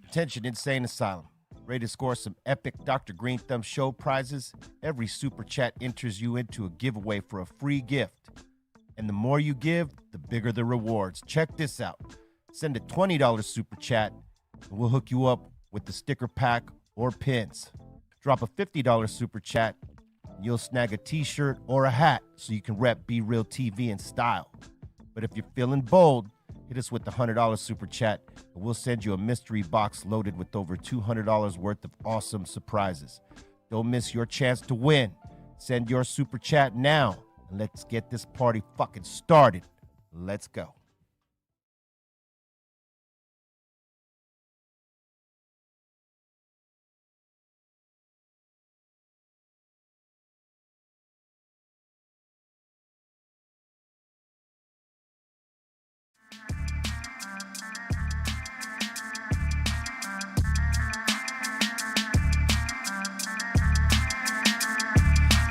Attention Insane Asylum. Ready to score some epic Dr. Greenthumb show prizes? Every super chat enters you into a giveaway for a free gift. And the more you give, the bigger the rewards. Check this out. Send a $20 super chat, and we'll hook you up with the sticker pack or pins. Drop a $50 super chat, and you'll snag a t-shirt or a hat so you can rep BREALTV in style. But if you're feeling bold, hit us with the $100 super chat, and we'll send you a mystery box loaded with over $200 worth of awesome surprises. Don't miss your chance to win. Send your super chat now, and let's get this party fucking started. Let's go.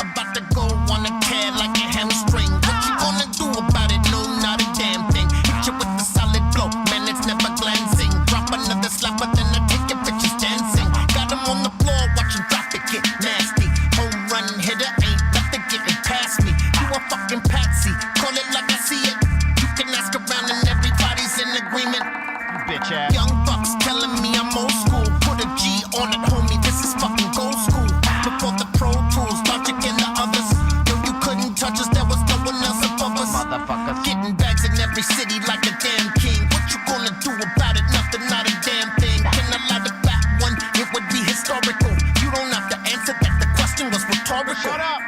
About to go on a tear like a hamstring. What you gonna do about it? No, not a damn thing. Hit you with the solid blow, man, it's never glancing. Drop another slap, but then I take your pictures dancing. Got him on the floor, watching drop it get nasty. Home run hitter, ain't nothing getting past me. You a fucking patsy, call it like I see it. You can ask around and everybody's in agreement. You bitch ass. Young bucks telling me I'm old school. Put a G on it, homie, this is fucking gold school. Before the Pro Tools, Logic and the others. No, you couldn't touch us, there was no one else above us. Motherfuckers. Getting bags in every city like a damn king. What you gonna do about it? Nothing, not a damn thing. Can I light a fat one? It would be historical. You don't have to answer that, the question was rhetorical. Shut up.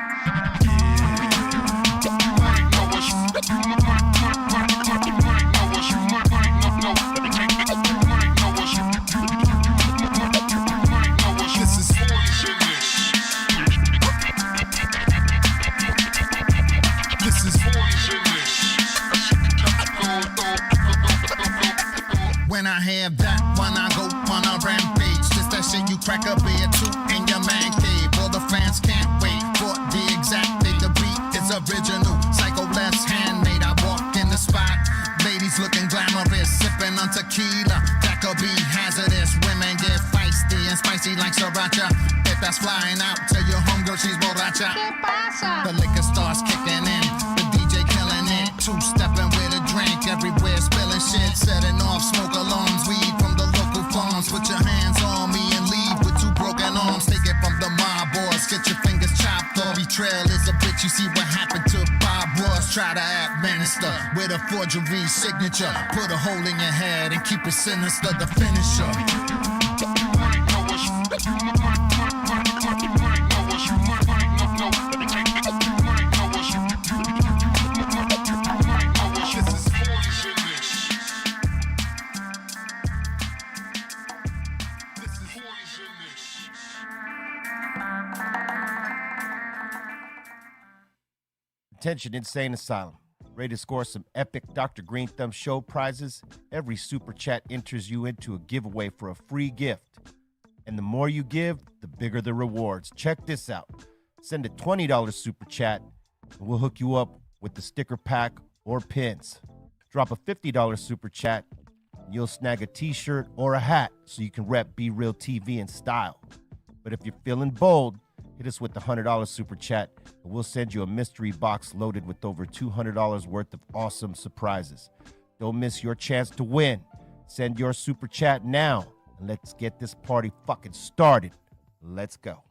When I have that one, I go on a rampage. Just that shit you crack a beer to in your man cave. All the fans can't wait for the exact date. The beat is original, psycho less handmade. I walk in the spot, ladies looking glamorous, sipping on tequila. That could be hazardous. Women get feisty and spicy like sriracha. If that's flying out, tell your homegirl she's borracha. The liquor starts kicking in, the DJ killing it. Two-stepping with a drink, everywhere spilling shit. Setting off smoke alarms, weed from the local farms. Put your hands on me and leave with two broken arms. Take it from the mob boss, get your fingers chopped off. Betrayal is a bitch, you see what happened to Bob Ross. Try to administer with a forgery signature. Put a hole in your head and keep it sinister, the finisher. Attention Insane Asylum. Ready to score some epic Dr. Greenthumb show prizes? Every super chat enters you into a giveaway for a free gift. And the more you give, the bigger the rewards. Check this out. Send a $20 super chat, and we'll hook you up with the sticker pack or pins. Drop a $50 super chat, and you'll snag a t-shirt or a hat so you can rep BREALTV in style. But if you're feeling bold, hit us with the $100 super chat, and we'll send you a mystery box loaded with over $200 worth of awesome surprises. Don't miss your chance to win. Send your super chat now, and let's get this party fucking started. Let's go.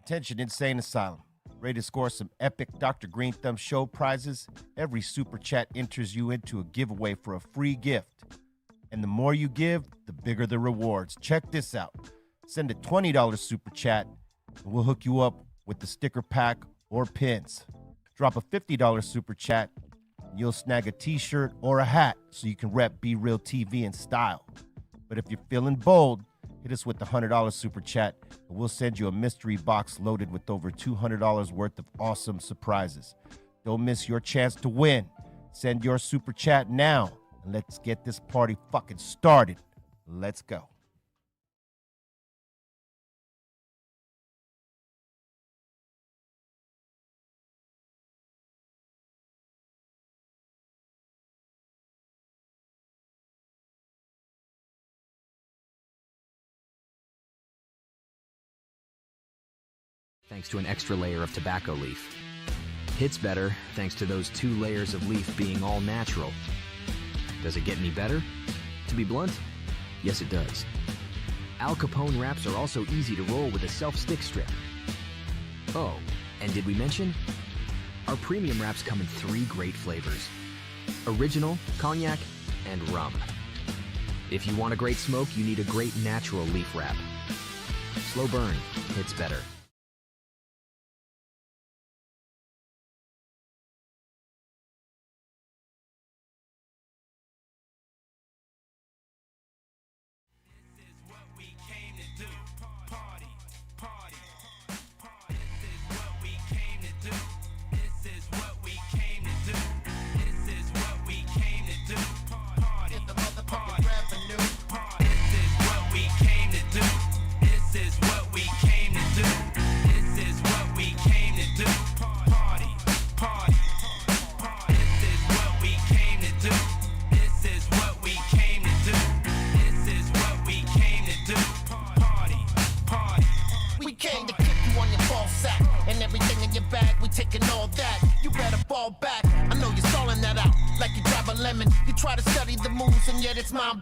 Attention Insane Asylum. Ready to score some epic Dr. Greenthumb show prizes? Every super chat enters you into a giveaway for a free gift. And the more you give, the bigger the rewards. Check this out. Send a $20 super chat, and we'll hook you up with the sticker pack or pins. Drop a $50 super chat, and you'll snag a t-shirt or a hat so you can rep BREALTV in style. But if you're feeling bold, hit us with the $100 super chat, and we'll send you a mystery box loaded with over $200 worth of awesome surprises. Don't miss your chance to win. Send your super chat now, and let's get this party fucking started. Let's go. Thanks to an extra layer of tobacco leaf. Hits better thanks to those 2 layers of leaf being all natural. Does it get any better? To be blunt, yes it does. Al Capone wraps are also easy to roll with a self-stick strip. Oh, and did we mention? Our premium wraps come in 3 great flavors. Original, cognac, and rum. If you want a great smoke, you need a great natural leaf wrap. Slow burn, hits better.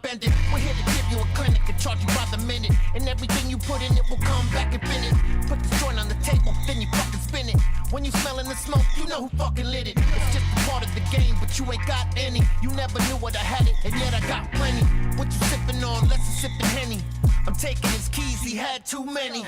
Bending. We're here to give you a clinic and charge you by the minute. And everything you put in it will come back and fin it. Put this joint on the table, then you fucking spin it. When you smelling the smoke, you know who fucking lit it. It's just a part of the game, but you ain't got any. You never knew what I had it, and yet I got plenty. What you sipping on, less than sipping Henny. I'm taking his keys, he had too many.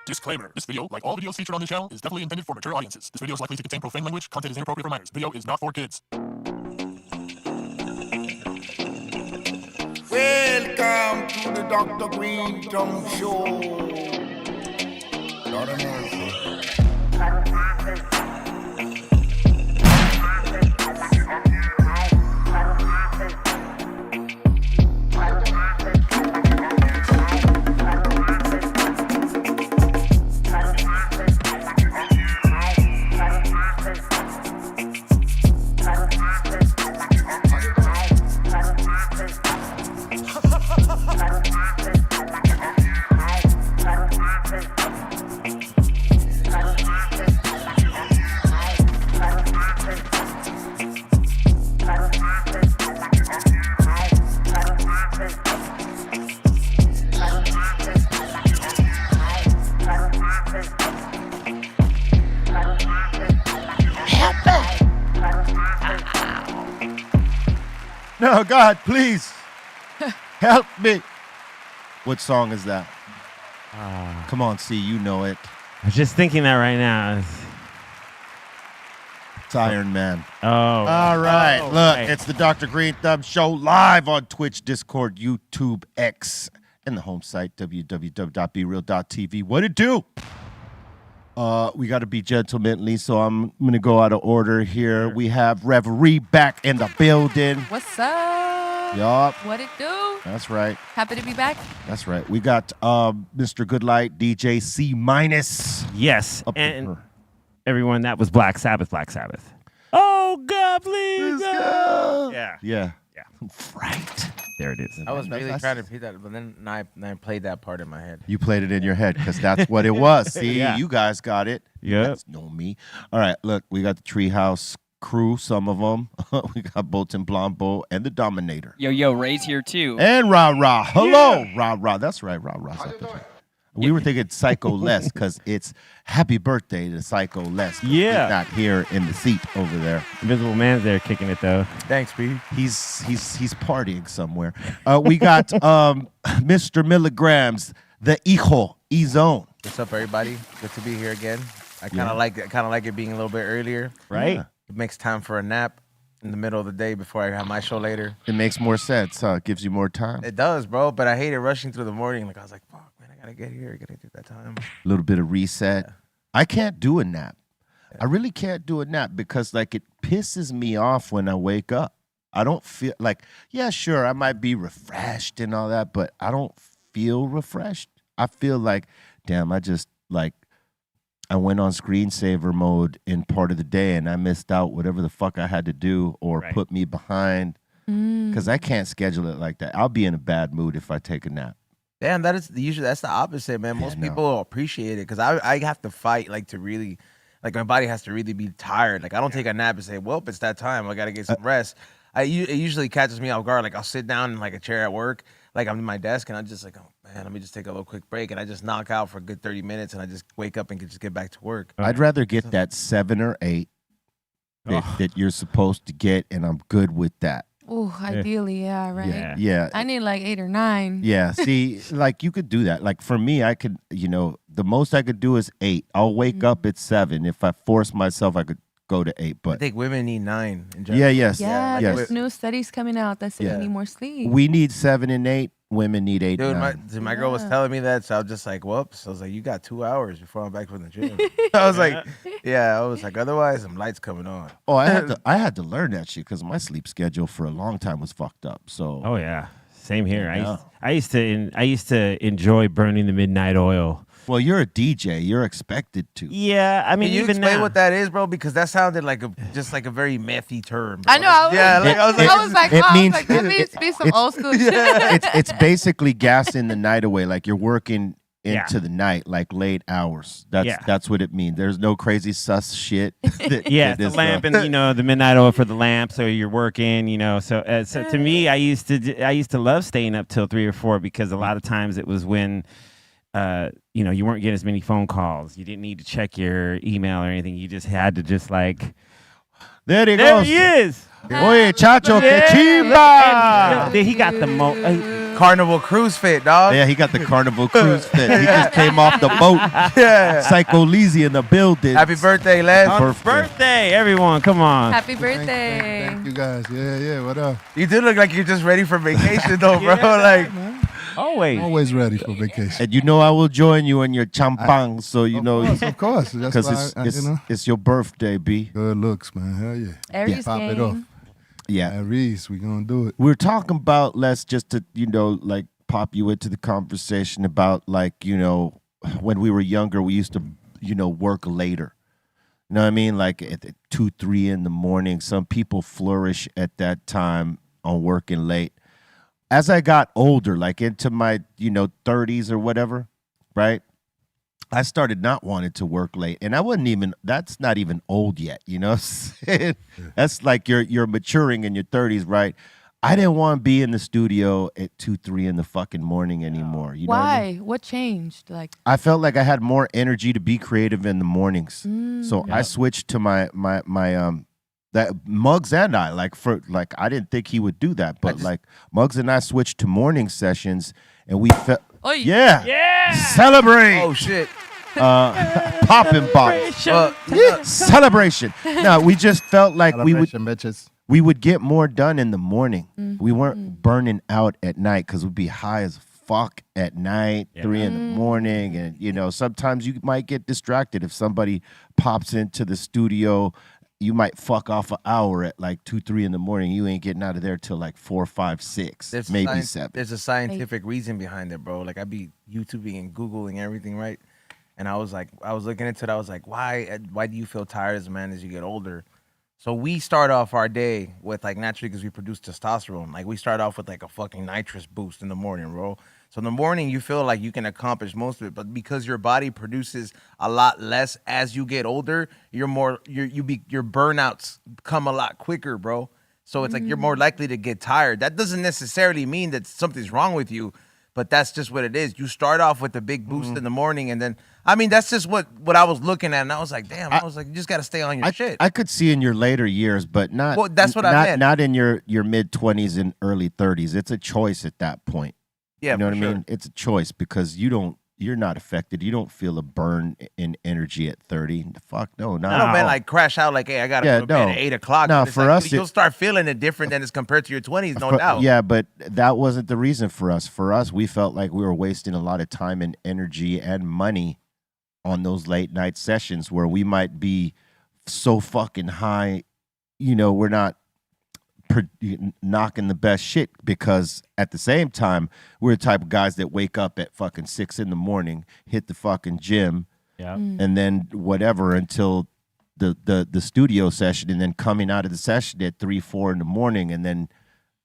Disclaimer. This video, like all videos featured on this channel, is definitely intended for mature audiences. This video is likely to contain profane language. Content is inappropriate for minors. Video is not for kids. Welcome to the Dr. Greenthumb Show. Lord of mercy. No, God, please. Help me. What song is that? Come on, C, you know it. I was just thinking that right now. It's Iron Man. Oh. All right. Oh, Look, right. It's the Dr. Greenthumb Show live on Twitch, Discord, YouTube, X, and the home site, www.BREAL.TV. What it do? We got to be gentlemanly, so I'm going to go out of order here. We have Reverie back in the building. What's up? Yup. What it do? That's right. Happy to be back. That's right. We got Mr. Goodlight, DJ C minus. Yes. Up And her. everyone, that was Black Sabbath. Oh, God, please. God. Yeah. Yeah. Yeah. Right. There it is. I was really trying to repeat that, but then I played that part in my head. You played it in your head because that's what it was. See, Yeah. you guys got it. Yep. You guys know me. All right, look, we got the Treehouse crew, some of them. We got Bolton Blombo and the Dominator. Yo, Ray's here too. And Ra Ra. Hello, Ra Ra. That's right, Ra Ra's up there. We were thinking Psycho Les because it's happy birthday to Psycho Les. Yeah. He's not here in the seat over there. Invisible Man's there kicking it, though. Thanks, B. He's partying somewhere. We got Mr. Milligrams, the Hijo, E-Zone. What's up, everybody? Good to be here again. I kind of like it being a little bit earlier. Right? Yeah. It makes time for a nap in the middle of the day before I have my show later. It makes more sense. It gives you more time. It does, bro. But I hated rushing through the morning. Like I was like, fuck, man, I gotta get here. I gotta do that time. A little bit of reset. Yeah. I can't do a nap. Yeah. I really can't do a nap because like it pisses me off when I wake up. I don't feel like, yeah, sure, I might be refreshed and all that, but I don't feel refreshed. I feel like, damn, I went on screensaver mode in part of the day and I missed out whatever the fuck I had to do or put me behind because I can't schedule it like that. I'll be in a bad mood if I take a nap. Damn, that's the opposite, man. Most people appreciate it because I have to fight to really, my body has to really be tired. Like I don't take a nap and say, well, it's that time. I got to get some rest. It usually catches me off guard. Like I'll sit down in a chair at work, I'm in my desk and I'm just like, oh man, let me just take a little quick break. And I just knock out for a good 30 minutes and I just wake up and can just get back to work. I'd rather get that 7 or 8 that you're supposed to get, and I'm good with that. Oh, ideally, yeah, right? Yeah. I need 8 or 9. Yeah, see, you could do that. Like for me, I could, the most I could do is 8. I'll wake up at 7. If I force myself, I could go to 8. But I think women need 9 in general. Yeah, yes. Yeah, yes. there's new studies coming out that say you need more sleep. We need 7 and 8. Women need 8 and 9. Dude, my girl was telling me that, so I was just like, whoops. I was like, you got 2 hours before I'm back from the gym. I was like, otherwise, some lights coming on. Oh, I had to learn that shit because my sleep schedule for a long time was fucked up. So. Oh yeah, same here. I used to enjoy burning the midnight oil. Well, you're a DJ. You're expected to. Yeah, I mean, Can you even explain now. what that is, bro? Because that sounded like a very methy term. Bro. I know. That needs to be some old school shit. It's basically gassing the night away. Like you're working into the night, like late hours. That's what it means. There's no crazy sus shit. The lamp and the midnight oil for the lamp, so you're working. So to me, I used to love staying up till 3 or 4 because a lot of times it was when. You weren't getting as many phone calls. You didn't need to check your email or anything. You just had to There he there goes. he is. Oye, chacho, que chimba. He got the Carnival cruise fit, dog. Yeah, he got the Carnival cruise fit. He just came off the boat. Yeah. Psycho Leezy in the building. Happy birthday, Les. birthday, everyone. Come on. Happy birthday. Thank you guys. Yeah, what up? You do look like you're just ready for vacation, though, bro. Always ready for vacation. And I will join you in your champagne. Of course. That's why it's your birthday, B. Good looks, man. Hell yeah. Aries Pop it off. Yeah. Aries, we gonna do it. We're talking about, let's just to, pop you into the conversation about when we were younger, we used to, work later. You know what I mean? Like at 2, 3 in the morning. Some people flourish at that time on working late. As I got older, like into my, 30s or whatever, right? I started not wanting to work late. And that's not even old yet, you know what I'm saying? That's like you're maturing in your 30s, right? I didn't want to be in the studio at 2, 3 in the fucking morning anymore. You know Why? what I mean? What changed? I felt like I had more energy to be creative in the mornings. So I switched to my that Muggs and I I didn't think he would do that, but Muggs and I switched to morning sessions, and we felt celebrate. Oh shit, popping bottles, celebration. No, we just felt like we would get more done in the morning. We weren't burning out at night because we'd be high as fuck at night, 3 in the morning. And, you know, sometimes you might get distracted. If somebody pops into the studio, you might fuck off an hour at like 2, 3 in the morning. You ain't getting out of there till like 4, 5, 6, maybe 7. There's a scientific reason behind it, bro. Like I be YouTubing and Googling everything, right? And I was looking into it. I was like, why do you feel tired as a man as you get older? So we start off our day with like naturally because we produce testosterone. Like we start off with like a fucking nitrous boost in the morning, bro. So in the morning you feel like you can accomplish most of it, but because your body produces a lot less as you get older, your burnouts come a lot quicker, bro. So it's like you're more likely to get tired. That doesn't necessarily mean that something's wrong with you, but that's just what it is. You start off with a big boost in the morning, and then I mean that's just what I was looking at, and I was like, damn, I was like, you just got to stay on your shit. I could see in your later years, but not. Well, that's what I meant. Not in your mid-20s and early 30s. It's a choice at that point. Yeah, you know what I sure. mean. It's a choice because you're not affected. You don't feel a burn in energy at 30. Fuck no, not I don't mean like crash out like, hey, I gotta go to bed at 8 o'clock. No, It's for like, us, you'll start feeling it different than it's compared to your 20s, no doubt. Yeah, but that wasn't the reason for us. For us, we felt like we were wasting a lot of time and energy and money on those late night sessions where we might be so fucking high, you know, we're not knocking the best shit because at the same time, we're the type of guys that wake up at fucking 6 in the morning, hit the fucking gym, and then whatever until the studio session, and then coming out of the session at 3, 4 in the morning, and then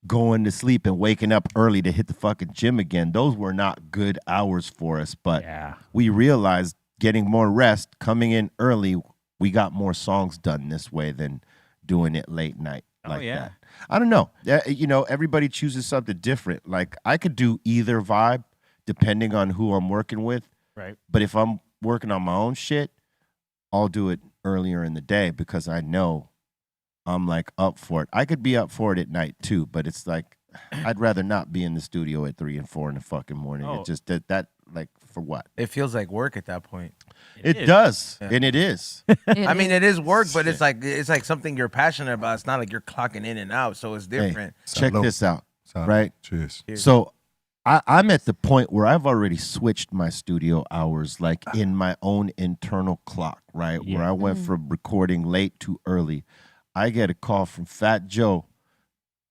going to sleep and waking up early to hit the fucking gym again. Those were not good hours for us, but we realized getting more rest, coming in early, we got more songs done this way than doing it late night like that. I don't know. You know, everybody chooses something different. Like I could do either vibe depending on who I'm working with. Right. But if I'm working on my own shit, I'll do it earlier in the day because I know I'm like up for it. I could be up for it at night too, but it's like I'd rather not be in the studio at 3 and 4 in the fucking morning. It just that like for what? It feels like work at that point. It does, and it is. I mean, it is work, but it's like something you're passionate about. It's not like you're clocking in and out, so it's different. Hey, check this out, right? Cheers. So I'm at the point where I've already switched my studio hours, like in my own internal clock, right? Where I went from recording late to early. I get a call from Fat Joe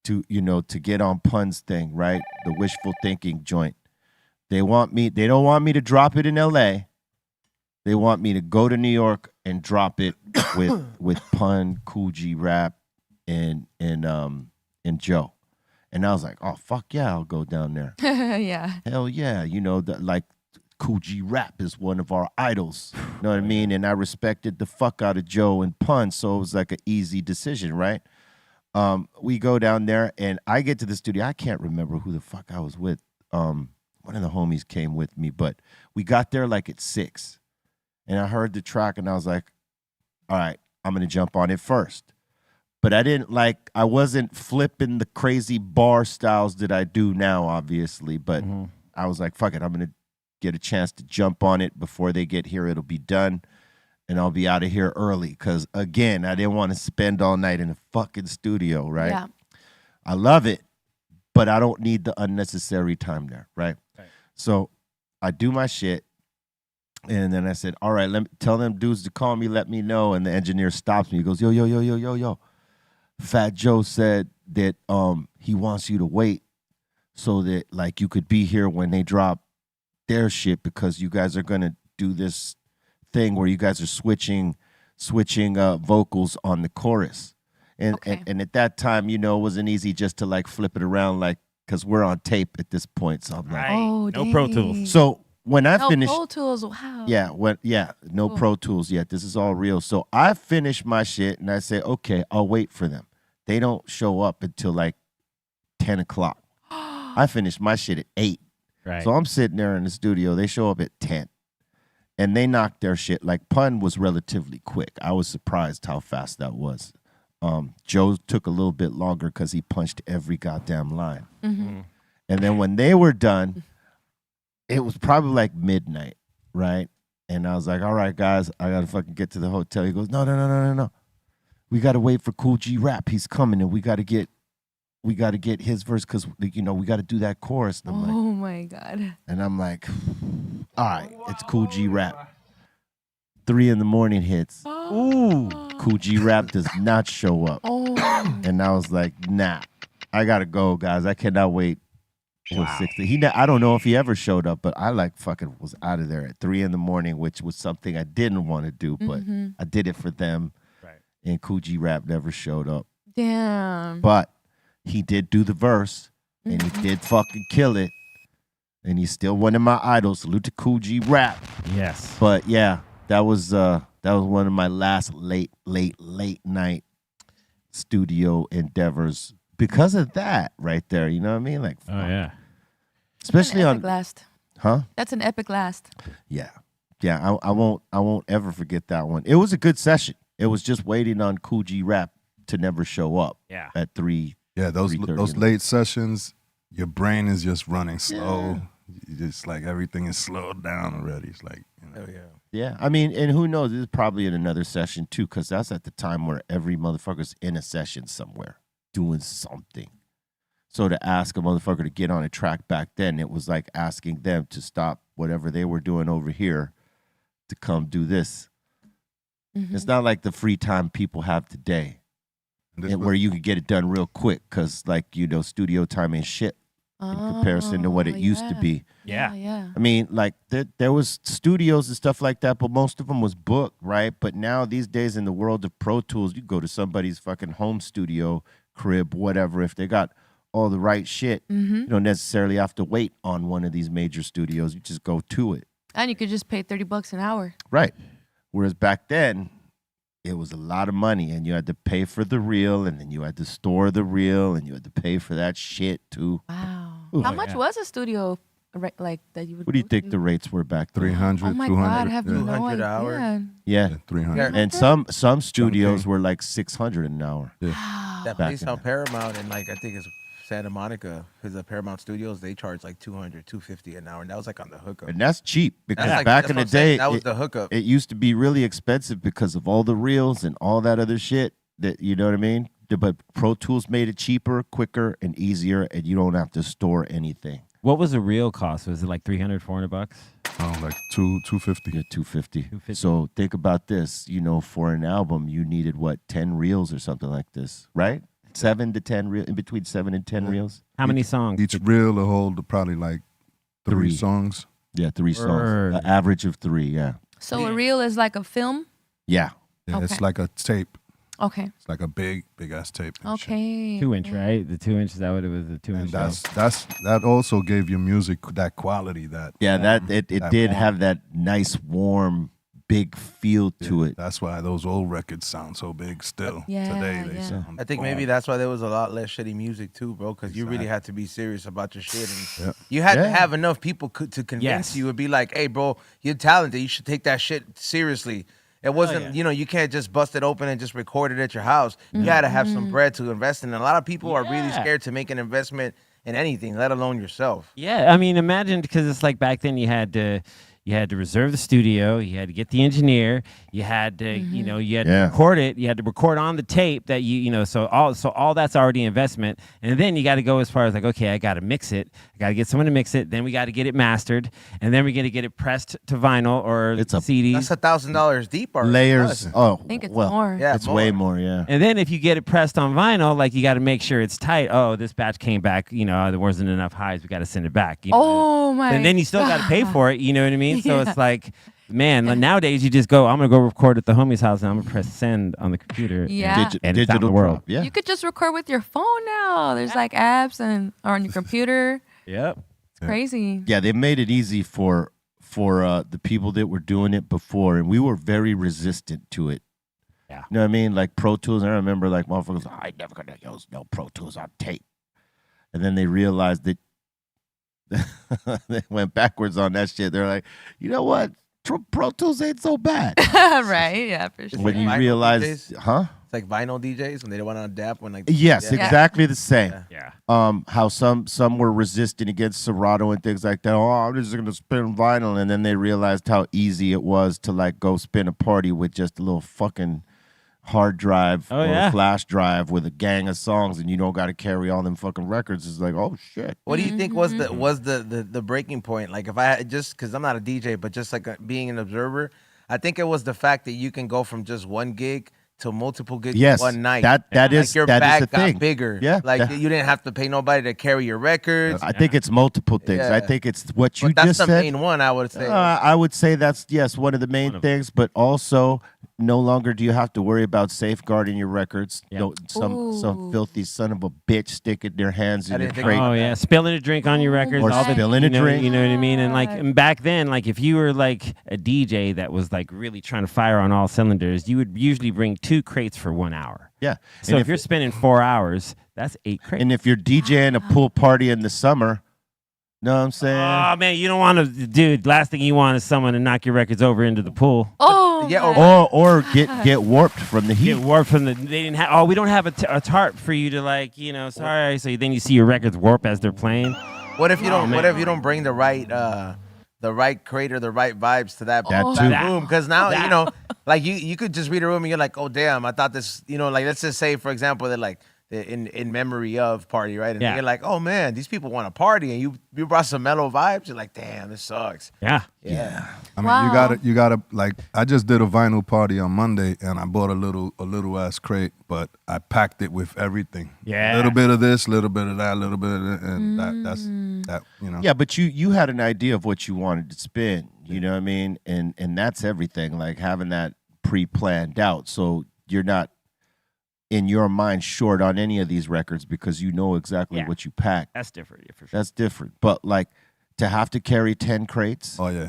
to get on Pun's thing, right? The wishful thinking joint. They don't want me to drop it in LA. They want me to go to New York and drop it with Pun, Kool Rap, and Joe. And I was like, oh fuck yeah, I'll go down there. Yeah. Hell yeah. You know, like Kool Rap is one of our idols. You know what I mean? And I respected the fuck out of Joe and Pun, so it was like an easy decision, right? We go down there and I get to the studio. I can't remember who the fuck I was with. One of the homies came with me, but we got there like at 6. And I heard the track and I was like, all right, I'm going to jump on it first. But I wasn't flipping the crazy bar styles that I do now, obviously. But I was like, fuck it, I'm going to get a chance to jump on it before they get here. It'll be done. And I'll be out of here early. Because, again, I didn't want to spend all night in a fucking studio, right? Yeah. I love it, but I don't need the unnecessary time there, right? So I do my shit. And then I said, all right, let me tell them dudes to call me, let me know. And the engineer stops me. He goes, yo. Fat Joe said that he wants you to wait so that like you could be here when they drop their shit because you guys are going to do this thing where you guys are switching vocals on the chorus. And at that time, it wasn't easy just to like flip it around like because we're on tape at this point. So I'm like, no Pro Tools. So when I finished, Pro Tools, wow. No Pro Tools yet. This is all real. So I finished my shit and I say, okay, I'll wait for them. They don't show up until like 10 o'clock. I finished my shit at 8. Right. So I'm sitting there in the studio. They show up at 10. And they knocked their shit. Like Pun was relatively quick. I was surprised how fast that was. Joe took a little bit longer because he punched every goddamn line. Mm-hmm. And then when they were done, it was probably like midnight, right? And I was like, all right, guys, I got to fucking get to the hotel. He goes, no. We got to wait for Kool Rap. He's coming, and we got to get we got to get his verse because, you know, we got to do that chorus. And I'm like, Oh my God. and I'm like, all right, it's Kool G Rap. 3 a.m. hits. Ooh. Kool G Rap does not show up. Oh. And I was like, nah, I got to go, guys. I cannot wait till 6. I don't know if he ever showed up, but I like fucking was out of there at 3 a.m, which was something I didn't want to do, but I did it for them. Right. And Kool G Rap never showed up. Damn. But he did do the verse, and he did fucking kill it. And he's still one of my idols. Salute to Kool G Rap. Yes. But yeah, that was one of my last late night studio endeavors because of that right there. You know what I mean? Like, Oh yeah. especially on last. Huh? That's an epic last. Yeah. I won't ever forget that one. It was a good session. It was just waiting on Kool G Rap to never show up. Yeah. At 3. Yeah, those 3:30. late sessions, your brain is just running slow. You just like everything is slowed down already. It's like, you know. Oh yeah. Yeah, I mean, and who knows? This is probably in another session too, because that's at the time where every motherfucker's in a session somewhere doing something. So to ask a motherfucker to get on a track back then, it was like asking them to stop whatever they were doing over here to come do this. It's not like the free time people have today, where you could get it done real quick, because, like, you know, studio time ain't shit in comparison to what it used to be. Yeah. I mean, like, there was studios and stuff like that, but most of them was booked, right? But now, these days, in the world of Pro Tools, you go to somebody's fucking home studio, crib, whatever. If they got all the right shit, you don't necessarily have to wait on one of these major studios. You just go to it. And you could just pay $30 an hour. Right. Whereas back then, it was a lot of money, and you had to pay for the reel, and then you had to store the reel, and you had to pay for that shit, too. Wow. Ooh. How much was a studio like that you would What do you go think to? the rates were back then? 300, Oh my 200. God, I have no 200 idea. hour. Yeah. 300. And some studios were like 600 an hour. That Back place in on that. Paramount and like I think it's Santa Monica, because the Paramount Studios, they charge like 200, 250 an hour, and that was like on the hookup. And that's cheap, because That's like- back that's in what the I'm saying, day, that was the hookup. It used to be really expensive because of all the reels and all that other shit. That, you know what I mean? But Pro Tools made it cheaper, quicker, and easier, and you don't have to store anything. What was the real cost? Was it like $300, $400? Oh, like 250. Yeah, 250. So think about this. You know, for an album, you needed what, 10 reels or something like this, right? 7 to 10 reels, in between 7 and 10 reels. How many songs? Each reel will hold probably like 3 Three. songs. Yeah, 3 songs. Word. An average of 3. Yeah. So a reel is like a film? Yeah. Yeah, Okay. it's like a tape. Okay. It's like a big ass tape. and shit. Okay. 2-inch, right? The 2-inch, is that what it was? The 2-inch. And that also gave your music that quality that Yeah, that it that did warm. have that nice, warm, big feel to it. That's why those old records sound so big still. Yeah, Today they yeah. sound I think maybe that's why there was a lot less shitty music too, bro. Because you really had to be serious about your shit, and Yeah. you had to Yeah. have enough people to convince Yes. you and be like, "Hey, bro, you're talented. You should take that shit seriously." It wasn't, yeah. you know, you can't just bust it open and just record it at your house. You had to have some bread to invest in. And a lot of people are really Yeah. scared to make an investment in anything, let alone yourself. Yeah, I mean, imagine, because it's like back then you had to reserve the studio, you had to get the engineer, you had to, you know, you had to Yeah. record it, you had to record on the tape that you know, so all that's already investment, and then you got to go as far as like, okay, I got to mix it, I got to get someone to mix it, then we got to get it mastered, and then we're gonna get it pressed to vinyl or It's a- CDs. That's $1,000 deep already. Layers. Oh, I think it's well, more. Yeah, it's more. way more, yeah. And then if you get it pressed on vinyl, like you got to make sure it's tight. Oh, this batch came back, you know, there wasn't enough highs, we got to send it back. You know? Oh my. And then you still got to pay God. for it, you know what I mean? So Yeah. it's like, man, like nowadays you just go, I'm going to go record at the homie's house and I'm going to press send on the computer. Yeah. And it's out in the digital world. drop, yeah. You could just record with your phone now. There's like apps or on your computer. Yep. It's crazy. Yeah, they made it easy for the people that were doing it before, and we were very resistant to it. Yeah. You know what I mean? Like Pro Tools, I remember like motherfuckers, I ain't never gonna use no Pro Tools on tape. And then they realized that they went backwards on that shit. They're like, you know what? Pro Tools ain't so bad. Right? Yeah, for sure. When you Vinyl realize, DJs? huh? It's like vinyl DJs when they don't want to adapt. When like Yes, Yeah. exactly the same. Yeah. Yeah. How some were resistant against Serato and things like that. Oh, I'm just gonna spin vinyl, and then they realized how easy it was to like go spin a party with just a little fucking hard drive Oh, or yeah. a flash drive with a gang of songs, and you don't got to carry all them fucking records. It's like, oh shit. What do you think was the breaking point? Like if I had just because I'm not a DJ, but just like being an observer, I think it was the fact that you can go from just one gig to multiple gigs Yes, one night. that like is your that is bag the got thing. bigger. Yeah, like that- you didn't have to pay nobody to carry your records. I think it's multiple things. I Yeah. think it's what you But that's just the said. main one, I would say. I would say that's one of the main things, but also no longer do you have to worry about safeguarding your records. Yep. No, some Ooh. filthy son of a bitch sticking their hands I in your didn't think crate. about Oh yeah, spilling a drink on your records, Or all the- spilling a you know, drink. You know what I mean? And back then, like if you were like a DJ that was like really trying to fire on all cylinders, you would usually bring 2 crates for 1 hour. Yeah. So And if you're spending 4 hours, that's 8 crates. and if you're DJing a pool party in the summer, know what I'm saying? Oh man, you don't want to, dude. Last thing you want is someone to knock your records over into the pool. Oh, Yeah, or- my or get warped from the heat. Get warped from the. They didn't have. Oh, we don't have a tarp for you to like. Sorry. So then you see your records warp as they're playing. What if you don't? What man. if you don't bring the right crate or the right vibes to that That too. room? Because now like you could just read a room and you're like, oh damn, I thought this. Like let's just say for example that like in memory of party, right? And Yeah. you're like, oh man, these people want to party, and you brought some mellow vibes. You're like, damn, this sucks. Yeah. Yeah. I mean, Wow. you gotta like. I just did a vinyl party on Monday, and I bought a little ass crate, but I packed it with everything. Yeah. A little bit of this, a little bit of that, a little bit of that, and that's that. Yeah, but you had an idea of what you wanted to spin. You know what I mean? And that's everything. Like having that pre-planned out, so you're not in your mind short on any of these records because you know exactly Yeah. what you packed. That's different. Yeah, for sure. That's different. But like to have to carry 10 crates Oh yeah.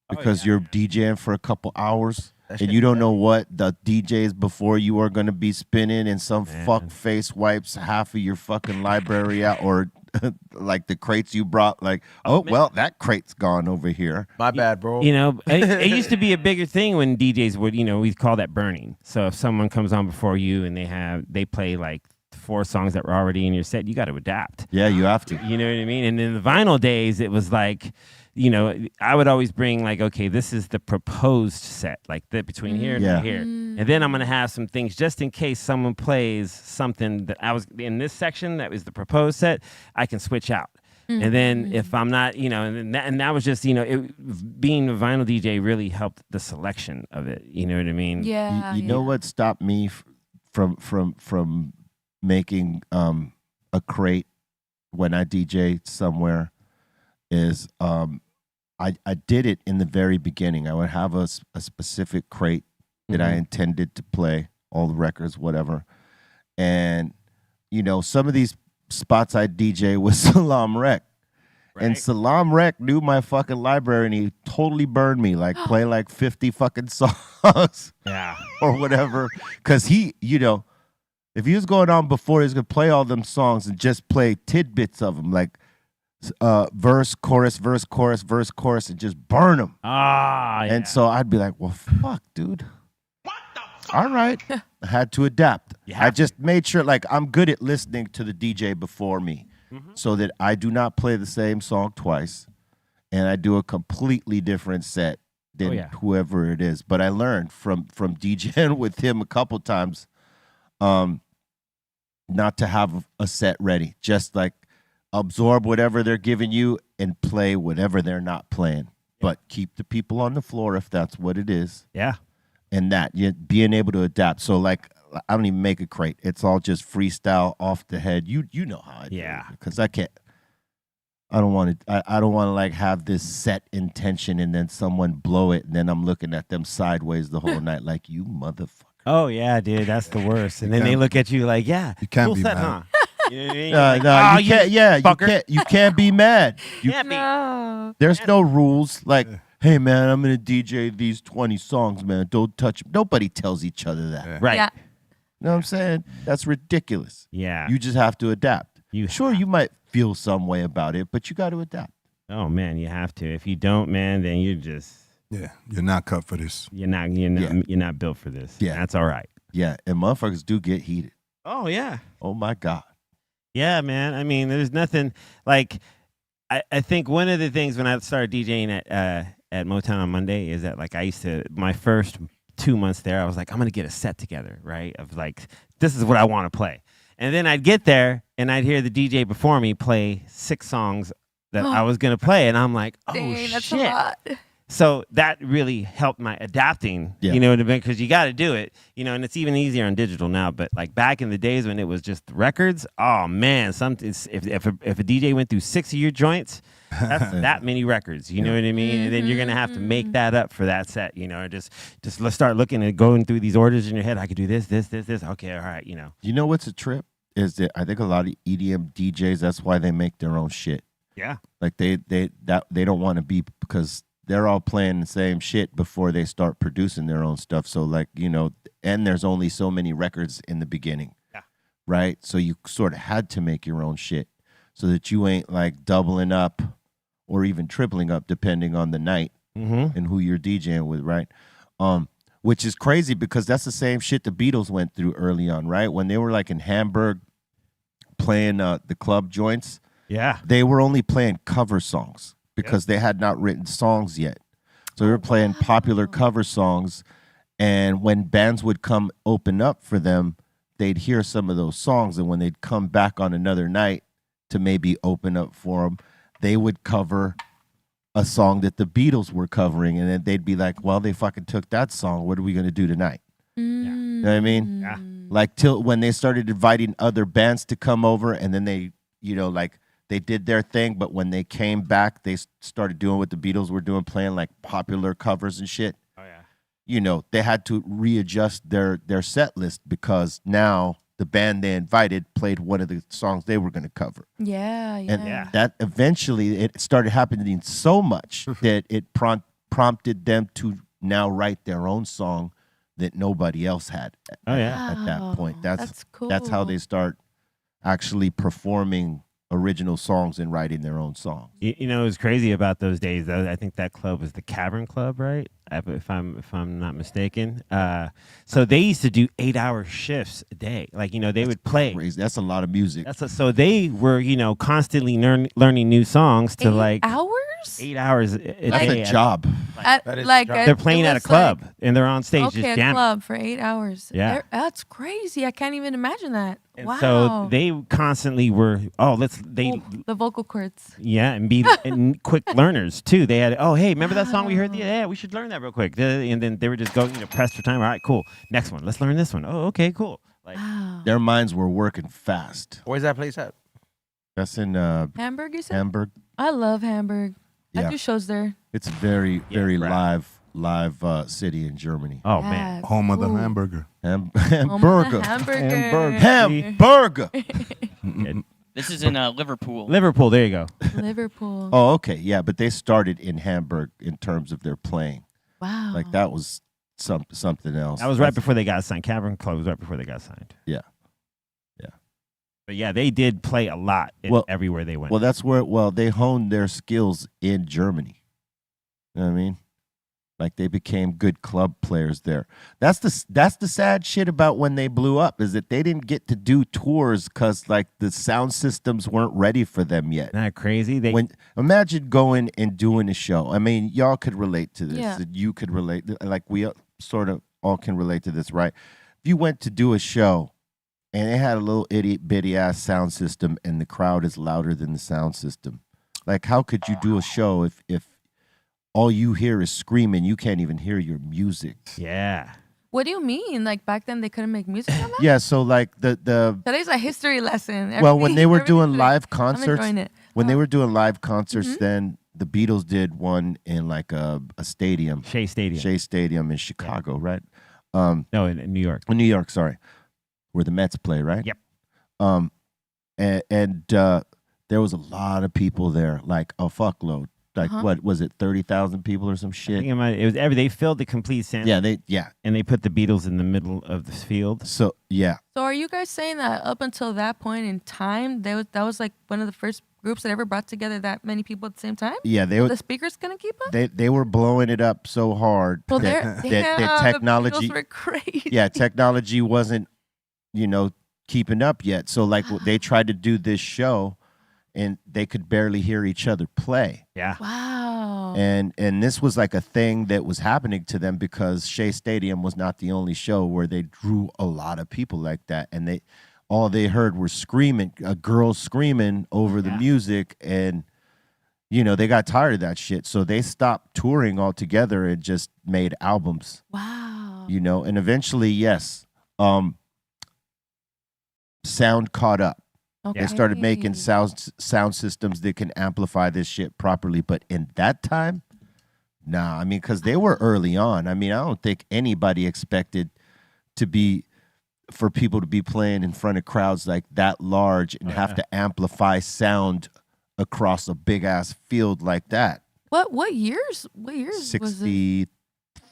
because you're DJing for a couple hours That and shit you don't know what the DJs before you are going to be spinning, and some fuck face wipes half of your fucking library out, or like the crates you brought, like, well, that crate's gone over here. My bad, bro. It used to be a bigger thing when DJs would, we'd call that burning. So if someone comes on before you and they play like 4 songs that were already in your set, you got to adapt. Yeah, you have to. You know what I mean? And in the vinyl days, it was like, I would always bring like, okay, this is the proposed set, like between here and Yeah. here. And then I'm going to have some things just in case someone plays something that I was in this section that was the proposed set, I can switch out. And then if I'm not, and that was just, being a vinyl DJ really helped the selection of it. You know what I mean? Yeah. You know what stopped me from making a crate when I DJ somewhere is I did it in the very beginning. I would have a specific crate that I intended to play all the records, whatever. And some of these spots I DJ was Salam Rec. Right. And Salam Rec knew my fucking library, and he totally burned me, like play like 50 fucking songs Yeah. or whatever. Because he, if he was going on before, he was going to play all them songs and just play tidbits of them, like verse, chorus, verse, chorus, verse, chorus, and just burn them. Ah, yeah. And so I'd be like, well, fuck, dude. All right. I had to adapt. I just made sure, like, I'm good at listening to the DJ before me so that I do not play the same song twice, and I do a completely different set than whoever it is. But I learned from DJing with him a couple times not to have a set ready. Just, like, absorb whatever they're giving you and play whatever they're not playing. But keep the people on the floor if that's what it is. Yeah. And that, being able to adapt. So, like, I don't even make a crate. It's all just freestyle off the head. You know how I do it. Because I can't. I don't want to. I don't want to like have this set intention and then someone blow it and then I'm looking at them sideways the whole night like, you motherfucker. Oh yeah, dude, that's the worst. And then they look at you like, yeah, you can't cool be set, mad. huh? You know what I mean? Like, No, "Oh, you can't. Yeah, fucker." you can't be mad. You Can't be. No. There's no rules like, hey man, I'm gonna DJ these 20 songs, man. Don't touch 'em. Nobody tells each other that. Right. Yeah. You know what I'm saying? That's ridiculous. Yeah. You just have to adapt. You you might feel some way about it, but you got to adapt. Oh man, you have to. If you don't, man, then you're just you're not cut for this. you're not built for this. Yeah. That's all right. Yeah, and motherfuckers do get heated. Oh yeah. Oh my God. Yeah, man. I mean, there's nothing like I think one of the things when I started DJing at Motown on Monday is that like I used to my first 2 months there, I was like, I'm gonna get a set together, right? Of like, this is what I want to play. And then I'd get there and I'd hear the DJ before me play 6 songs that I was gonna play, and I'm like, oh Dang, that's shit. a lot. So that really helped my adapting, Yeah. you know, because you got to do it, you know, and it's even easier on digital now. But like back in the days when it was just records, oh man, if a DJ went through 6 of your joints, that's that many records, you know what I mean? And then you're gonna have to make that up for that set, you know. Just let's start looking and going through these orders in your head. I could do this. Okay, all right, you know. You know what's a trip is that I think a lot of EDM DJs, that's why they make their own shit. Yeah, like they don't want to be, because they're all playing the same shit before they start producing their own stuff. So like, you know, and there's only so many records in the beginning. Yeah. Right? So you sort of had to make your own shit so that you ain't like doubling up or even tripling up depending on the night and who you're DJing with, right? Which is crazy because that's the same shit the Beatles went through early on, right? When they were like in Hamburg playing the club joints, yeah, they were only playing cover songs because they had not written songs yet. So they were playing popular cover songs, and when bands would come open up for them, they'd hear some of those songs, and when they'd come back on another night to maybe open up for them, they would cover a song that the Beatles were covering, and then they'd be like, well, they fucking took that song. What are we going to do tonight? You know what I mean? Yeah. Like till when they started inviting other bands to come over, and then they, you know, like they did their thing, but when they came back, they started doing what the Beatles were doing, playing like popular covers and shit. Oh yeah. You know, they had to readjust their set list because now the band they invited played one of the songs they were going to cover. Yeah. And that eventually it started happening so much that it prompted them to now write their own song that nobody else had at that point. That's cool. That's how they start actually performing original songs and writing their own songs. You know, it was crazy about those days. I think that club was the Cavern Club, right? If I'm not mistaken. So they used to do 8-hour shifts a day. Like, you know, they would play. Crazy. That's a lot of music. So they were, you know, constantly learning new songs to 8 hours? 8 hours a That's day. a job. They're playing at a club and they're on stage just a jamming. club for 8 hours. Yeah. That's crazy. I can't even imagine that. And wow. so they constantly were, the vocal cords. Yeah, and quick learners too. They had, hey, remember that song we heard? Yeah, we should learn that real quick. And then they were just going, pressed for time. All right, cool. Next one. Let's learn this one. Oh, okay, cool. Like, their minds were working fast. Where's that place at? That's in Hamburg, you said? Hamburg. I love Hamburg. Yeah. I do shows there. It's a very live city in Germany. Oh man, home of the hamburger. Hamburger. Hamburger. This is in Liverpool. Liverpool, there you go. Liverpool. Oh, okay. Yeah, but they started in Hamburg in terms of their playing. Wow. Like that was something else. That was right before they got signed. Cavern Club was right before they got signed. Yeah. But yeah, they did play a lot everywhere they went. Well, that's where they honed their skills in Germany. You know what I mean? Like they became good club players there. That's the sad shit about when they blew up, is that they didn't get to do tours because like the sound systems weren't ready for them yet. Isn't that crazy? Imagine going and doing a show. I mean, y'all could relate to this. Yeah. You could relate. Like we sort of all can relate to this, right? If you went to do a show and it had a little itty bitty ass sound system and the crowd is louder than the sound system, like how could you do a show if all you hear is screaming? You can't even hear your music. Yeah. What do you mean? Like back then they couldn't make music on that? Yeah, so like the Today's a history lesson. when they were doing live concerts, I'm enjoying it. When they were doing live concerts, then the Beatles did one in like a stadium. Shea Stadium in Chicago, right? No, in New York. In New York, sorry. Where the Mets play, right? Yep. And there was a lot of people there, like a fuckload. Like what was it, 30,000 people or some shit? I think it was they filled the complete center. And they put the Beatles in the middle of the field. So yeah. So are you guys saying that up until that point in time, that was like one of the first groups that ever brought together that many people at the same time? Yeah, the speakers couldn't keep up. They were blowing it up so hard that technology the Beatles were crazy. Yeah, technology wasn't keeping up yet. So like they tried to do this show, and they could barely hear each other play. Yeah. Wow. And this was like a thing that was happening to them because Shea Stadium was not the only show where they drew a lot of people like that, and all they heard were screaming, girls screaming over the music, and they got tired of that shit, so they stopped touring altogether and just made albums. Wow. And eventually, yes, sound caught up. Okay. They started making sound systems that can amplify this shit properly. But in that time, nah, I mean, because they were early on. I mean, I don't think anybody expected for people to be playing in front of crowds like that large and have to amplify sound across a big ass field like that. What years? What years was it?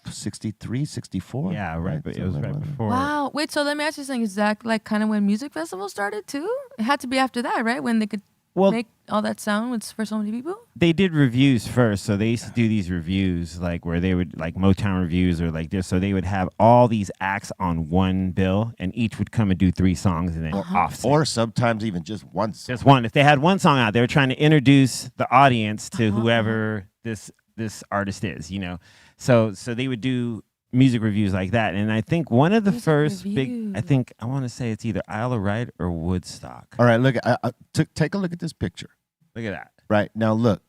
63, 64. Yeah, right. But it was right before. Wow. Wait, so let me ask you something. Is that like kind of when music festivals started too? It had to be after that, right? When they could make all that sound for so many people? They did reviews first. So they used to do these reviews like where they would like Motown reviews or like this. So they would have all these acts on one bill and each would come and do 3 songs and then off. Or sometimes even just one song. Just one. If they had one song out, they were trying to introduce the audience to whoever this artist is, So they would do music reviews like that. And I think one of the first big, I want to say it's either Isle of Wight or Woodstock. All right, look, take a look at this picture. Look at that. Right, now look,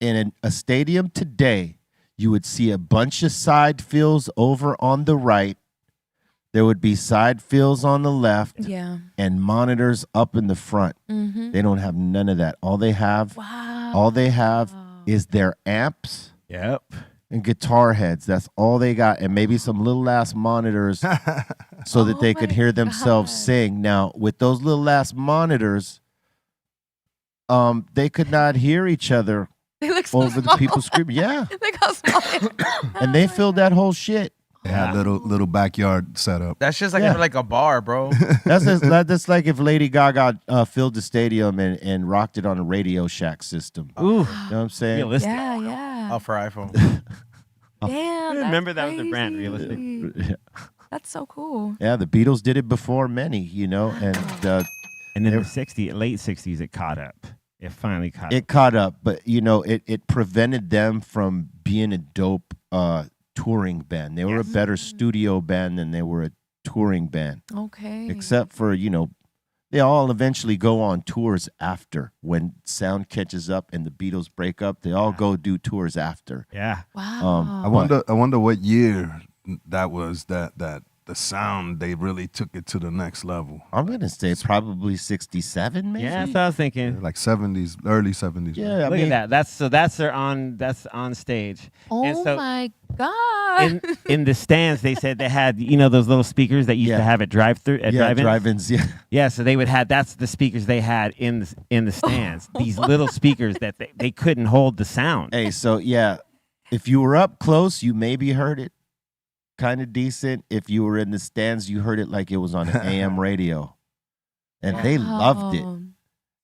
in a stadium today, you would see a bunch of side fills over on the right. There would be side fills on the left. Yeah. And monitors up in the front. Mm-hmm. They don't have none of that. All they have is their amps. Yep. And guitar heads. That's all they got. And maybe some little ass monitors so that they could hear themselves sing. Now, with those little ass monitors, they could not hear each other over the people screaming. Yeah. Look how small. And they filled that whole shit. Yeah, little backyard setup. That's just like a bar, bro. That's like if Lady Gaga filled the stadium and rocked it on a Radio Shack system. Ooh. You know what I'm saying? Realistic. Yeah. Oh, for iPhone. Damn. Remember that was the brand, Realistic. Yeah. That's so cool. Yeah, the Beatles did it before many, and in the late 60s, it caught up. It finally caught up. It caught up, but it prevented them from being a dope touring band. They were a better studio band than they were a touring band. Okay. Except for, they all eventually go on tours after. When sound catches up and the Beatles break up, they all go do tours after. Yeah. Wow. I wonder what year that was that the sound, they really took it to the next level. I'm going to say probably 67 maybe. Yeah, that's what I was thinking. Like 70s, early 70s. Yeah, Look at that. That's on stage. Oh and so my God. in the stands, they said they had, those little speakers that used to have at drive-ins. Yeah. Yeah, so they would have, that's the speakers they had in the stands. These little speakers that they couldn't hold the sound. Hey, so yeah, if you were up close, you maybe heard it kind of decent. If you were in the stands, you heard it like it was on an AM radio. And they loved it.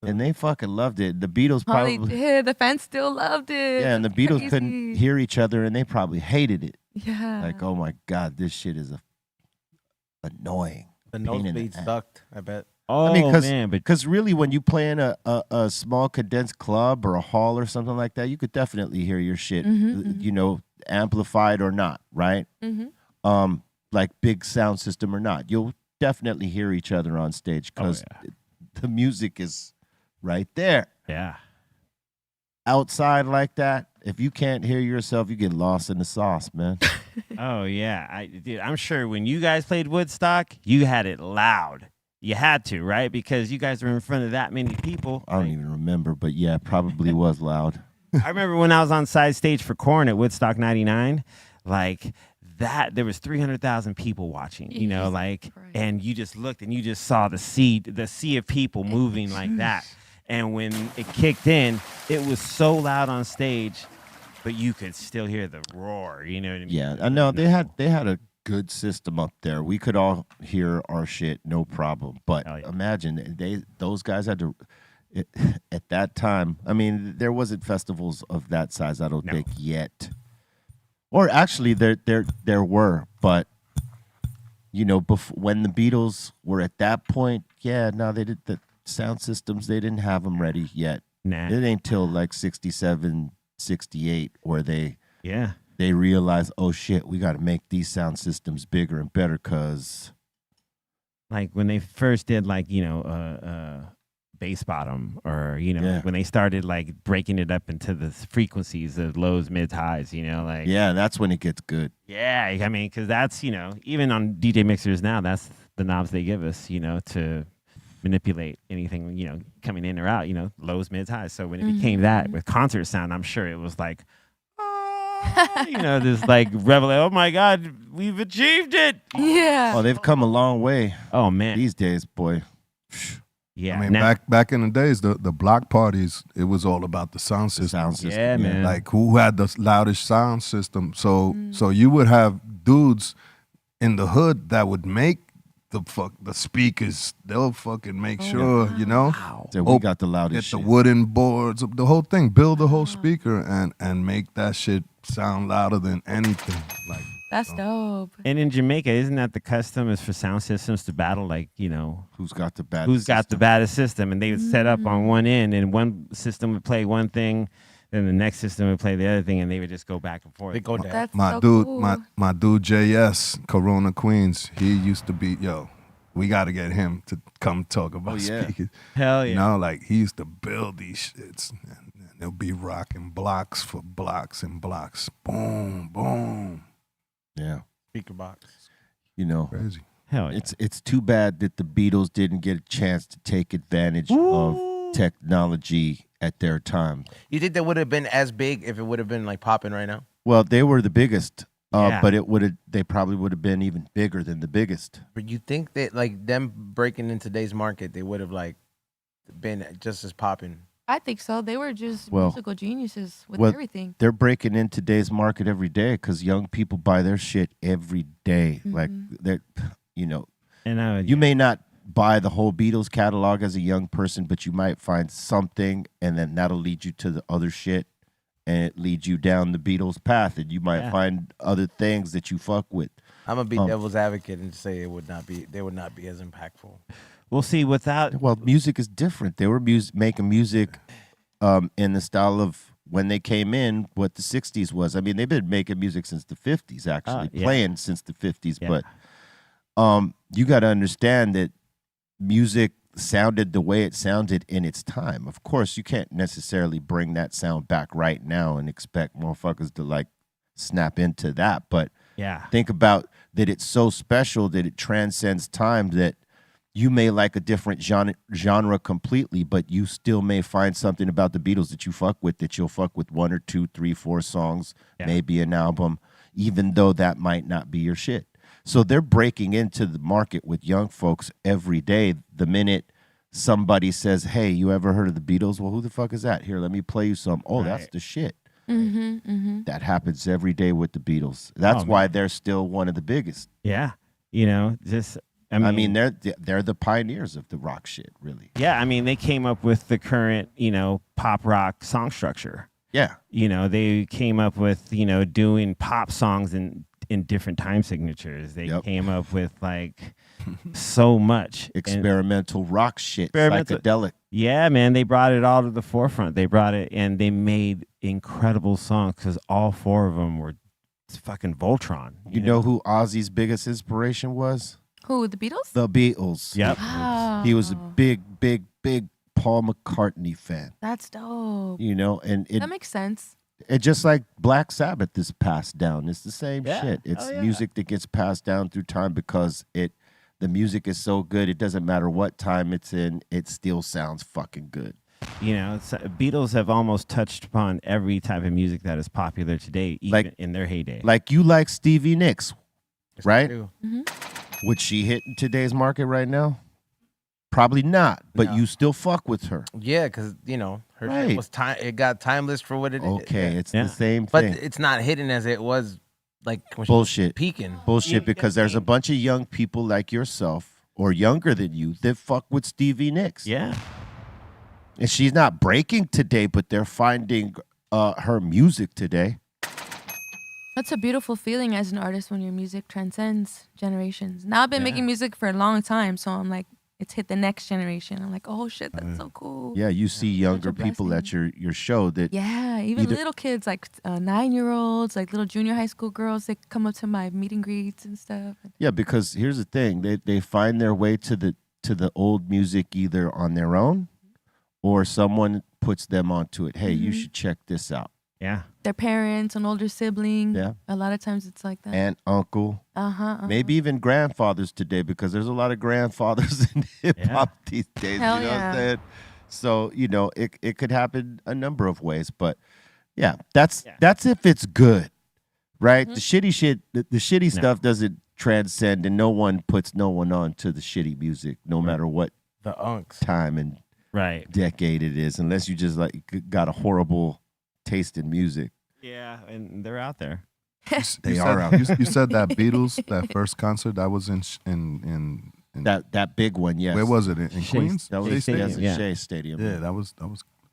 And they fucking loved it. The Beatles probably did. The fans still loved it. Yeah, and the Beatles couldn't hear each other and they probably hated it. Yeah. Like, oh my God, this shit is annoying. The nosebleeds sucked, I bet. Oh, I mean, man. Because really, when you play in a small condensed club or a hall or something like that, you could definitely hear your shit, amplified or not, right? Mm-hmm. Like big sound system or not. You'll definitely hear each other on stage because the music is right there. Yeah. Outside like that, if you can't hear yourself, you get lost in the sauce, man. Oh, yeah. I'm sure when you guys played Woodstock, you had it loud. You had to, right? Because you guys were in front of that many people. I don't even remember, but yeah, it probably was loud. I remember when I was on side stage for Korn at Woodstock 99, like that, there was 300,000 people watching, and you just looked and you just saw the sea of people moving like that. And when it kicked in, it was so loud on stage, but you could still hear the roar, you know what I mean? Yeah, I know they had a good system up there. We could all hear our shit, no problem. But imagine those guys had to at that time. I mean, there wasn't festivals of that size, I don't think yet. Or actually, there were, but when the Beatles were at that point, they did the sound systems. They didn't have them ready yet. Nah. It ain't till like 67, 68 where they Yeah. they realize, oh shit, we got to make these sound systems bigger and better because Like when they first did like, bass bottom or, Yeah. when they started like breaking it up into the frequencies of lows, mids, highs, like. yeah, that's when it gets good. Yeah. I mean, because that's, even on DJ mixers now, that's the knobs they give us, to manipulate anything, coming in or out, lows, mids, highs. So when it became that with concert sound, I'm sure it was like, this like revelation. Oh my God, we've achieved it. Yeah. Oh, they've come a long way. Oh man, these days, boy. Yeah. I mean, back in the days, the block parties, it was all about the sound system. Yeah, man. Like who had the loudest sound system. So you would have dudes in the hood that would make the speakers. They'll fucking make sure, So we got the loudest get the shit. wooden boards, the whole thing, build the whole speaker and make that shit sound louder than anything. Like That's dope. And in Jamaica, isn't that the custom is for sound systems to battle like, who's got the baddest baddest system? And they would set up on one end and one system would play one thing, then the next system would play the other thing, and they would just go back and forth. They go down. That's my so dude, cool. my dude JS, Corona Queens, he used to be, we got to get him to come talk about speakers. Hell yeah. Like he used to build these shits and they'll be rocking blocks for blocks and blocks. Boom, boom. Yeah. Speaker box. Crazy. Hell yeah. It's too bad that the Beatles didn't get a chance to take advantage of technology at their time. You think they would have been as big if it would have been like popping right now? Well, they were the biggest, Yeah. but they probably would have been even bigger than the biggest. But you think that like them breaking in today's market, they would have like been just as popping? I think so. They were just Well- musical geniuses with Well, everything. They're breaking in today's market every day because young people buy their shit every day. Like they're, And you may not buy the whole Beatles catalog as a young person, but you might find something, and then that'll lead you to the other shit, and it leads you down the Beatles path, and you might find other things that you fuck with. I'm gonna be devil's advocate and say they would not be as impactful. we'll see without. Well, music is different. They were making music in the style of when they came in, what the 60s was. I mean, they've been making music since the 50s, actually, Yeah. playing since the 50s. Yeah. But you got to understand that music sounded the way it sounded in its time. Of course, you can't necessarily bring that sound back right now and expect motherfuckers to like snap into that. But Yeah. think about that it's so special that it transcends time, that you may like a different genre completely, but you still may find something about the Beatles that you fuck with, that you'll fuck with 1 or 2, 3, 4 songs, maybe an album, even though that might not be your shit. So they're breaking into the market with young folks every day. The minute somebody says, hey, you ever heard of the Beatles? Well, who the fuck is that? Here, let me play you some. Oh, that's the shit. That happens every day with the Beatles. That's why they're still one of the biggest. Yeah. I mean, they're the pioneers of the rock shit, really. Yeah, I mean, they came up with the current, pop rock song structure. Yeah. They came up with, doing pop songs in different time signatures. They came up with like so much experimental rock shit, Experimental- psychedelic. Yeah, man, they brought it all to the forefront. They brought it and they made incredible songs because all four of them were fucking Voltron. You know who Ozzy's biggest inspiration was? Who, the Beatles? The Beatles. Yep. Wow. He was a big Paul McCartney fan. That's dope. And That makes sense. it just like Black Sabbath is passed down. It's the same shit. It's Oh, yeah. music that gets passed down through time because the music is so good. It doesn't matter what time it's in. It still sounds fucking good. Beatles have almost touched upon every type of music that is popular today, even in their heyday. Like you like Stevie Nicks, right? Mm-hmm. Would she hit in today's market right now? Probably not, but you still fuck with her. Yeah, because her Right. shit was it got timeless for what it is. Okay, Yeah. it's the same But thing. it's not hidden as it was like when she was Bullshit. peaking. Bullshit, because there's a bunch of young people like yourself or younger than you that fuck with Stevie Nicks. Yeah. And she's not breaking today, but they're finding her music today. That's a beautiful feeling as an artist when your music transcends generations. Now I've been making music for a long time, so I'm like it's hit the next generation. I'm like, oh shit, that's so cool. Yeah, you see younger people at your show that Yeah, even little kids like 9-year-olds, like little junior high school girls, they come up to my meet and greets and stuff. Yeah, because here's the thing: they find their way to the old music either on their own, or someone puts them onto it. Hey, you should check this out. Yeah. Their parents, an older sibling. Yeah. A lot of times it's like that. Aunt, uncle. Maybe even grandfathers today, because there's a lot of grandfathers in hip hop these days. Hell you know what I'm yeah. saying? So, it could happen a number of ways. But yeah, that's if it's good. Right? The shitty shit, the shitty stuff doesn't transcend, and no one puts no one on to the shitty music, no matter what the unks time and decade it is, unless you just like got a horrible taste in music. Yeah, and they're out there. They are out. You said that Beatles, that first concert, that was in that big one, yes. Where was it? In Queens? That was Shea Stadium. Yeah, that was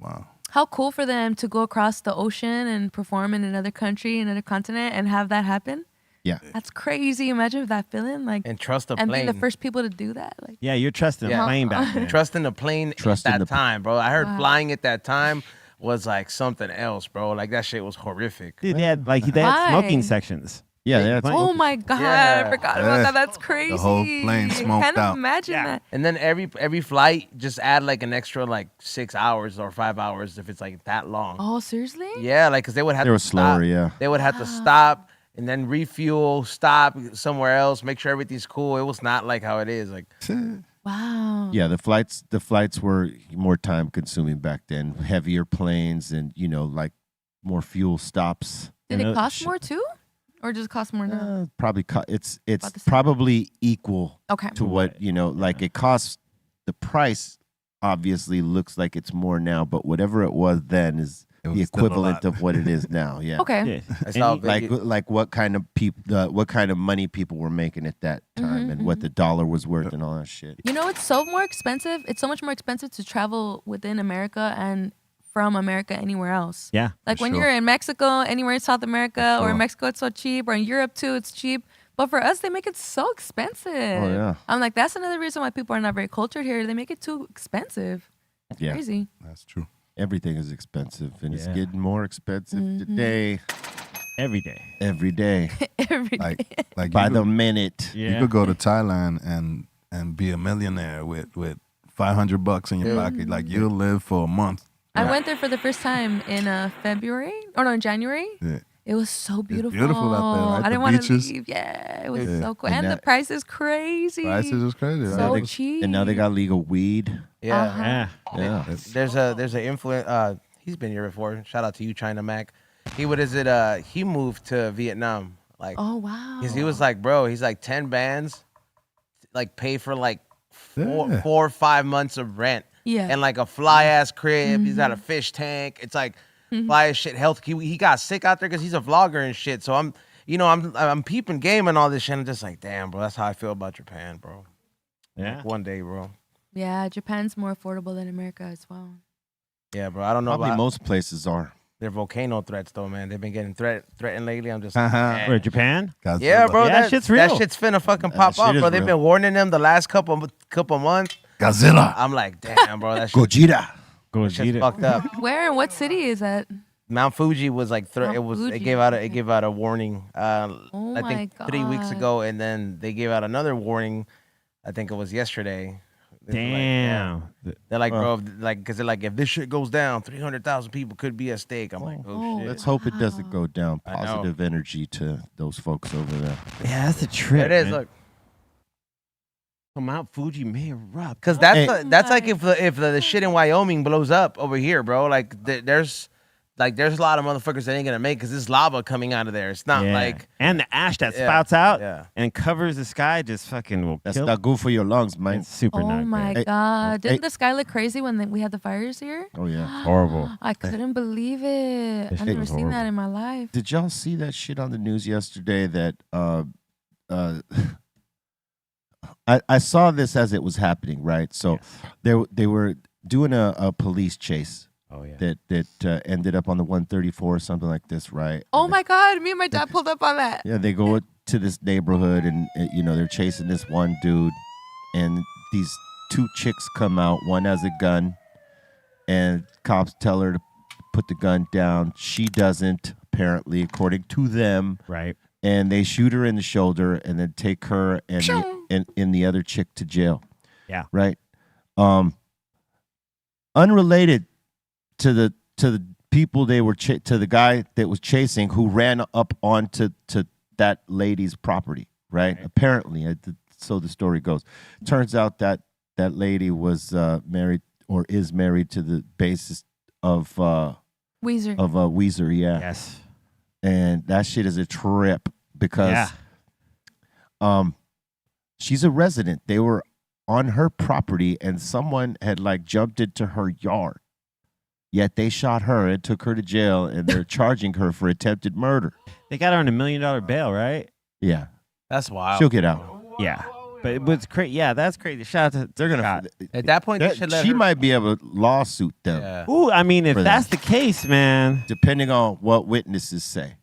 wow. How cool for them to go across the ocean and perform in another country, another continent, and have that happen. Yeah. That's crazy. Imagine that feeling. Like, and trust the and plane. being the first people to do that. Like, Yeah, you're trusting the plane back then. Trusting the plane at that time, bro. I heard flying at that time was like something else, bro. Like that shit was horrific. Dude, they had smoking sections. Yeah, oh my God, I forgot about that. That's crazy. The whole plane smoked Can't out. imagine that. And then every flight just add like an extra like 6 hours or 5 hours if it's like that long. Oh, seriously? Yeah, like because they would have They to were slower, stop. yeah. They would have to stop and then refuel, stop somewhere else, make sure everything's cool. It was not like how it is. Like Wow. Yeah, the flights were more time consuming back then. Heavier planes and like more fuel stops. Did it cost more too? Or does it cost more now? Probably it's About the same? probably equal Okay. to what like it costs. The price obviously looks like it's more now, but whatever it was then is the was still a equivalent lot. of what it is now. Yeah. Okay. that's how big Like what kind of what kind of money people were making at that time, and what the dollar was worth, and all that shit. You know, it's so more expensive. It's so much more expensive to travel within America and from America anywhere else. Yeah. Like when sure. you're in Mexico, anywhere in South America, or in sure. Mexico, it's so cheap, or in Europe too, it's cheap. But for us, they make it so expensive. Oh, yeah. I'm like, that's another reason why people are not very cultured here. They make it too expensive. Yeah. Crazy. That's true. Everything is expensive, and it's Yeah. getting more expensive today. Every day. Every day, Every day. Like by you the could, minute. you could go to Thailand and be a millionaire with $500 in your pocket. Like you'll live for a month. I went there for the first time in in January. Yeah. It was so beautiful. beautiful out there, right? I The didn't want to beaches. leave. Yeah, it was Yeah. so cool. And And the that- price is crazy. Prices is crazy. So right? cheap. And now they got legal weed. yeah. Uh-huh. Yeah. Yeah. There's an influence. He's been here before. Shout out to you, China Mac. He moved to Vietnam. Like, Oh, wow. cause he was like, bro, he's like 10 bands, like pay for like Yeah. 4 or 5 months of rent. Yeah. And like a fly ass crib. He's got a fish tank. It's like fly as shit health. He got sick out there because he's a vlogger and shit. So I'm peeping game and all this shit. I'm just like, damn, bro, that's how I feel about Japan, bro. Yeah. Like, one day, bro. Yeah, Japan's more affordable than America as well. Yeah, bro. I don't know Probably about most places are. their volcano threats though, man. They've been getting threatened lately. I'm just Uh-huh. Where, Japan? Godzilla. yeah, bro. Yeah, that shit's That real. shit's finna fucking pop shit up, is bro. They've real. been warning them the last couple months. Godzilla. I'm like, damn, bro. That shit, Gojira. Go shit's Gojira. fucked up. Where and what city is that? Mount Fuji was like Mount it Fuji, gave out a warning. I think my 3 weeks God. ago, and then they gave out another warning. I think it was yesterday. It's like, Damn. they're like, bro, like, because they're like, if this shit goes down, 300,000 people could be at stake. I'm like, oh shit. Let's hope it doesn't go down. I know. Positive energy to those folks over there. Yeah, that's a trip. It is. man. Look, So Mount Fuji may erupt. because that's like if the shit in Wyoming blows up over here, bro. Like there's a lot of motherfuckers that ain't gonna make because there's lava coming out of there. It's not Yeah. like and the ash that Yeah. spouts out Yeah. and covers the sky just fucking will That's kill. not good for your lungs, man. It's super Oh not my good. God. hey. Didn't the sky look crazy when we had the fires here? Oh yeah. Horrible. I couldn't believe it. That I've shit never was seen that horrible. in my life. Did y'all see that shit on the news yesterday? That I saw this as it was happening, right? So they were doing a police chase Oh yeah. that ended up on the 134 or something like this, right? Oh And my God. Me and my dad pulled up on that. Yeah, they go to this neighborhood and they're chasing this one dude, and these two chicks come out. One has a gun, and cops tell her to put the gun down. She doesn't, apparently, according to them. Right. And they shoot her in the shoulder and then take her and the other chick to jail. Yeah. Right. Unrelated to the people they were to the guy that was chasing, who ran up onto that lady's property. Right. Apparently, so the story goes. Turns out that lady was married or is married to the bassist of Weezer. Weezer. Yeah. Yes. And that shit is a trip because she's a resident. They were on her property and someone had like jumped into her yard. Yet they shot her and took her to jail, and they're charging her for attempted murder. They got her on $1 million bail, right? Yeah. That's wild. She'll get out. Yeah. But it was crazy. Yeah, that's crazy. Shout out to they're gonna at that point. They should let she her... might be able to lawsuit them. Yeah. Ooh, I mean, if that's the case, man. Depending on what witnesses say.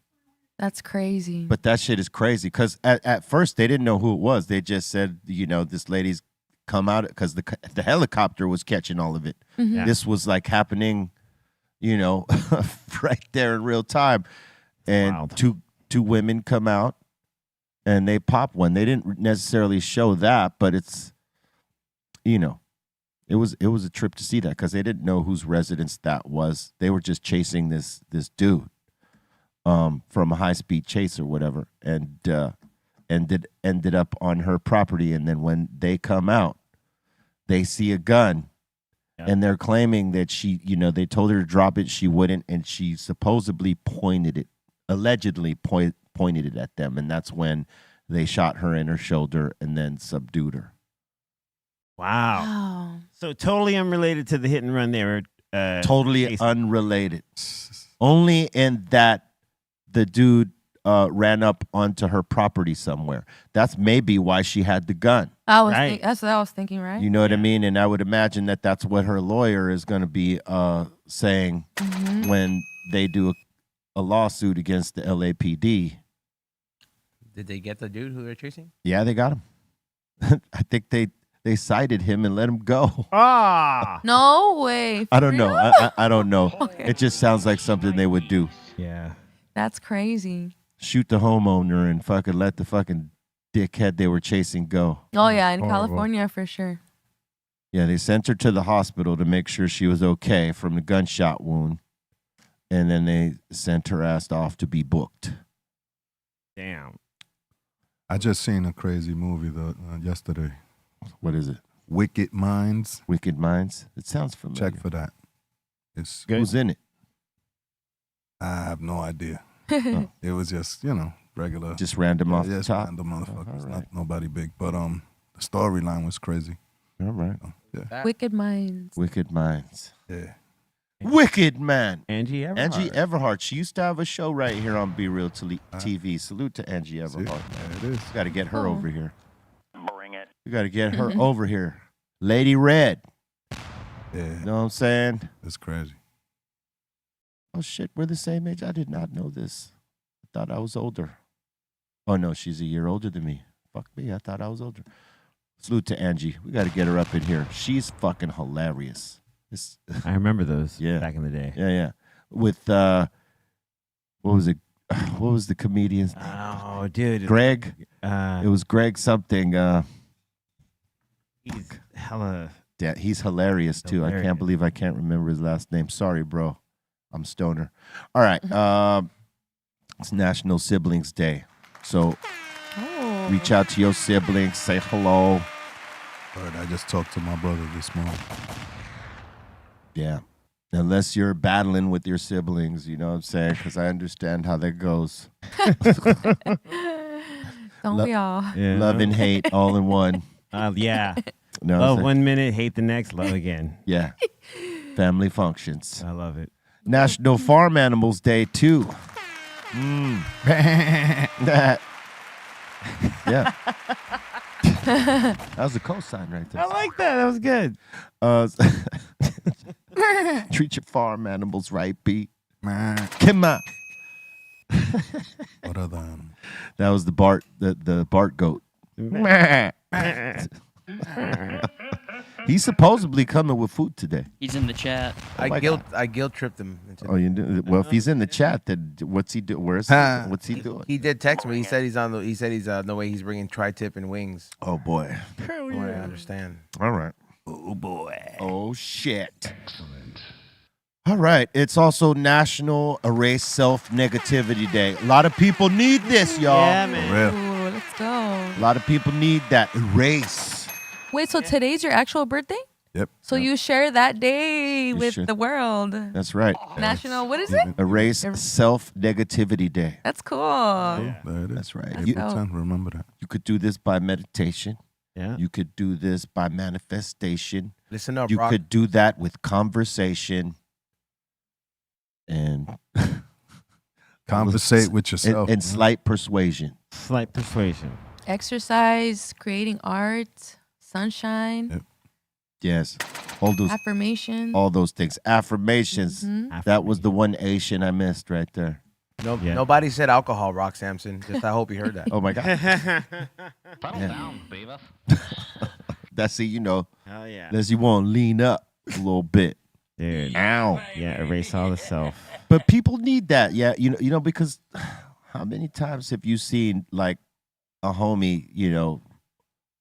That's crazy. But that shit is crazy because at first they didn't know who it was. They just said, this lady's come out because the helicopter was catching all of it. Mm-hmm. Yeah. This was like happening, right there in real time. And two women come out and they pop one. They didn't necessarily show that, but it's, it was a trip to see that because they didn't know whose residence that was. They were just chasing this dude. From a high-speed chase or whatever, and ended up on her property. And then when they come out, they see a gun, and they're claiming that she, they told her to drop it, she wouldn't, and she supposedly allegedly pointed it at them, and that's when they shot her in her shoulder and then subdued her. Wow. So totally unrelated to the hit and run there. Totally unrelated. Only in that the dude ran up onto her property somewhere. That's maybe why she had the gun. That's what I was thinking, right? You know what I mean? And I would imagine that that's what her lawyer is going to be saying when they do a lawsuit against the LAPD. Did they get the dude who they're chasing? Yeah, they got him. I think they cited him and let him go. No way. I don't know. I don't know. Okay. It just sounds like something they would do. Yeah. That's crazy. Shoot the homeowner and fucking let the fucking dickhead they were chasing go. Oh, yeah, in California for sure. Yeah, they sent her to the hospital to make sure she was okay from the gunshot wound. And then they sent her ass off to be booked. Damn. I just seen a crazy movie yesterday. What is it? Wicked Minds. Wicked Minds? It sounds familiar. Check for that. It's Who's in it? I have no idea. It was just, regular. Just random off the top? Random motherfuckers. Right. Not nobody big. But the storyline was crazy. All right. Yeah. Wicked Minds. Wicked Minds. Yeah. Wicked Man. Angie Everhart. Angie Everhart. She used to have a show right here on BREALTV. Salute to Angie Everhart. Yeah, it is. Got to get her over here. Bring it. You got to get her over here. Lady Red. Yeah. You know what I'm saying? It's crazy. Oh, shit. We're the same age? I did not know this. I thought I was older. Oh, no. She's a year older than me. Fuck me. I thought I was older. Salute to Angie. We got to get her up in here. She's fucking hilarious. I remember those Yeah. back in the day. Yeah. With, what was it? What was the comedian's name? Oh, dude. Greg? It was Greg something. He's hella... Yeah, he's hilarious, too. I Hilarious. can't believe I can't remember his last name. Sorry, bro. I'm stoner. All right. It's National Siblings Day. So reach out to your siblings. Say hello. But I just talked to my brother this morning. Yeah. Unless you're battling with your siblings, you know what I'm saying? Because I understand how that goes. Don't we all? Yeah. Love and hate all in one. Yeah. No, Love one minute, hate the next, love again. Yeah. Family functions. I love it. National Farm Animals Day, too. That. Yeah. That was a cosign right there. I like that. That was good. Treat your farm animals right, B. Man. Come on. What other animal? That was the Bart goat. He's supposedly coming with food today. He's in the chat. I guilt tripped him. Oh, you do? Well, if he's in the chat, then what's he do? Where's he? What's he doing? He did text me. He said he's on the way. He's bringing tri-tip and wings. Oh boy. From what I understand. All right. Oh boy. Oh shit. Excellent. All right. It's also National Erase Self-Negativity Day. A lot of people need this, y'all. Yeah, man. Ooh, let's go. A lot of people need that erase. Wait, so today's your actual birthday? Yep. So you share that day with the world. That's right. National, what is it? Erase Self-Negativity Day. That's cool. There it is. That's right. April You, 10th, remember that. you could do this by meditation. Yeah. You could do this by manifestation. Listen up, You Rock. could do that with conversation and Conversate with yourself. and slight persuasion. Slight persuasion. Exercise, creating art, sunshine, Yep. Yes. affirmation. All those things. Affirmations. Mhm. That was the one Asian I missed right there. No, Yeah. Nobody said alcohol, Rock Sampson. Just I hope you heard that. Oh my God. Down, Beavis. That's it, you know. Hell yeah. Unless you want to lean up a little bit. Dude. Ow. Yeah, erase all the self. But people need that. Yeah, you know, because how many times have you seen like a homie, you know,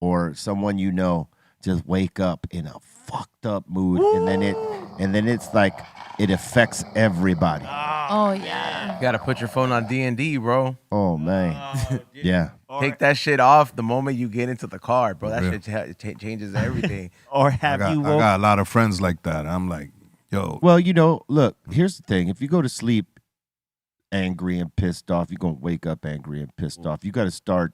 or someone you know just wake up in a fucked up mood and then it's like it affects everybody. Oh, yeah. You gotta put your phone on D&D, bro. Oh man. Yeah. Take that shit off the moment you get into the car, bro. That Yeah. shit changes everything. Or I have got, you I woke got a lot of friends like that. I'm like, yo. Well, you know, look, here's the thing. If you go to sleep angry and pissed off, you're going to wake up angry and pissed off. You got to start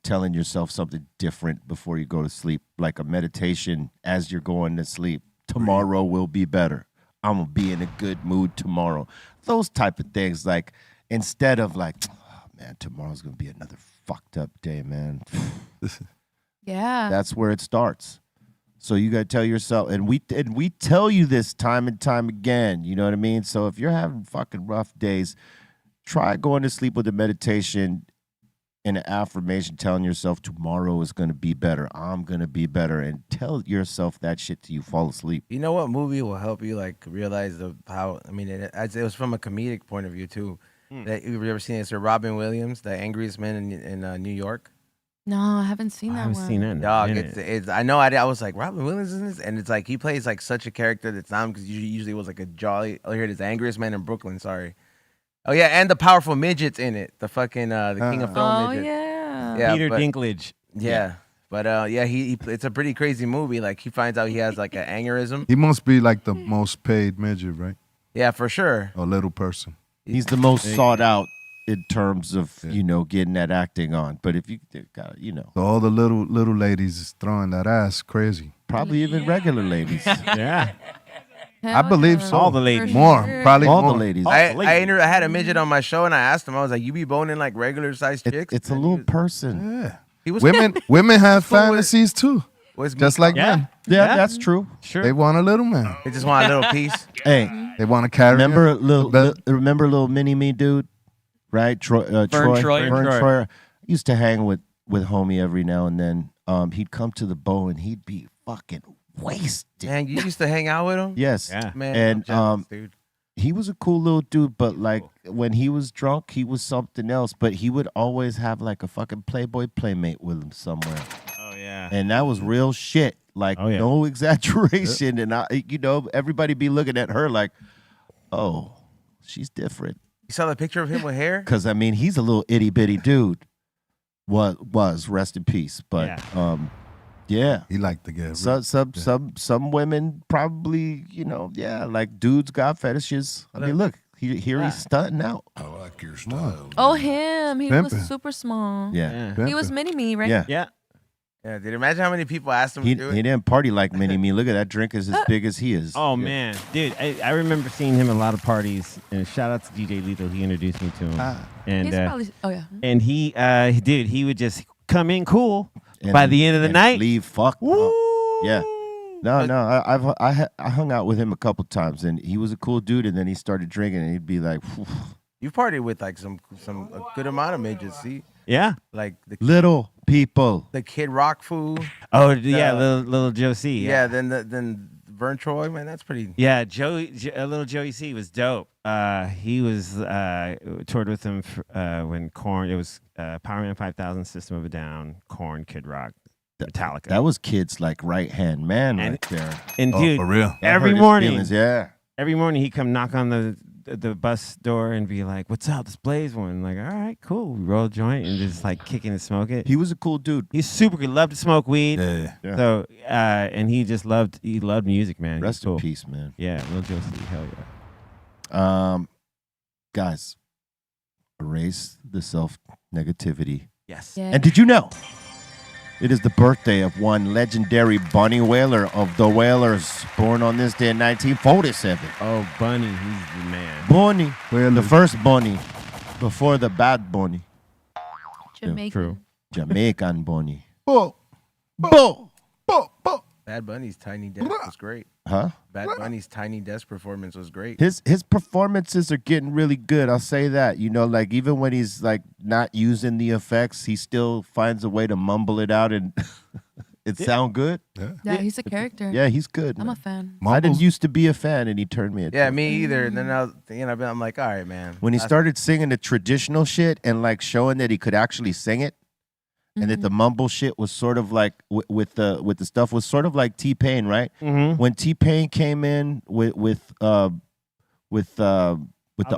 telling yourself something different before you go to sleep, like a meditation as you're going to sleep. Tomorrow will be better. I'm going to be in a good mood tomorrow. Those type of things, like instead of like, oh, man, tomorrow's going to be another fucked up day, man. Yeah. That's where it starts. So you got to tell yourself, and we tell you this time and time again, you know what I mean? So if you're having fucking rough days, try going to sleep with a meditation and an affirmation telling yourself tomorrow is going to be better. I'm going to be better. And tell yourself that shit till you fall asleep. You know what movie will help you like realize how? I mean, it was from a comedic point of view too. That you've ever seen it? It's Robin Williams, The Angriest Man in New York. No, I haven't seen that one. I haven't seen that in a Dog, minute. it's I know I was like Robin Williams is in this, and it's like he plays like such a character that's not because usually it was like a jolly. Oh, here it is, The Angriest Man in Brooklyn. Sorry. Oh yeah, and the powerful midgets in it. The fucking the king of film Oh, midget. yeah. Peter but- Dinklage. Yeah. But yeah, he it's a pretty crazy movie. Like he finds out he has like an aneurysm. He must be like the most paid midget, right? Yeah, for sure. A little person. He's the most sought out in terms of, you know, getting that acting on. But if you got, you know. So all the little ladies is throwing that ass crazy. Probably even regular ladies. Yeah. I believe so. All the ladies. More. Probably All more. the ladies. I had a midget on my show and I asked him, I was like, you be boning like regular sized chicks? It's a little person. Yeah. He was Women have Fool with- fantasies too. was Just like men. Yeah, that's true. Sure. They want a little man. they just want a little piece. Hey, They want to carry remember him. remember little mini me dude, right? Troy. Troyer. Vern Troyer. I used to hang with homie every now and then. He'd come to the bow and he'd be fucking wasted. Man, you used to hang out with him? Yes. Yeah. Man, And, I'm jealous, dude. He was a cool little dude, but like when he was drunk, he was something else. But he would always have like a fucking Playboy playmate with him somewhere. Oh yeah. And that was real shit. Like, Oh, yeah. no exaggeration. And everybody be looking at her like, oh, she's different. You saw the picture of him with hair? Because, I mean, he's a little itty bitty dude. Was rest in peace. But, yeah. He liked to get Some women probably, like dudes got fetishes. I mean, look, he's stunting out. I like your style. Oh, him. He Pimpin'. was super small. Yeah. He was mini-me, right? Yeah. Yeah. Yeah, dude, imagine how many people asked him He to do it. didn't party like mini me. Look at that drink is as big as he is. Oh man, dude, I remember seeing him at a lot of parties. And shout out to DJ Lethal, he introduced me to him. And He's probably, oh, yeah. and he would just come in cool. And- By the end of the and night, leave fucked up. woo! Yeah. No, I hung out with him a couple times, and he was a cool dude. And then he started drinking, and he'd be like, You partied with like some a good amount of midgets, see? Yeah. Like the little. People. The Kid Rock fool. Oh yeah, little Joe C. Yeah, then Vern Troy, man, that's pretty. Yeah, little Joey C was dope. He was toured with him when Korn. It was Power Man 5000, System of a Down, Korn, Kid Rock, Metallica. That was Kid's like right hand man right there. And dude, for real. every morning, every morning he'd come knock on the bus door and be like, "What's up? This Blaze1." Like, all right, cool. We roll a joint and just like kick it and smoke it. He was a cool dude. He's super good. Loved to smoke weed. Yeah. So and he just loved music, man. Rest in peace, man. Yeah, Lil Josie, hell yeah. Guys, erase the self-negativity. Yes. Yeah. And did you know it is the birthday of one legendary Bunny Wailer of the Wailers, born on this day in 1947. Oh, Bunny, he's the man. Bunny, the first Bunny, before the bad Bunny. Jamaican. True. Jamaican Bunny. Bo. Bad Bunny's Tiny Desk was great. Huh? Bad Bunny's Tiny Desk performance was great. His performances are getting really good. I'll say that. You know, like even when he's like not using the effects, he still finds a way to mumble it out and it sound good. Yeah, he's a character. Yeah, he's good. I'm man. a fan. I didn't used to be a fan, and he turned me. Yeah, me either. And then I'm like, all right, man. When he started singing the traditional shit and like showing that he could actually sing it, and that the mumble shit was sort of like with the stuff was sort of like T-Pain, right? Mm-hmm. When T-Pain came in with the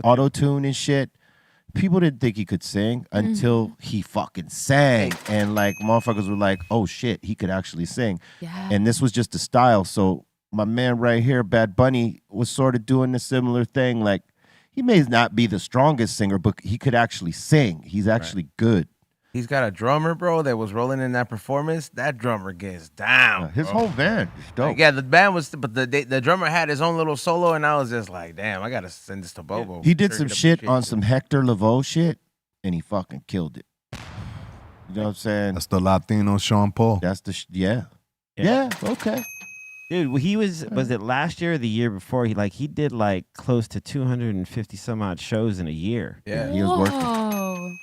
auto tune and shit, people didn't think he could sing until he fucking sang, and like motherfuckers were like, "Oh shit, he could actually sing." Yeah. And this was just a style. So my man right here, Bad Bunny, was sort of doing a similar thing. Like he may not be the strongest singer, but he could actually sing. He's actually good. He's got a drummer, bro, that was rolling in that performance. That drummer gets down. His whole band is dope. Like, yeah, the band was, but the drummer had his own little solo, and I was just like, damn, I gotta send this to Bobo. He did Sure, some he'd shit appreciate on it. some Hector Lavoe shit, and he fucking killed it. You know what I'm saying? That's the Latino Sean Paul. That's the yeah. Okay. Dude, he was it last year or the year before? He did like close to 250 some odd shows in a year. Yeah, he was working.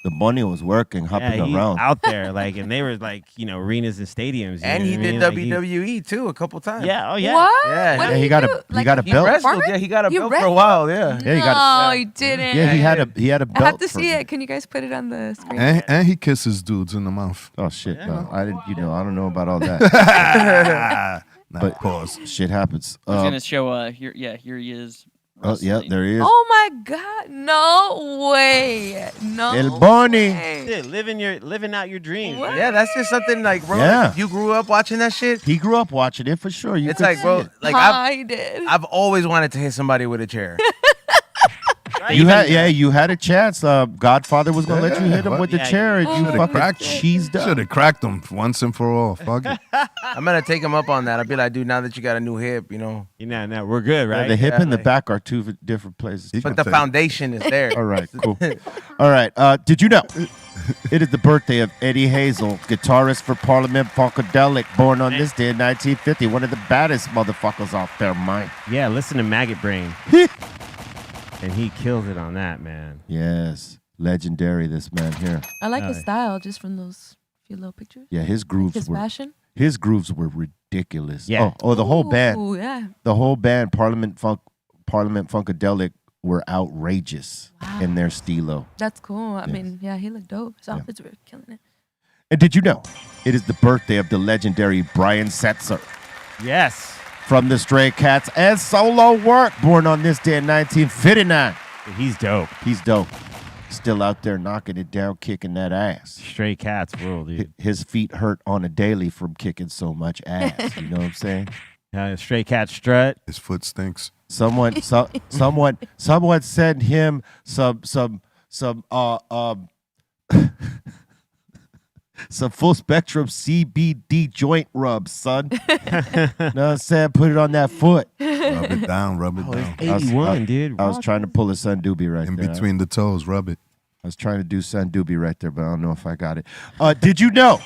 The Bunny was working, hopping he's around out there, like, and they were like, arenas and stadiums. And he did WWE too a couple times. Yeah, oh yeah. What? Yeah, What Yeah, did he got do? a belt. He wrestled. Yeah, he got a You belt for a wrestled? while. Yeah. Yeah, he got No, he didn't. Yeah, he had a belt. I have to for see me. it. Can you guys put it on the screen? And he kisses dudes in the mouth. Oh shit! No, I didn't. I don't know about all that. But pause. Shit happens. I was gonna show. Here he is. Oh yeah, there he is. Oh my God! No way! No. El Bunny. way. Dude, living out your dreams. What? Yeah, that's just something like, bro. Yeah. If you grew up watching that shit. He grew up watching it for sure. You It's could like, see bro, it. like I did. I've always wanted to hit somebody with a chair. You had a chance. Godfather was gonna let you hit him with the chair, and you Should've fucking cracked him. cheesed up. Should have cracked him once and for all. Fuck it. I'm gonna take him up on that. I'll be like, dude, now that you got a new hip, No, we're good, right? The hip Yeah. and the back are two different places. but the foundation is there. All right, cool. All right. Did you know it is the birthday of Eddie Hazel, guitarist for Parliament Funkadelic, born on this day in 1950. One of the baddest motherfuckers out there, Mike. Yeah, listen to Maggot Brain. And he kills it on that, man. Yes, legendary. This man here. I like his style just from those few little pictures. Yeah, his grooves His were fashion. his grooves were ridiculous. Yeah. Oh, the whole band. Ooh, yeah. The whole band, Parliament Funkadelic, were outrageous in their stilo. That's cool. I mean, yeah, he looked dope. His outfits were killing it. And did you know it is the birthday of the legendary Brian Setzer Yes. from the Stray Cats and solo work, born on this day in 1959. He's dope. He's dope. Still out there knocking it down, kicking that ass. Stray Cats world, dude. His feet hurt on a daily from kicking so much ass. You know what I'm saying? Stray Cat strut. His foot stinks. Someone sent him some some full spectrum CBD joint rub, son. Know what I'm saying? Put it on that foot. Rub it down. Rub it down. 81, dude. I was trying to pull a Sun Doobie right In there. between the toes. Rub it. I was trying to do Sun Doobie right there, but I don't know if I got it. Did you know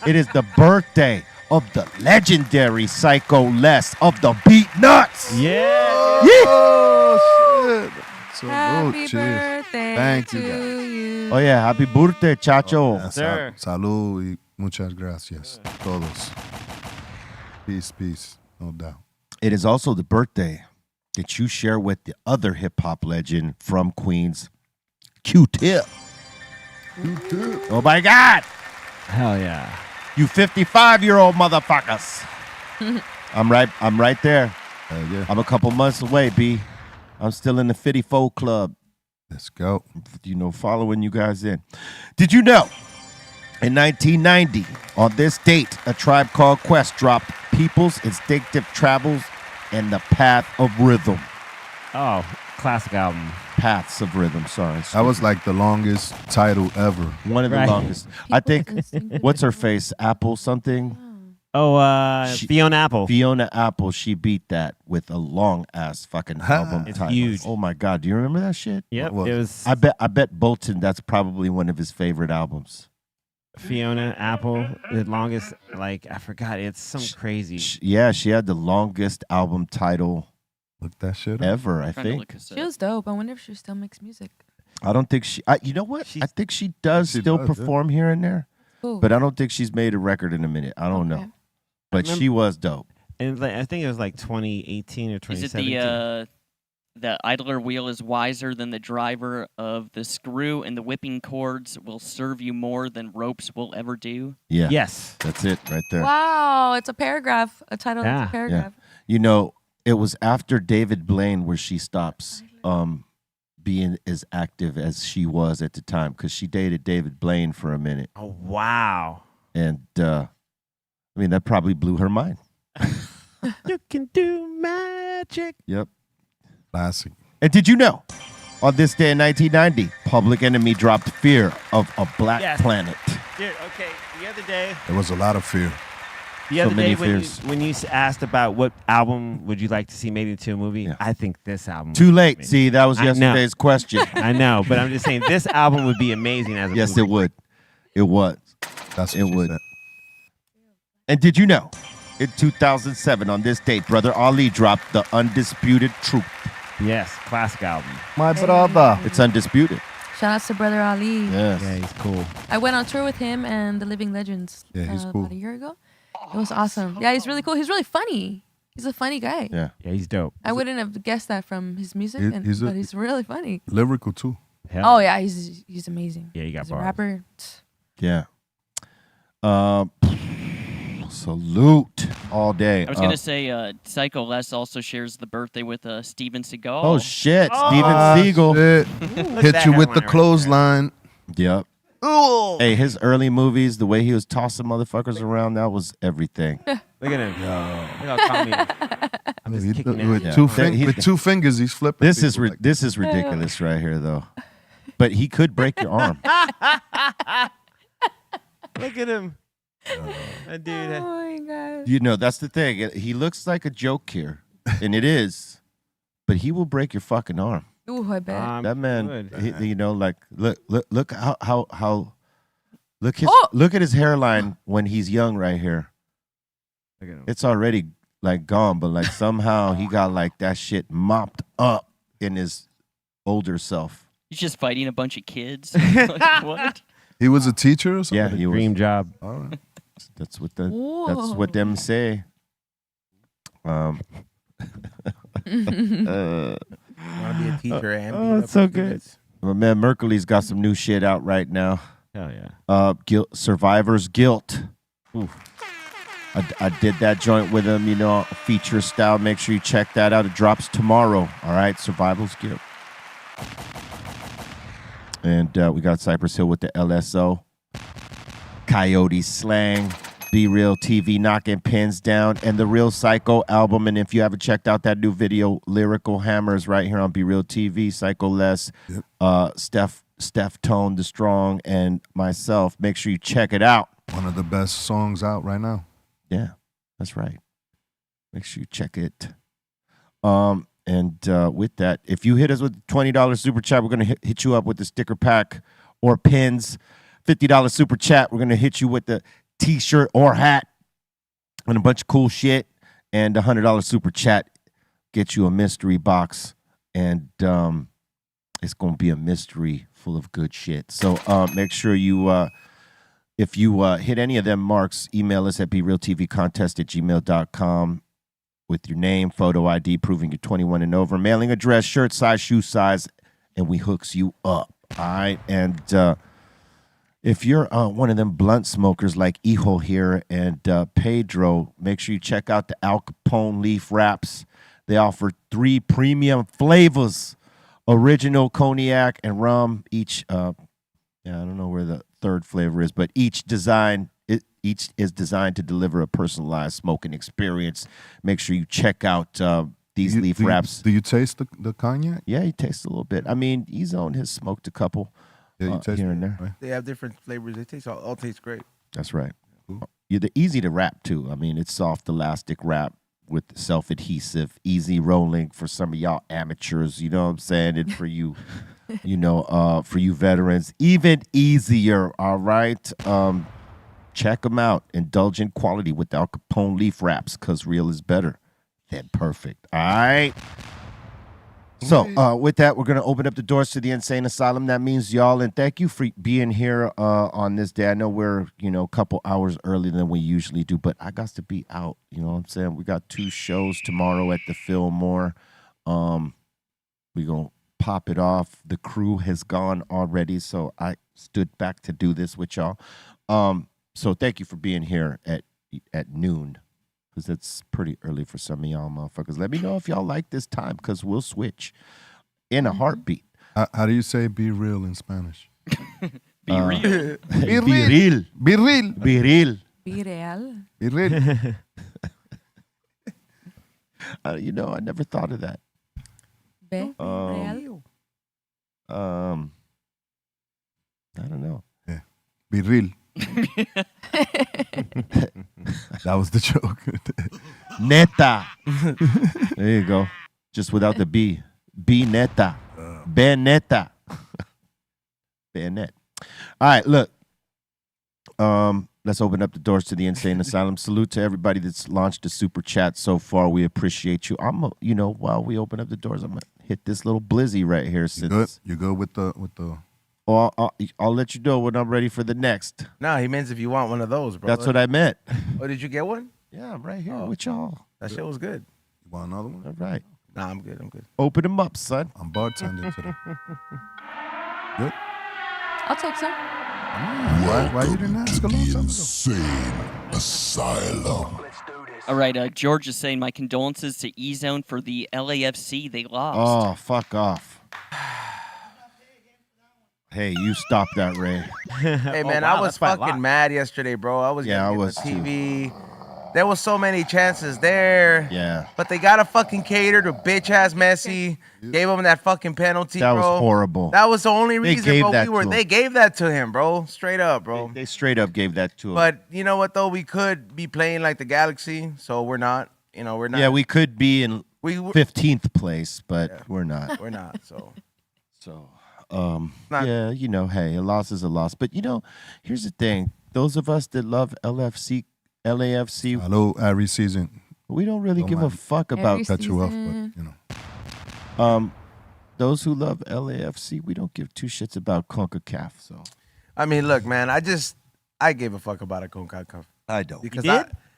it is the birthday of the legendary Psycho Les of the Beat Nuts? Yeah. Oh, shit. So Happy cheers. birthday Thank to you, guys. you. Oh, yeah. Happy birthday, chacho. Yeah, Sir. Salud. Muchas gracias. Todos. Peace, peace. No doubt. It is also the birthday that you share with the other hip hop legend from Queens, Q-Tip. Oh my God. Hell yeah. You 55-year-old motherfuckers. I'm right there. Yeah. I'm a couple months away, B. I'm still in the 54 club. Let's go. Following you guys in. Did you know in 1990, on this date, A Tribe Called Quest dropped People's Instinctive Travels and the Path of Rhythm. Oh, classic album. Paths of Rhythm, sorry. That was like the longest title ever. One of the longest. I think, what's her face? Apple something? Fiona Apple. Fiona Apple, she beat that with a long-ass fucking album It's title. huge. Oh my God, do you remember that shit? Yep. It was I bet Bolton, that's probably one of his favorite albums. Fiona Apple, the longest, I forgot. It's some crazy. She had the longest album title Look that shit up. ever, I think. She was dope. I wonder if she still makes music. I don't think you know what? I think she does still perform here and there, Cool. but I don't think she's made a record in a minute. I don't know. But she was dope. And I think it was 2018 or 2017. Is it the idler wheel is wiser than the driver of the screw, and the whipping cords will serve you more than ropes will ever do? Yeah. Yes. That's it right there. Wow, it's a paragraph. A title that's a paragraph. It was after David Blaine where she stops being as active as she was at the time, because she dated David Blaine for a minute. Oh, wow. And, that probably blew her mind. You can do magic. Yep. Classic. And did you know, on this day in 1990, Public Enemy dropped Fear of a Black Planet. Dude, okay, the other day. There was a lot of fear. The other day many when you asked about what album would you like to see made into a movie, I think this album. Too late. See, that was yesterday's question. I know, but I'm just saying this album would be amazing as a movie. Yes, it would. It was. That's what it she would. said. And did you know, in 2007, on this date, Brother Ali dropped The Undisputed Truth. Yes, classic album. My brother. It's undisputed. Shout out to Brother Ali. Yes. Yeah, he's cool. I went on tour with him and the Living Legends Yeah, he's cool. about a year ago. It was awesome. Yeah, he's really cool. He's really funny. He's a funny guy. Yeah. Yeah, he's dope. I wouldn't have guessed that from his music, but he's really funny. Lyrical too. Hell. Oh yeah, he's amazing. Yeah, he got he's a bars. rapper. Yeah. Salute all day. I was going to say Psycho Les also shares the birthday with Steven Seagal. Oh, shit. Steven Seagal. Shit. Hit you with the clothesline. Yep. Ooh. Hey, his early movies, the way he was tossing motherfuckers around, that was everything. Look at him. Look how calm he is. I'm just kicking it. With two fingers, he's flipping. This is ridiculous right here, though. But he could break your arm. Look at him. That dude. Oh my god. You know, that's the thing. He looks like a joke here, and it is. But he will break your fucking arm. Ooh, I bet. That man, look how look at his hairline when he's young right here. Look at him. It's already gone, but somehow he got that shit mopped up in his older self. He's just fighting a bunch of kids. Like, what? He was a teacher or something? Yeah, he was. Dream job. All right. That's what them say. Want to be a teacher and be that's so good. My man Merkley's got some new shit out right now. Hell yeah. Survivor's Guilt. Oof. I did that joint with him, feature style. Make sure you check that out. It drops tomorrow. All right, Survival's Guilt. And we got Cypress Hill with the LSO. Coyote Slang. BREALTV knocking pins down. And the Real Psycho album. And if you haven't checked out that new video, Lyrical Hammers, right here on BREALTV. Psycho Les, Steph Tone, The Strong, and myself. Make sure you check it out. One of the best songs out right now. Yeah, that's right. Make sure you check it. And with that, if you hit us with $20 super chat, we're going to hit you up with the sticker pack or pins. $50 super chat, we're going to hit you with the T-shirt or hat and a bunch of cool shit. And $100 super chat, get you a mystery box. And it's going to be a mystery full of good shit. So make sure you If you hit any of them marks, email us at BRealTVcontest@gmail.com with your name, photo ID proving you're 21 and over, mailing address, shirt size, shoe size, and we hooks you up. All right. And if you're one of them blunt smokers like Iho here and Pedro, make sure you check out the Al Capone leaf wraps. They offer 3 premium flavors, original cognac and rum. Each, I don't know where the third flavor is, but each is designed to deliver a personalized smoking experience. Make sure you check out these leaf wraps. Do you taste the cognac? Yeah, he tastes a little bit. I mean, E-Zone has smoked a couple here and there. Right. They have different flavors. They taste all taste great. That's right. They're easy to wrap too. I mean, it's soft elastic wrap with self-adhesive, easy rolling for some of y'all amateurs. You know what I'm saying? And for you, for you veterans, even easier. All right. Check them out. Indulge in quality with Al Capone leaf wraps, because real is better than perfect. All right. So with that, we're going to open up the doors to the insane asylum. That means y'all, and thank you for being here on this day. I know we're, a couple hours earlier than we usually do, but I got to be out. You know what I'm saying? We got 2 shows tomorrow at the Fillmore. We're going to pop it off. The crew has gone already, so I stood back to do this with y'all. So thank you for being here at noon, because it's pretty early for some of y'all motherfuckers. Let me know if y'all like this time, because we'll switch in a heartbeat. How do you say be real in Spanish? Be real. Be real. Be real. Be real. Be real. Be real. I never thought of that. Be real. I don't know. Yeah. Be real. That was the joke. Neta. There you go. Just without the B. Be neta. Beneta. Bayonet. All right, look. Let's open up the doors to the insane asylum. Salute to everybody that's launched a super chat so far. We appreciate you. While we open up the doors, I'm gonna hit this little blizzy right here. You go with the. Oh, I'll let you know when I'm ready for the next. No, he means if you want one of those, bro. That's what I meant. Oh, did you get one? Yeah, I'm right here with y'all. That shit was good. You want another one? All right. Nah, I'm good. Open them up, son. I'm bartending today. Good. I'll take some. Why you didn't ask a long time ago? Insane asylum. All right, George is saying my condolences to E-Zone for the LAFC they lost. Oh, fuck off. Hey, you stop that, Ray. Hey, man, I was fucking mad yesterday, bro. I was getting the TV. There was so many chances there. Yeah. But they got to fucking cater to bitch-ass Messi. Gave him that fucking penalty, that bro. That was horrible. That was the only reason, bro. They gave that to him, bro. Straight up, bro. They straight up gave that to him. But you know what, though? We could be playing like the Galaxy, so we're not. We're not. Yeah, we could be in 15th place, but we're not. We're not, so. Hey, a loss is a loss. But, here's the thing. Those of us that love LAFC. Hello, every season. We don't really give a fuck about cut you off, but those who love LAFC, we don't give 2 shits about CONCACAF. So, I mean, look, man, I gave a fuck about a CONCACAF. I don't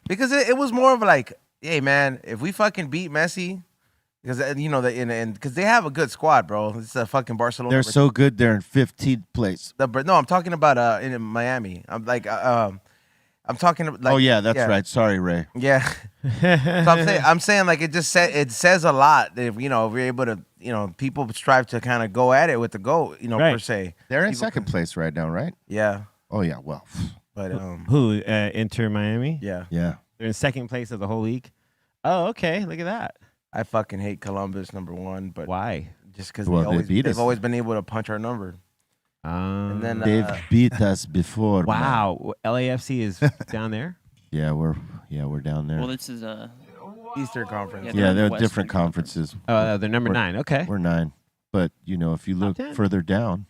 because it was more of like, hey, man, if we fucking beat Messi, because because they have a good squad, bro. It's a fucking Barcelona. They're so good. They're in 15th place. No, I'm talking about in Miami. I'm like I'm talking like. Oh yeah, that's right. Sorry, Ray. Yeah. So I'm saying like it says a lot if we're able to people strive to kind of go at it with the goal per se. They're in second place right now, right? Yeah. Oh yeah. Well. But who Inter Miami? Yeah. Yeah. They're in second place of the whole league. Oh, okay. Look at that. I fucking hate Columbus, number 1, but why? Just because they've always been able to punch our number. And then they've beat us before. Wow, man. LAFC is down there. Yeah, we're down there. Well, this is Eastern Conference. Yeah, they're different conferences. Oh, they're number 9. Okay, we're 9. But if you look further down,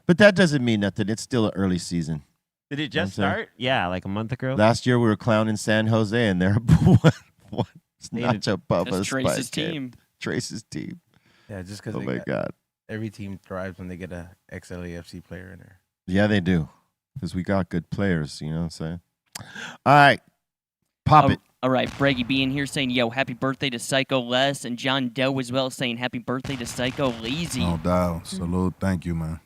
But that doesn't mean nothing. It's still an early season. Did it just start? Yeah, like a month ago. Last year we were clowning San Jose, and they're one notch above us. Trace's team. Trace's team. Yeah, just because. Oh my God. Every team thrives when they get a XLAFC player in there. Yeah, they do. Because we got good players, you know what I'm saying? All right. Pop it. All right, Breggy B in here saying, yo, happy birthday to Psycho Les, and John Doe as well saying happy birthday to Psycho Lazy. No doubt. Salute. Thank you, man.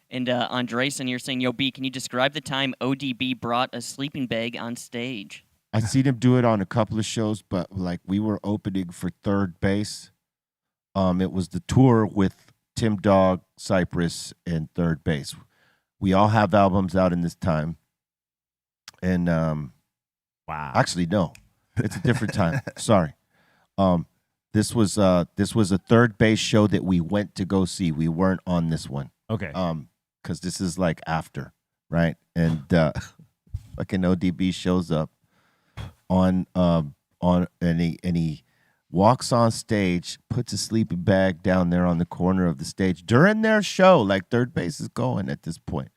And Andres in here saying, yo, B, can you describe the time ODB brought a sleeping bag on stage? I seen him do it on a couple of shows, but like we were opening for Third Base. It was the tour with Tim Dog, Cypress, and Third Base. We all have albums out in this time. And wow. Actually, no. It's a different time. Sorry. This was a Third Base show that we went to go see. We weren't on this one. Okay. Because this is like after, right? And fucking ODB shows up on and he walks on stage, puts a sleeping bag down there on the corner of the stage during their show, like Third Base is going at this point.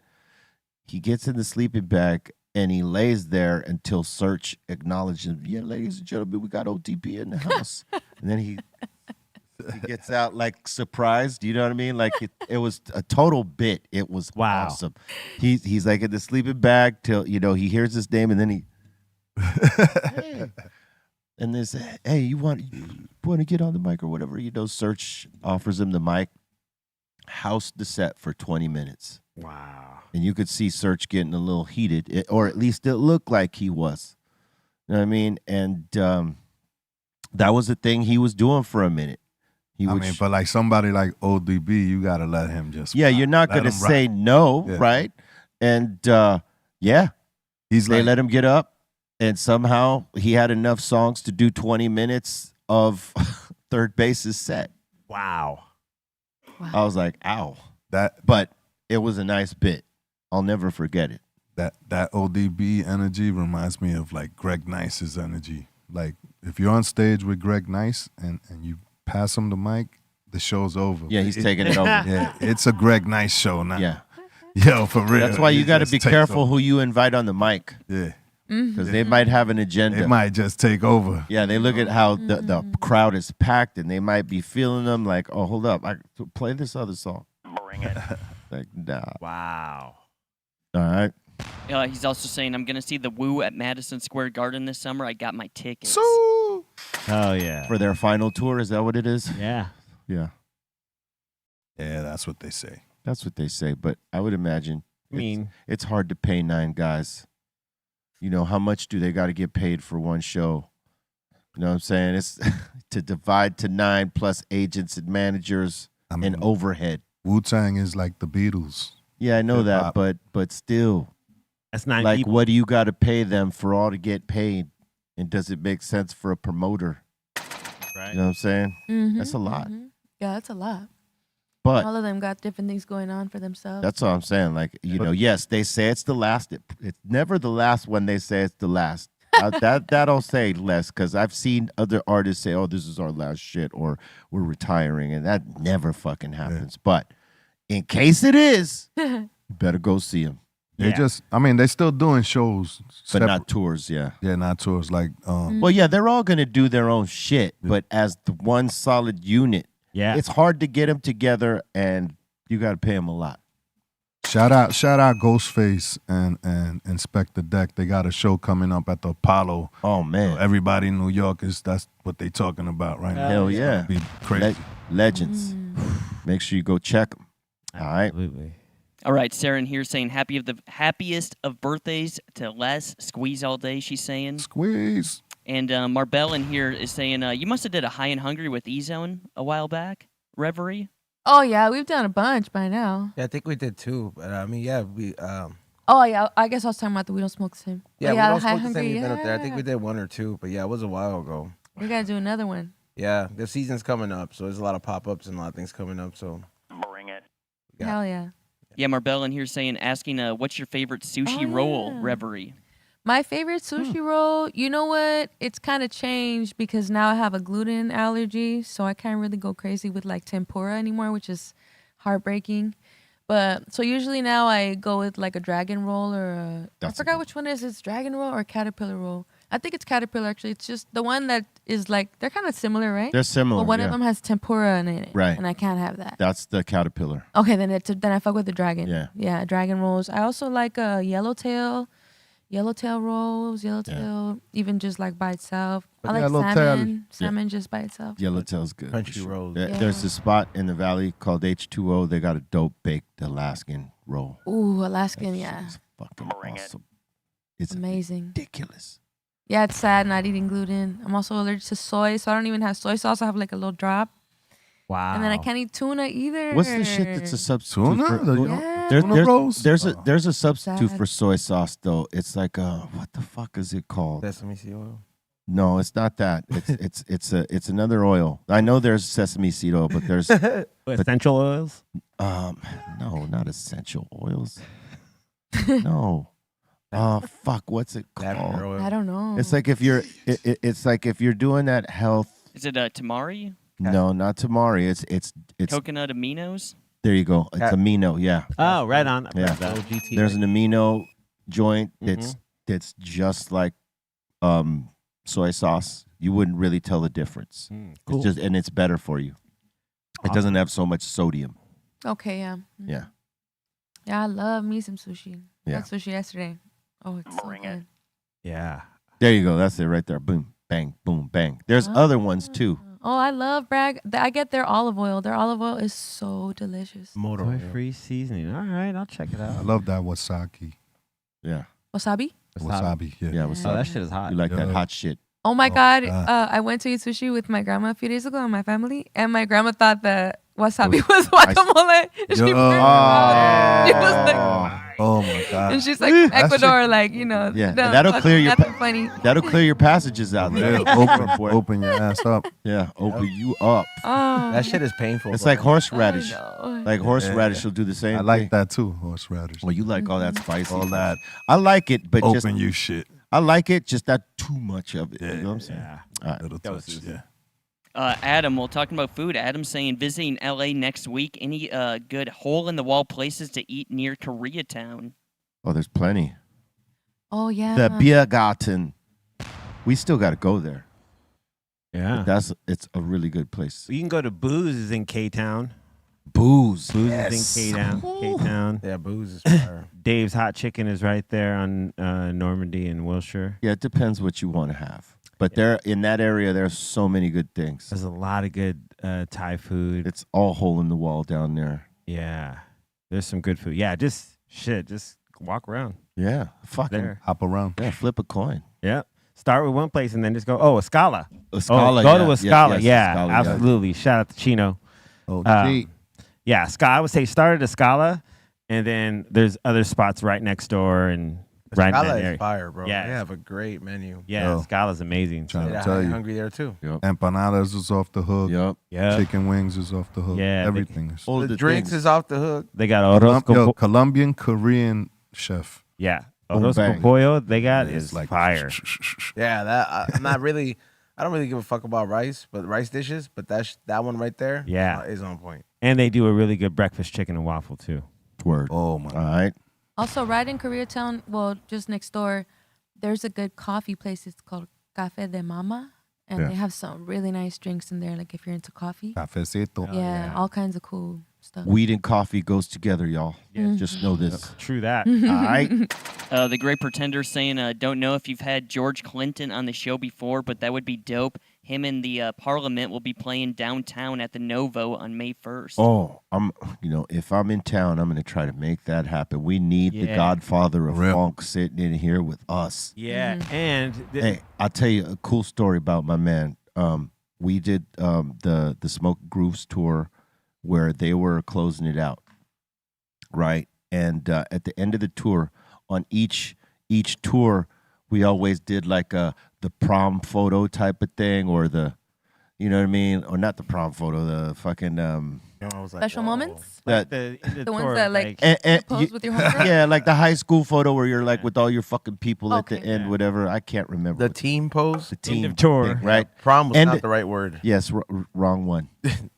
He gets in the sleeping bag and he lays there until Search acknowledges, yeah, ladies and gentlemen, we got ODB in the house. And then he gets out like surprised, you know what I mean? Like it was a total bit. It was awesome. He's like in the sleeping bag till, you know, he hears his name and then he hey. And they say, hey, you want to get on the mic or whatever? You know, Search offers him the mic, housed the set for 20 minutes. Wow. And you could see Search getting a little heated, or at least it looked like he was. You know what I mean? And that was the thing he was doing for a minute. But like somebody like ODB, you got to let him just. Yeah, you're not going to say no, right? And they let him get up. And somehow he had enough songs to do 20 minutes of Third Base's set. Wow. I was like, ow. But it was a nice bit. I'll never forget it. That ODB energy reminds me of like Greg Nice's energy. Like if you're on stage with Greg Nice and you pass him the mic, the show's over. Yeah, he's taking it over. Yeah, it's a Greg Nice show now. Yeah. Yo, for real. That's why you got to be careful who you invite on the mic. Yeah. Because they might have an agenda. They might just take over. Yeah, they look at how the crowd is packed, and they might be feeling them like, oh, hold up, I play this other song. Bring it. Like, nah. Wow. All right. He's also saying, I'm going to see the Woo at Madison Square Garden this summer. I got my tickets. Oh, yeah. For their final tour, is that what it is? Yeah. Yeah. Yeah, that's what they say. That's what they say, but I would imagine it's hard to pay 9 guys. You know, how much do they got to get paid for one show? You know what I'm saying? It's to divide to 9 plus agents and managers and overhead. Wu-Tang is like the Beatles. Yeah, I know that, but still. That's 9 like, people. what do you got to pay them for all to get paid? And does it make sense for a promoter? Right. You know what I'm saying? Mm-hmm, That's a lot. Mm-hmm. Yeah, that's a lot. But all of them got different things going on for themselves. that's all I'm saying. Like, you know, yes, they say it's the last. It's never the last when they say it's the last. That'll say less, because I've seen other artists say, oh, this is our last shit, or we're retiring, and that never fucking happens. Yeah. But in case it is, you better go see them. They they're still doing shows. But not tours, yeah. Yeah, not tours. Like, well, yeah, they're all going to do their own shit, but as the one solid unit, it's hard to get them together, and you got to pay them a lot. Shout out Ghostface and Inspector Deck. They got a show coming up at the Apollo. Oh, man. So everybody in New York, that's what they talking about right now. Hell yeah. Be crazy. Legends. Make sure you go check them. All right. Absolutely. All right, Sarah in here saying happiest of birthdays to Les. Squeeze all day, she's saying. Squeeze. And Marbell in here is saying, you must have did a High and Hungry with E-Zone a while back. Reverie. Oh, yeah, we've done a bunch by now. Yeah, I think we did too. But we. Oh, yeah, I guess I was talking about the We Don't Smoke the Same. Yeah, We Don't High Smoke the Same. Hungry, Up there. I think we did 1 or 2, but yeah, it was a while ago. We got to do another one. Yeah, the season's coming up, so there's a lot of pop-ups and a lot of things coming up. So bring it. Hell yeah. Yeah, Marbell in here saying, asking, what's your favorite sushi roll, Reverie? My favorite sushi roll, you know what? It's kind of changed because now I have a gluten allergy, so I can't really go crazy with like tempura anymore, which is heartbreaking. But so usually now I go with like a dragon roll or I forgot which one it is. It's dragon roll or caterpillar roll. I think it's Caterpillar actually. It's just the one that is like they're kind of similar, right? They're similar. But one yeah. of them has tempura in it, Right. And I can't have that. That's the Caterpillar. Okay, then I fuck with the dragon. Yeah. Yeah, dragon rolls. I also like yellowtail rolls, even just like by itself. I like salmon just by itself. Yellowtail's good. Crunchy rolls. Yeah. There's a spot in the valley called H2O. They got a dope baked Alaskan roll. Ooh, Alaskan, yeah. It's fucking awesome. It's amazing. Ridiculous. Yeah, it's sad not eating gluten. I'm also allergic to soy, so I don't even have soy sauce. I have like a little drop. Wow. And then I can't eat tuna either. What's the shit that's a substitute Tuna? for Yeah. Tuna rolls? There's a substitute Sad. for soy sauce though. It's like what the fuck is it called? Sesame seed oil. No, it's not that. It's another oil. I know there's sesame seed oil, but there's essential oils. No, not essential oils. No. Fuck. What's it called? I don't know. It's like if you're it's like if you're doing that health. Is it tamari? No, not tamari. It's Coconut aminos? There you go. It's amino. Yeah. Oh, right on. Yeah. There's an amino joint that's just like soy sauce. You wouldn't really tell the difference. Cool. And it's better for you. It doesn't have so much sodium. Okay, yeah. Yeah. Yeah, I love me some sushi. Yeah. I had sushi yesterday. Oh, it's so good. Yeah. There you go. That's it right there. Boom, bang, boom, bang. There's other ones too. Oh, I love Bragg. I get their olive oil. Their olive oil is so delicious. Soy-free seasoning. All right, I'll check it out. I love that wasabi. Yeah. Wasabi? Wasabi, yeah. Yeah, wasabi. Oh, that shit is hot. You like that Yeah. hot shit. Oh my God. God. I went to eat sushi with my grandma a few days ago and my family, and my grandma thought that wasabi was guacamole. And she Yo. freaked out. She was like, Oh my God. and she's like Ecuador, like, you know. Yeah. no, And that'll clear your nothing funny. that'll clear your passages out. Yeah, There. open your ass up. Yeah, open you up. Oh, That shit is painful. It's bro. like horseradish. I know. Like horseradish will do the same I thing. like that too, horseradish. Well, you like all that spicy. All that I like it, but open just you shit. I like it, just not too much of it. You know what I'm saying? Yeah. All right. Little touch, yeah. Adam, well, talking about food, Adam's saying visiting LA next week. Any good hole in the wall places to eat near Koreatown? Oh, there's plenty. Oh, yeah. The Biergarten. We still got to go there. Yeah. It's a really good place. You can go to Booze is in K-Town. Booze. Booze is in K-Town. K-Town. Yeah, booze is fire. Dave's Hot Chicken is right there on Normandy and Wilshire. Yeah, it depends what you want to have. But there in that area, there's so many good things. There's a lot of good Thai food. It's all hole in the wall down there. Yeah. There's some good food. Yeah, just walk around. Yeah, fucking There. Hop around. yeah, flip a coin. Yeah. Start with one place and then just go, oh, Escala. Escala, Go to yeah, Escala. yes, Yeah, Escala, yeah. absolutely. Shout out to Chino. Oh, Um, Yeah, I would say start at Escala, and then there's other spots right next door and right in that Scala area. is fire, bro. Yeah. They have a great menu. Yeah, Yo. Scala's amazing. Trying Yeah, to tell I'm you. hungry there too. Empanadas is off the hook. Yep. Yeah. Chicken wings is off the hook. Yeah, Everything is. All The drinks is off the hook. They got Orozco. Colombian Korean chef. Yeah. Boom, Orozco bang. pollo they got It's is like fire. Yeah, that I'm not really. I don't really give a fuck about rice, but rice dishes. But that one right there, Yeah. is on point. And they do a really good breakfast chicken and waffle too. Word. Oh my. All right. Also, right in Koreatown, well, just next door, there's a good coffee place. It's called Café de Mama. And Yeah. they have some really nice drinks in there, like if you're into coffee. Cafecito. Yeah, all kinds of cool stuff. Weed and coffee goes together, y'all. Just know this. True that. All right. The Great Pretender saying, don't know if you've had George Clinton on the show before, but that would be dope. Him and the Parliament will be playing downtown at the Novo on May 1st. Oh, if I'm in town, I'm going to try to make that happen. We need the Yeah. godfather of Real. funk sitting in here with us. Yeah. And Hey, I'll tell you a cool story about my man. We did the Smoke Grooves tour where they were closing it out, right? And at the end of the tour, on each tour, we always did like the prom photo type of thing, or the, you know what I mean, or not the prom photo, the fucking I was like, Special whoa. moments? that. the ones tour, that, like, And pose with your homegirl? yeah, like the high school photo where you're like with all your fucking people at the Okay. end, whatever. I can't remember The what team pose. the team of tour. thing, right? Prom was And- not the right word. Yes, wrong one.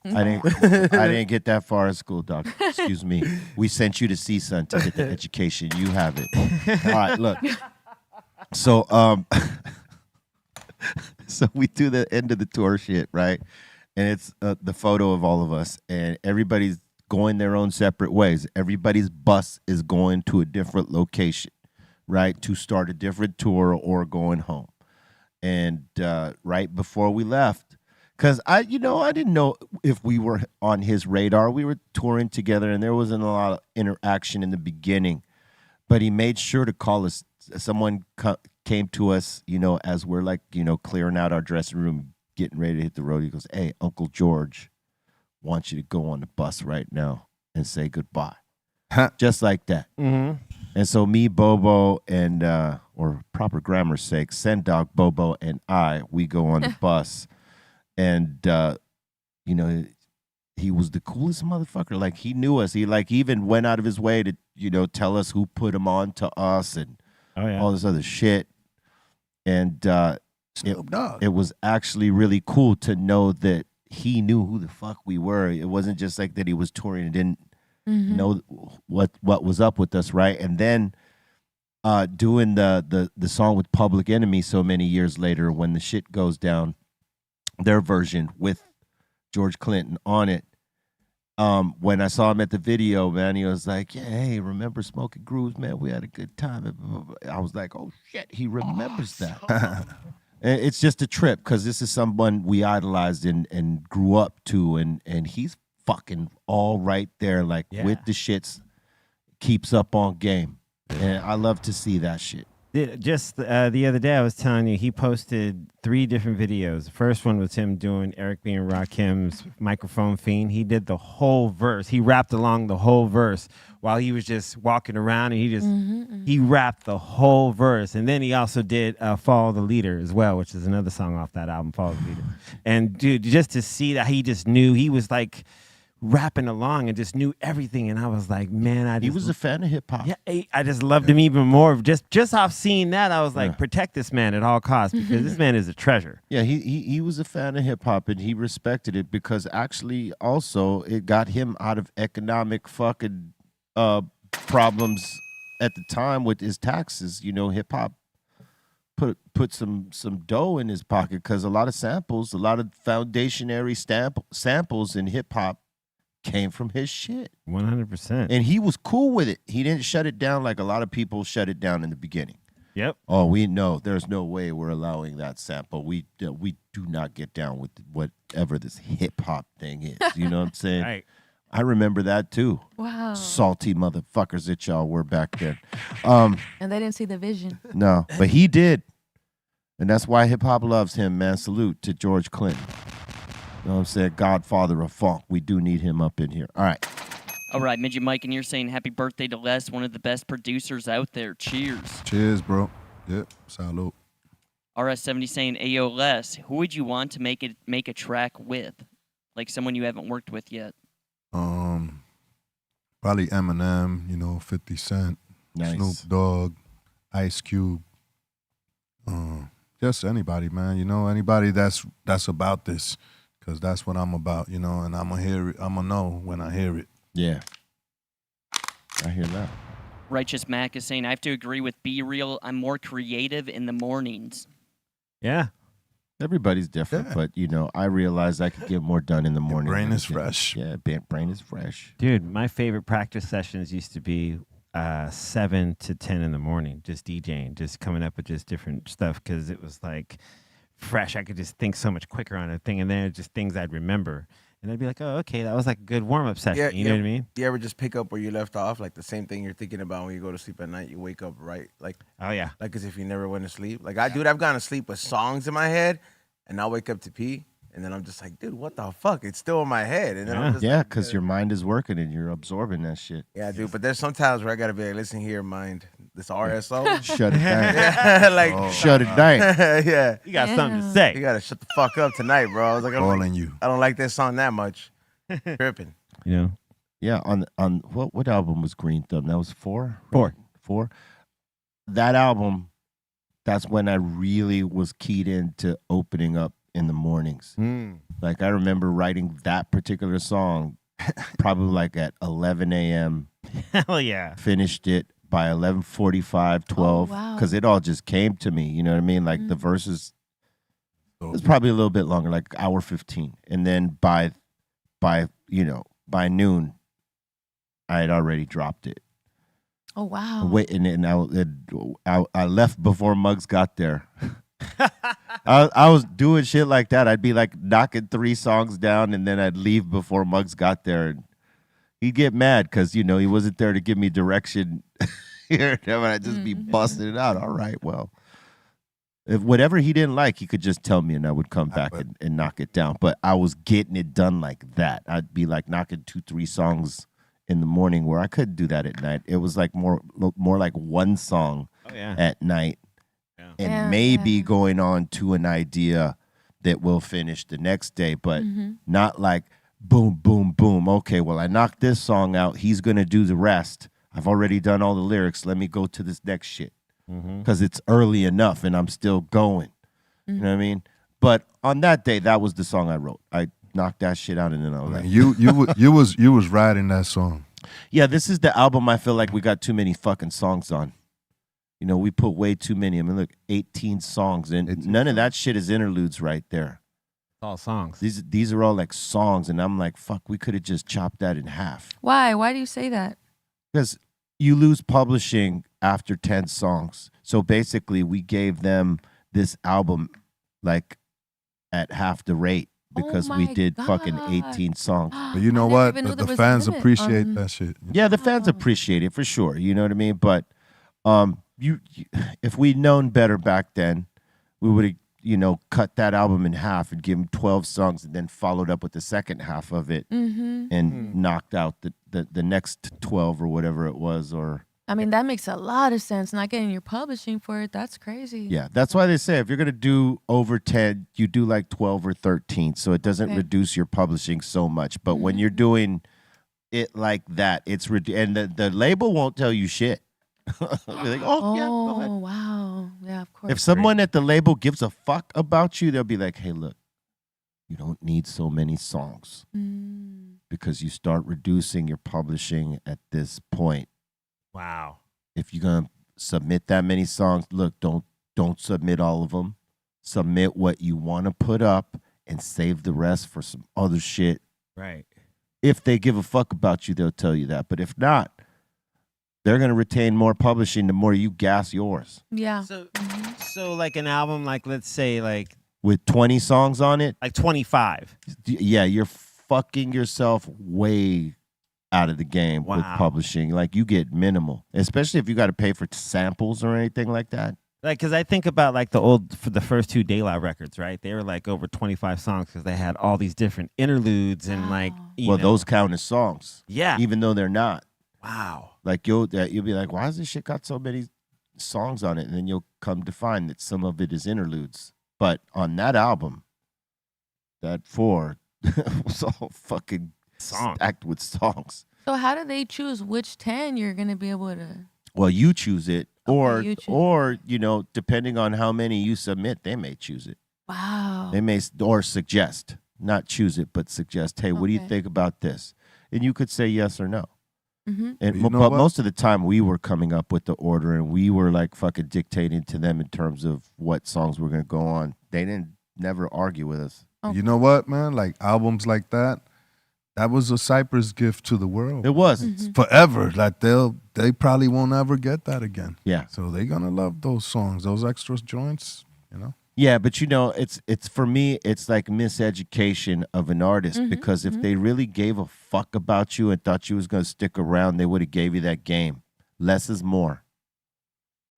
I didn't get that far in school, doc. Excuse me. We sent you to CSUN to get the education. You have it. All right, look. So So we do the end of the tour shit, right? And it's the photo of all of us, and everybody's going their own separate ways. Everybody's bus is going to a different location, right, to start a different tour or going home. And right before we left, because I didn't know if we were on his radar. We were touring together, and there wasn't a lot of interaction in the beginning. But he made sure to call us. Someone came to us, as we're like, clearing out our dressing room, getting ready to hit the road. He goes, "Hey, Uncle George wants you to go on the bus right now and say goodbye." Just like that. Mm-hmm. And so me, Bobo, and, or proper grammar's sake, Sendog, Bobo, and we go on the bus. And, he was the coolest motherfucker. Like, he knew us. He, even went out of his way to, tell us who put him on to us and all this other shit. And it was actually really cool to know that he knew who the fuck we were. It wasn't just like that he was touring and didn't know what was up with us, right? And then doing the song with Public Enemy so many years later, when the shit goes down, their version with George Clinton on it. When I saw him at the video, man, he was like, "Yeah, hey, remember Smoking Grooves, man? We had a good time." I was like, "Oh shit, he remembers that." It's just a trip because this is someone we idolized and grew up to, and he's fucking all right there, with the shits, keeps up on game. And I love to see that shit. Just the other day, I was telling you, he posted 3 different videos. The first one was him doing Eric B. and Rakim's Microphone Fiend. He did the whole verse. He rapped along the whole verse while he was just walking around, and he rapped the whole verse. And then he also did Follow the Leader as well, which is another song off that album, Follow the Leader. And dude, just to see that he just knew, he was like rapping along and just knew everything, and I was like, man, he was a fan of hip hop. Yeah, I just loved him even more. Just off seeing that, I was like, protect this man at all costs because this man is a treasure. Yeah, he was a fan of hip hop, and he respected it because actually also it got him out of economic fucking problems at the time with his taxes. Hip hop put some dough in his pocket because a lot of foundationary samples in hip hop came from his shit. 100%. And he was cool with it. He didn't shut it down like a lot of people shut it down in the beginning. Yep. Oh, we know there's no way we're allowing that sample. We do not get down with whatever this hip hop thing is. You know what I'm saying? Right. I remember that too. Wow. Salty motherfuckers that y'all were back then. And they didn't see the vision. No, but he did. And that's why hip hop loves him, man. Salute to George Clinton. You know what I'm saying? Godfather of funk. We do need him up in here. All right. All right, Midget Mike, and you're saying happy birthday to Les, one of the best producers out there. Cheers. Cheers, bro. Yep, salute. RS70 saying, Ayo, Les, who would you want to make a track with? Like someone you haven't worked with yet. Probably Eminem, 50 Cent, nice. Snoop Dogg, Ice Cube. Just anybody, man. Anybody that's about this. Because that's what I'm about, and I'm going to hear it. I'm going to know when I hear it. Yeah. I hear that. Righteous Mac is saying, I have to agree with Be Real. I'm more creative in the mornings. Yeah. Everybody's different, but, I realize I could get more done in the morning. Brain is fresh. Yeah, brain is fresh. Dude, my favorite practice sessions used to be 7 to 10 in the morning, just DJing, just coming up with just different stuff because it was like fresh. I could just think so much quicker on a thing, and then just things I'd remember. And I'd be like, oh, okay, that was like a good warm-up session. Yeah, you know what I mean? You ever just pick up where you left off? Like the same thing you're thinking about when you go to sleep at night, you wake up right? Like, oh, yeah. Like as if you never went to sleep. Like, I've gone to sleep with songs in my head, and I'll wake up to pee, and then I'm just like, dude, what the fuck? It's still in my head. And then I'm just because your mind is working and you're absorbing that shit. Yeah, dude, but there's some times where I got to be like, listen here, mind, this RSO. Shut it down. Yeah, shut it down. Yeah. You got something to say. You got to shut the fuck up tonight, bro. I was like, I don't like this song that much. Tripping. Yeah, on what album was Greenthumb? That was 4? Right? 4. That album, that's when I really was keyed into opening up in the mornings. Like I remember writing that particular song probably like at 11 a.m. Hell yeah. Finished it by 11:45, 12, because it all just came to me. You know what I mean? Like the verses So, It was probably a little bit longer, like hour 15. And then by noon, I had already dropped it. Oh wow. Wait, and I left before Muggs got there. I was doing shit like that. I'd be like knocking 3 songs down, and then I'd leave before Muggs got there. And he'd get mad because he wasn't there to give me direction here. And I'd just be busting it out. All right, well, if whatever he didn't like, he could just tell me, and I would come back and knock it down. But I was getting it done like that. I'd be like knocking 2-3 songs in the morning, where I couldn't do that at night. It was like more like one song at night, and maybe going on to an idea that we'll finish the next day, but not like boom, boom, boom. Okay, well, I knocked this song out. He's going to do the rest. I've already done all the lyrics. Let me go to this next shit because it's early enough and I'm still going. You know what I mean? But on that day, that was the song I wrote. I knocked that shit out and then I was like, you was writing that song. Yeah, this is the album I feel like we got too many fucking songs on. We put way too many. I mean, look, 18 songs, and none of that shit is interludes right there. All songs. These are all like songs, and I'm like, fuck, we could have just chopped that in half. Why? Why do you say that? Because you lose publishing after 10 songs. So basically, we gave them this album like at half the rate because we did fucking 18 songs. But you know what? The fans appreciate that shit. Yeah, the fans appreciate it for sure. You know what I mean? But you if we'd known better back then, we would have, cut that album in half and give them 12 songs and then followed up with the second half of it and knocked out the next 12 or whatever it was. Or I mean, that makes a lot of sense. Not getting your publishing for it, that's crazy. Yeah, that's why they say if you're going to do over 10, you do like 12 or 13. So it doesn't reduce your publishing so much. But when you're doing it like that, it's and the label won't tell you shit. They're like, yeah, go ahead. Wow. Yeah, of course. If someone at the label gives a fuck about you, they'll be like, hey, look, you don't need so many songs because you start reducing your publishing at this point. Wow. If you're going to submit that many songs, look, don't submit all of them. Submit what you want to put up and save the rest for some other shit. Right. If they give a fuck about you, they'll tell you that. But if not, they're going to retain more publishing the more you gas yours. Yeah. So like an album, like let's say like with 20 songs on it, like 25. Yeah, you're fucking yourself way out of the game with publishing. Like you get minimal, especially if you got to pay for samples or anything like that. Like, because I think about like for the first 2 De La records, right? They were like over 25 songs because they had all these different interludes and like. Those count as songs. Yeah. Even though they're not. Wow. Like you'll be like, why has this shit got so many songs on it? And then you'll come to find that some of it is interludes. But on that album, that 4 was all fucking stacked with songs. So how do they choose which 10 you're gonna be able to? Well, you choose it, or depending on how many you submit, they may choose it. Wow. They may or suggest, not choose it, but suggest. Hey, what do you think about this? And you could say yes or no. And but most of the time we were coming up with the order and we were like fucking dictating to them in terms of what songs we're going to go on. They didn't never argue with us. You know what, man? Like albums like that was a Cypress gift to the world. It was. Forever. Like they probably won't ever get that again. Yeah. So they're going to love those songs, those extra joints, Yeah, but it's for me, it's like miseducation of an artist because if they really gave a fuck about you and thought you was going to stick around, they would have gave you that game. Less is more.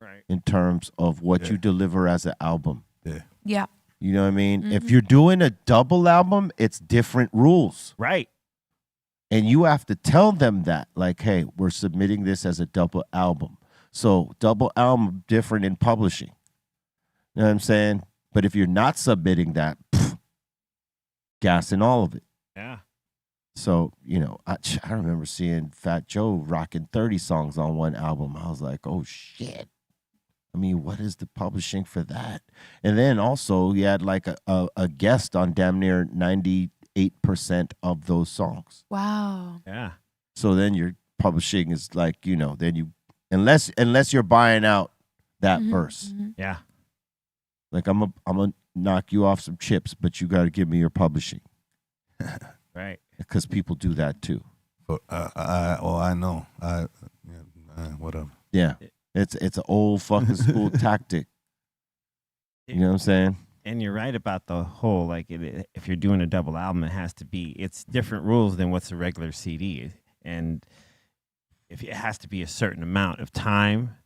Right. In terms of what you deliver as an album. Yeah. Yeah. You know what I mean? If you're doing a double album, it's different rules. Right. And you have to tell them that, like, hey, we're submitting this as a double album. So double album different in publishing. You know what I'm saying? But if you're not submitting that, gassing all of it. Yeah. So, I remember seeing Fat Joe rocking 30 songs on one album. I was like, oh, shit. I mean, what is the publishing for that? And then also you had like a guest on damn near 98% of those songs. Wow. Yeah. So then your publishing is like, then you, unless you're buying out that verse. Yeah. Like I'm gonna knock you off some chips, but you got to give me your publishing. Right. Because people do that too. But I know. Whatever. Yeah. It's an old fucking school tactic. You know what I'm saying? And you're right about the whole, like, if you're doing a double album, it has to be, it's different rules than what's a regular CD. And if it has to be a certain amount of time,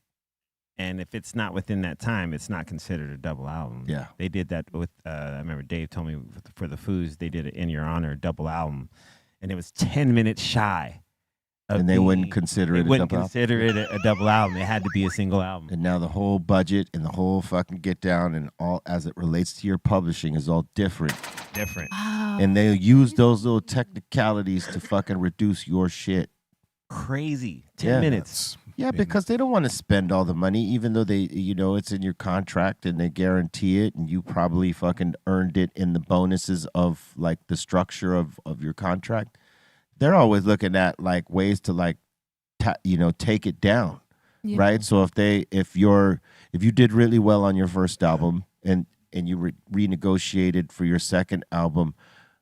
and if it's not within that time, it's not considered a double album. Yeah. They did that with, I remember Dave told me for the Foos, they did it In Your Honor double album, and it was 10 minutes shy. And they wouldn't consider it a double album? They wouldn't consider it a double album. It had to be a single album. And now the whole budget and the whole fucking get down and all as it relates to your publishing is all different. Different. And they use those little technicalities to fucking reduce your shit. Crazy. 10 minutes. Yeah, because they don't want to spend all the money, even though they, it's in your contract and they guarantee it, and you probably fucking earned it in the bonuses of like the structure of your contract. They're always looking at like ways to like, take it down, right? So if you did really well on your first album and you renegotiated for your second album,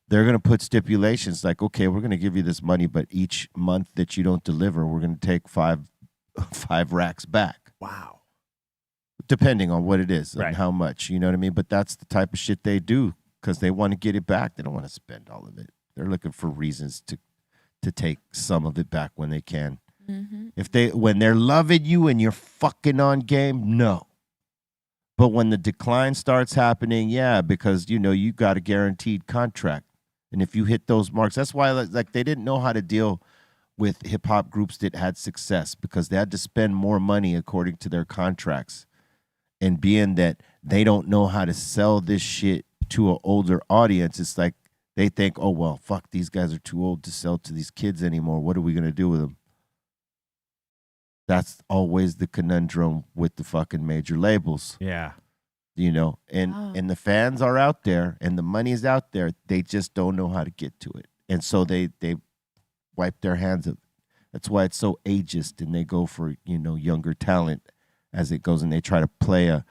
they're going to put stipulations like, okay, we're going to give you this money, but each month that you don't deliver, we're going to take five racks back. Wow. Depending on what it is Right. and how much, you know what I mean? But that's the type of shit they do because they want to get it back. They don't want to spend all of it. They're looking for reasons to take some of it back when they can. Mm-hmm. When they're loving you and you're fucking on game, no. But when the decline starts happening, yeah, because you got a guaranteed contract. And if you hit those marks, that's why like they didn't know how to deal with hip hop groups that had success because they had to spend more money according to their contracts. And being that they don't know how to sell this shit to an older audience, it's like they think, oh, well, fuck, these guys are too old to sell to these kids anymore. What are we going to do with them? That's always the conundrum with the fucking major labels. Yeah. And the fans are out there and the money's out there. They just don't know how to get to it. And so they wipe their hands of it. That's why it's so ageist and they go for, younger talent as it goes and they try to play a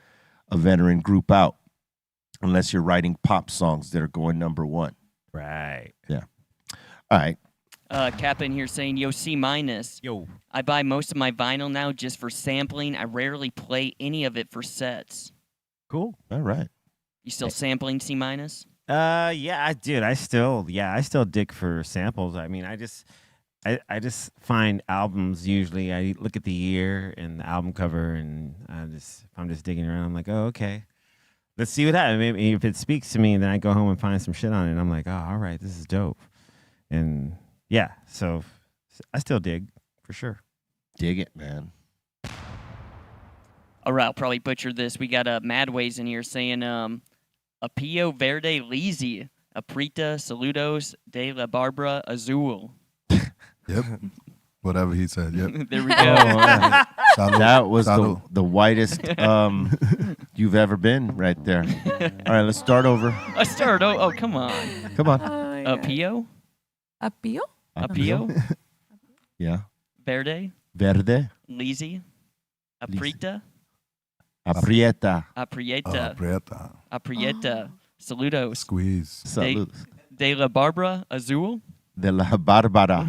veteran group out unless you're writing pop songs that are going number one. Right. Yeah. All right. Cap in here saying, yo, C-. Yo. I buy most of my vinyl now just for sampling. I rarely play any of it for sets. Cool. All right. You still sampling C-? Yeah, I did. I still dig for samples. I mean, I just find albums usually. I look at the year and the album cover, and if I'm just digging around, I'm like, oh, okay. Let's see what happens. Maybe if it speaks to me, then I go home and find some shit on it. And I'm like, oh, all right, this is dope. And yeah, so I still dig for sure. Dig it, man. All right, I'll probably butcher this. We got Madways in here saying, Apio Verde Lisi, Aprita Saludos de la Barbara Azul. Yep. Whatever he said. Yep. There we go. That was the whitest you've ever been right there. All right, let's start over. Oh, come on. Come on. Apio? Apio? Apio? Yeah. Verde? Lisi? Aprita? Aprieta. Aprieta. Saludos. Squeeze. Salud. De la Barbara Azul? De la Barbara.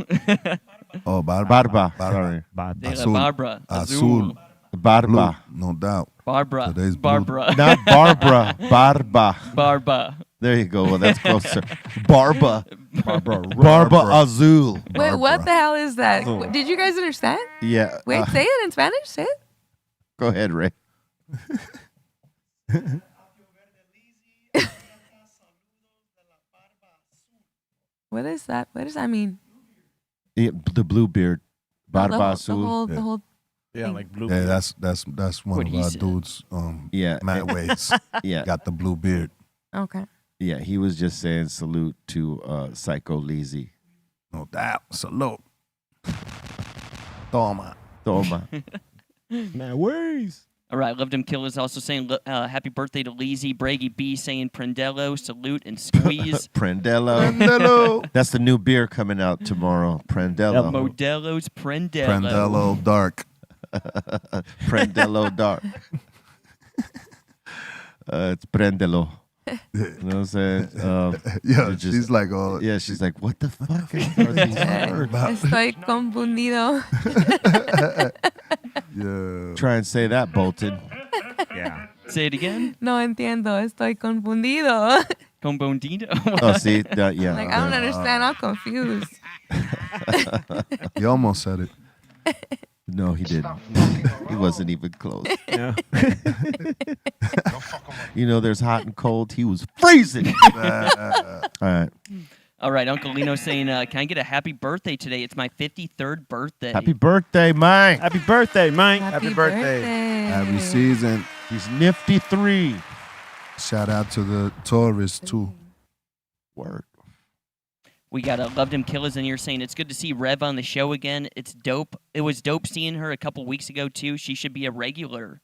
Oh, Barba. Sorry. De la Barbara Azul. Barba. Blue, no doubt. Barbara. Today's blue. Barbara. Not Barbara. Barba. Barba. There you go. Well, that's closer. Barba. Barba Azul. Wait, what the hell is that? Did you guys understand? Yeah. Wait, say it in Spanish. Say it. Go ahead, Ray. What is that? What does that mean? Yeah, the blue beard. Barba The Azul. whole Yeah, thing. like blue. Yeah, that's one What of he our said. dudes. Yeah. Matt Ways. Yeah. Got the blue beard. Okay. Yeah, he was just saying salute to Psycho Lizzy. No doubt. Salute. Toma. Matt Ways. All right, Loved Him Killers also saying happy birthday to Lizzy. Braggy B saying Prendello, salute, and squeeze. Prendello. That's the new beer coming out tomorrow. Prendello. Modelo's Prendello. Prendello Dark. Prendello Dark. It's prendelo. You know what I'm saying? Yeah, she's like, oh. Yeah, she's like, what the fuck is these words? Estoy confundido. Yeah. Try and say that, Bolton. Yeah. Say it again. No entiendo. Estoy confundido. Confundido. Oh, see? Yeah. Like, I don't understand. I'm confused. He almost said it. No, he didn't. He wasn't even close. Yeah. You know, there's hot and cold. He was freezing. All right. All right, Uncle Lino saying, can I get a happy birthday today? It's my 53rd birthday. Happy birthday, Mike. Happy birthday, Mike. Happy birthday. Happy season. He's nifty 3. Shout out to the tourists, too. Word. We got Loved Him Killers in here saying it's good to see Rev on the show again. It's dope. It was dope seeing her a couple weeks ago, too. She should be a regular.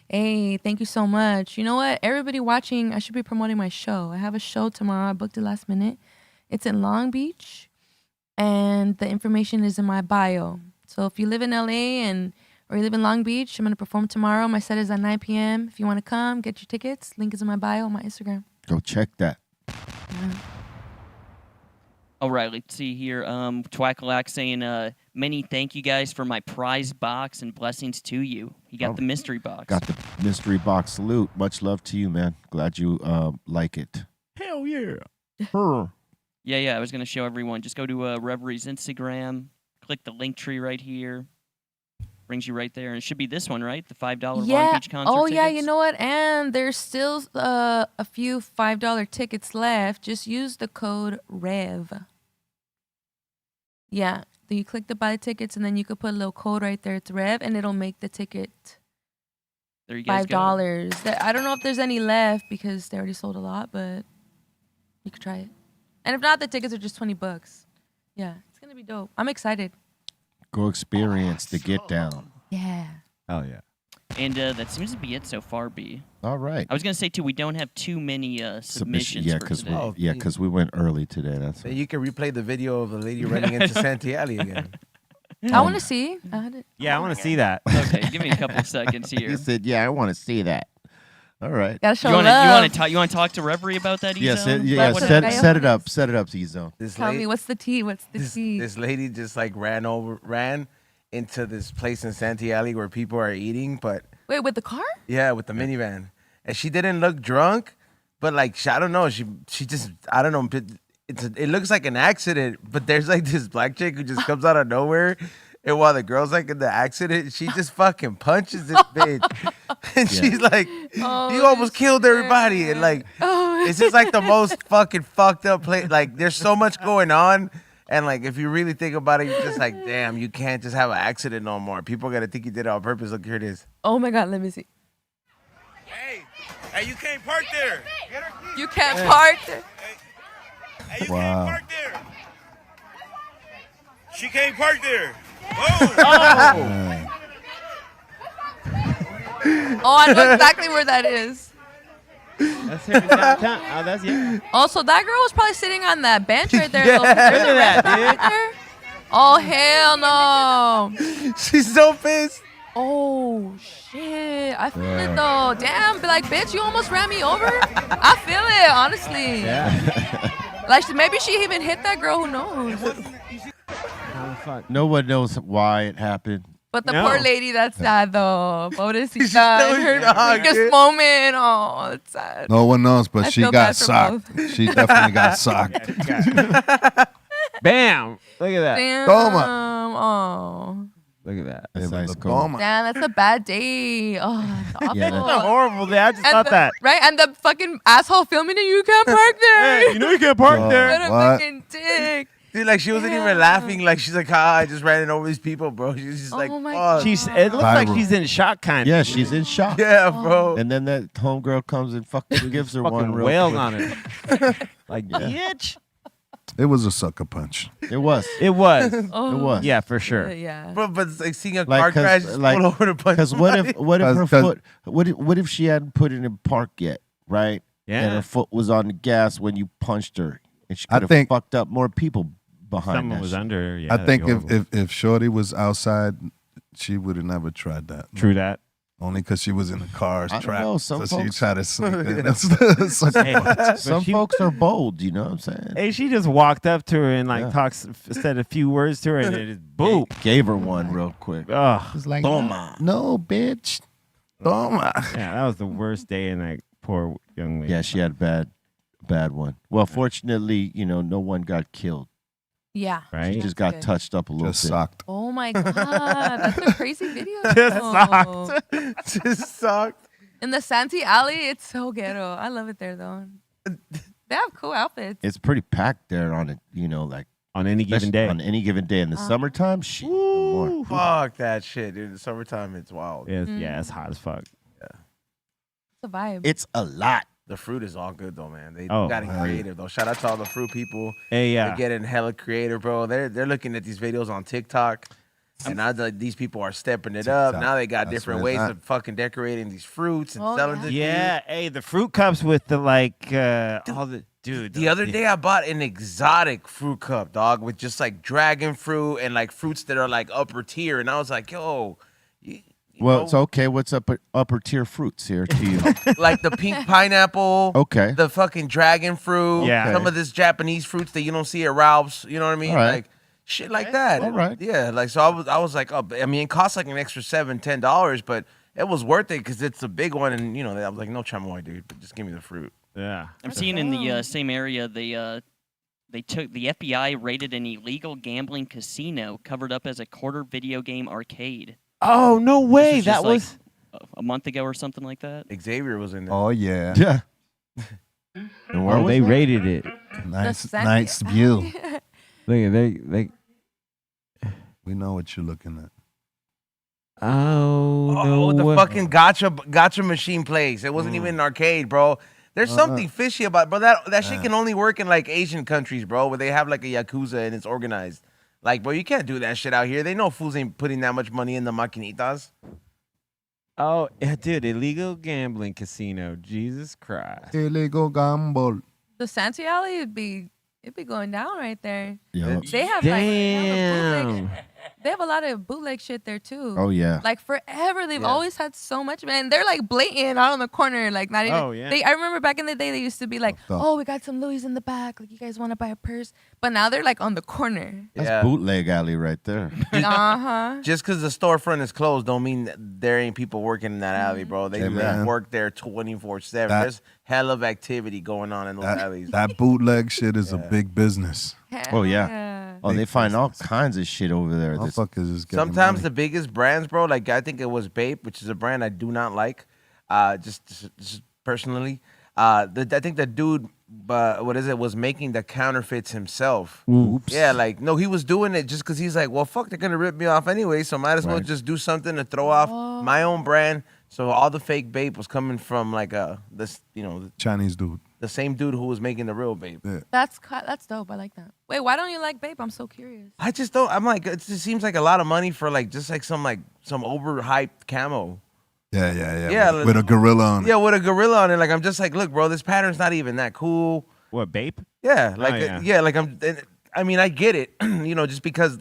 Hey, thank you so much. You know what? Everybody watching, I should be promoting my show. I have a show tomorrow. I booked it last minute. It's in Long Beach, and the information is in my bio. So if you live in LA or you live in Long Beach, I'm going to perform tomorrow. My set is at 9 p.m. If you want to come, get your tickets. Link is in my bio on my Instagram. Go check that. Yeah. All right, let's see here. Twakalak saying, many thank you guys for my prize box and blessings to you. He got the mystery box. Got the mystery box salute. Much love to you, man. Glad you like it. Hell yeah. Yeah, I was going to show everyone. Just go to Reverie's Instagram, click the link tree right here. Brings you right there. And it should be this one, right? The $5 Long Beach concert Oh, tickets. yeah, you know what? And there's still a few $5 tickets left. Just use the code REV. Yeah, you click the buy tickets, and then you could put a little code right there. It's REV, and it'll make the ticket there you guys $5. I don't know if there's any left because they already sold a lot, but you could try it. And if not, the tickets are just $20. Yeah, it's going to be dope. I'm excited. Go experience the get down. Yeah. Hell yeah. And that seems to be it so far, B. All right. I was going to say, too, we don't have too many submissions Yeah, for today. because we went early today. That's You can replay the video of the lady running into Santiago again. I want to see. Yeah, I want to see that. Okay, give me a couple seconds here. He said, "Yeah, I want to see that." All right. Gotta show you love. You want to talk to Reverie about that? Yes. Ezo? Set it up. Set it up, Ezo. Tell me, what's the tea? What's the tea? This lady just like ran into this place in Santiago where people are eating, but Wait, with the car? yeah, with the minivan, and she didn't look drunk, but like I don't know, she just I don't know. It looks like an accident, but there's like this black chick who just comes out of nowhere. And while the girl's like in the accident, she just fucking punches this bitch. And she's like, you almost killed everybody. And like, it's just like the most fucking fucked up place. Like, there's so much going on. And like, if you really think about it, you're just like, damn, you can't just have an accident no more. People are going to think you did it on purpose. Look, here it is. Oh my God, let me see. Hey, you can't park there. You can't park there. Hey, you Wow. can't park there. She can't park there. Oh, I know exactly where that is. That's here in downtown. Oh, that's Also, that girl was probably sitting on that bench right there. Yeah. Look at that, dude. right there. Oh, hell no. She's so pissed. Oh, shit. I feel it, though. Damn, be like, bitch, you almost ran me over? I feel it, honestly. Yeah. Like, maybe she even hit that girl. Who knows? No one knows why it happened. But the No. poor lady, that's sad, though. Pobrecita. In her shocked, biggest dude. moment. Oh, it's sad. No one knows, but I she feel got bad for socked. She definitely got socked. Bam. Look at that. Damn. Toma. Oh. Look at that. That's nice. Toma. Damn, that's a bad day. Oh, that's awful. Yeah, That's a horrible day. I just And thought the- that. Right? And the fucking asshole filming it, you can't park there. Hey, you know you can't park Oh. there. What a What? fucking dick. Dude, like she wasn't even laughing. Like she's like, I just ran over these people, bro. She's just like, Oh my fuck. It looks like Viral. she's in shock kind of. Yeah, she's in shock. Yeah, bro. And then that homegirl comes and fucking gives her one Fucking real wails quick. on her. Like, bitch. It was a sucker punch. It was. It was. Oh. It was. Yeah, for sure. Yeah. But it's like seeing a Like, car 'cause, crash just like, pull over to punch Because what if her 'Cause- foot? What if she hadn't put it in park yet? Right. Yeah. And her foot was on the gas when you punched her, and she I could have think- fucked up more people behind Someone that was shit. under. Yeah, I that'd think be horrible. if Shorty was outside, she would have never tried that. True that. Only because she was in the car's I don't trap. know, So some she folks- tried to sneak in. Some folks are bold, you know what I'm saying? Hey, she just walked up to her and like Yeah. said a few words to her, and then just boom. Gave her one real quick. Ugh. It's like, Toma. no, bitch. Toma. Yeah, that was the worst day in that poor young lady. Yeah, she had a bad one. Well, fortunately, no one got killed. Yeah. Right? She just That's got good. touched up a little Just bit. sucked. Oh my god, that's a crazy video. Just though. sucked. Just sucked. In the Santee Alley, it's so ghetto. I love it there though. They have cool outfits. It's pretty packed there on it, like On any given especially day. On any given day in the summertime, shit. More. Fuck that shit, dude. In the summertime, it's wild. Yeah, it's hot as fuck. It's a vibe. It's a lot. The fruit is all good though, man. They Oh, got it hell yeah. creative though. Shout out to all the fruit people. Hey, They're yeah. getting hella creative, bro. They're looking at these videos on TikTok. And now these people are stepping it up. TikTok. Now they got That's different where ways it's of fucking decorating these fruits and Oh, selling to Yeah, hey, the fruit cups with the all the dude. The other day I bought an exotic fruit cup, dog, with just like dragon fruit and like fruits that are like upper tier. And I was like, yo, you Well, know, it's okay. What's upper tier fruits here to you? like the pink pineapple, Okay. the fucking dragon fruit, Yeah. some of this Japanese fruits that you don't see at Ralph's. You know what I mean? All right. Like shit like that. All right. Yeah, like so I was like, oh, I mean, it costs like an extra $7-10, but it was worth it because it's a big one, and I was like, no chamoy, dude, but just give me the fruit. Yeah. I'm seeing in the same area they took the FBI raided an illegal gambling casino covered up as a quarter video game arcade. Oh, no This way. was That just, like, was a month ago or something like that. Xavier was in there. Oh, yeah. Yeah. And where Oh, was they that? rated it. Nice, Santee nice Alley. view. Look at they We know what you're looking at. Oh, Oh, no the way. fucking gotcha machine place. It wasn't even an arcade, bro. There's something fishy about it, bro. That shit can only work in like Asian countries, bro, where they have like a yakuza and it's organized. Like, bro, you can't do that shit out here. They know fools ain't putting that much money in the maquinitas. Oh, yeah, dude, illegal gambling casino. Jesus Christ. Illegal gamble. The Santee Alley it'd be going down right there. Yeah. They have they have a lot of bootleg shit there too. Oh, yeah. Like forever, they've always had so much, man. They're like blatant out on the corner, like not even. Oh, yeah. I remember back in the day, they used to be like, Fucked up. "Oh, we got some Louis in the back. Like, you guys want to buy a purse?" But now they're like on the corner. That's bootleg alley right there. Just because the storefront is closed don't mean that there ain't people working in that alley, bro. They Hey, man. work there 24/7. That- There's hell of activity going on in those alleys. That bootleg shit is a big business. Oh, yeah. Oh, they find all kinds of shit over there. That's- Motherfuckers is getting Sometimes money. the biggest brands, bro, like I think it was Bape, which is a brand I do not like, just personally. I think the dude, was making the counterfeits himself. Oops. Yeah, like no, he was doing it just because he's like, well, fuck, they're gonna rip me off anyway, so might as well Right. just do something to throw off my own brand. So all the fake Bape was coming from like Chinese dude. the same dude who was making the real Bape. Yeah. That's dope. I like that. Wait, why don't you like Bape? I'm so curious. I just don't. I'm like, it just seems like a lot of money for like just like some overhyped camo. Yeah. Yeah, With a gorilla on it. Yeah, with a gorilla on it. Like I'm just like, look, bro, this pattern's not even that cool. What, Bape? Yeah, Oh, like yeah. like I mean, I get it. Just because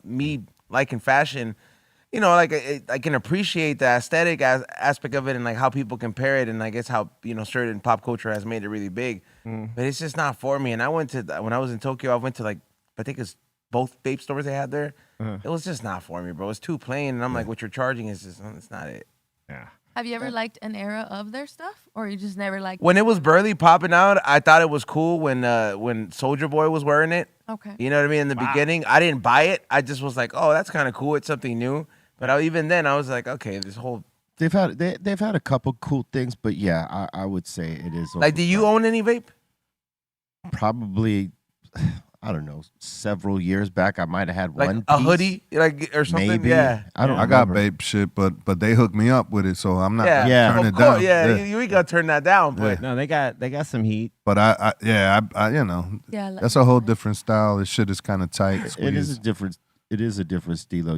me liking fashion, like I can appreciate the aesthetic aspect of it and like how people compare it and I guess how certain pop culture has made it really big. But it's just not for me. And when I was in Tokyo, I went to like I think it's both Bape stores they had there. It was just not for me, bro. It's too plain, and I'm like, what you're charging is just it's not it. Yeah. Have you ever liked an era of their stuff, or you just never liked? When it was barely popping out, I thought it was cool when Soldier Boy was wearing it. Okay. You know what I mean? In the beginning, I didn't buy it. I just was like, oh, that's kind of cool. It's something new. But even then, I was like, okay, this whole They've had a couple cool things, but yeah, I would say it is like. Do you own any vape? Probably, I don't know. Several years back, I might have had Like one a piece, hoodie, like or something. maybe. Yeah. I don't. I got remember. Bape shit, but they hooked me up with it, so I'm not Yeah. gonna turn Of it course. down. Yeah. You ain't gonna turn that down, but No, they got some heat. But I Yeah, that's a whole different style. This shit is kind of tight. It is a squeezed. different. It is a different stilo.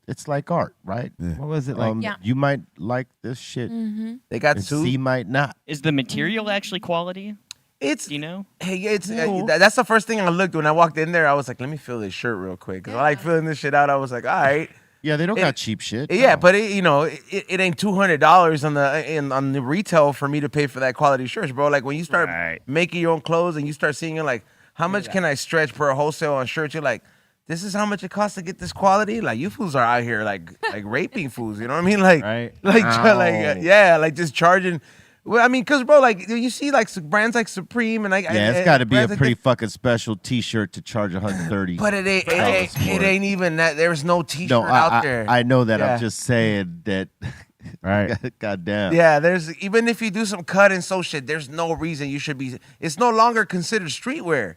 It's like art, right? Yeah. What was it like? Yeah. You might like this shit, Mm-hmm. they got and two. C might not. Is the material actually quality? It's Do you know? hey, that's the first thing I looked when I walked in there. I was like, let me feel this shirt real quick because I like filling this shit out. I was like, all right. Yeah, they don't got cheap shit. Yeah, no. but it ain't $200 on the retail for me to pay for that quality shirts, bro. Like when you start making your own clothes and you start seeing it, like how much can I stretch per wholesale on shirts? You're like, this is how much it costs to get this quality. Like you fools are out here like raping fools. You know what I mean? Like like just charging. Well, I mean, cause bro, like you see like brands like Supreme and it's got to be a pretty fucking special T-shirt to charge $130. But it ain't even that. There's no T-shirt out there. I know that. Yeah. I'm just saying that. Right. God damn. Yeah, there's even if you do some cut and sew shit, there's no reason you should be. It's no longer considered streetwear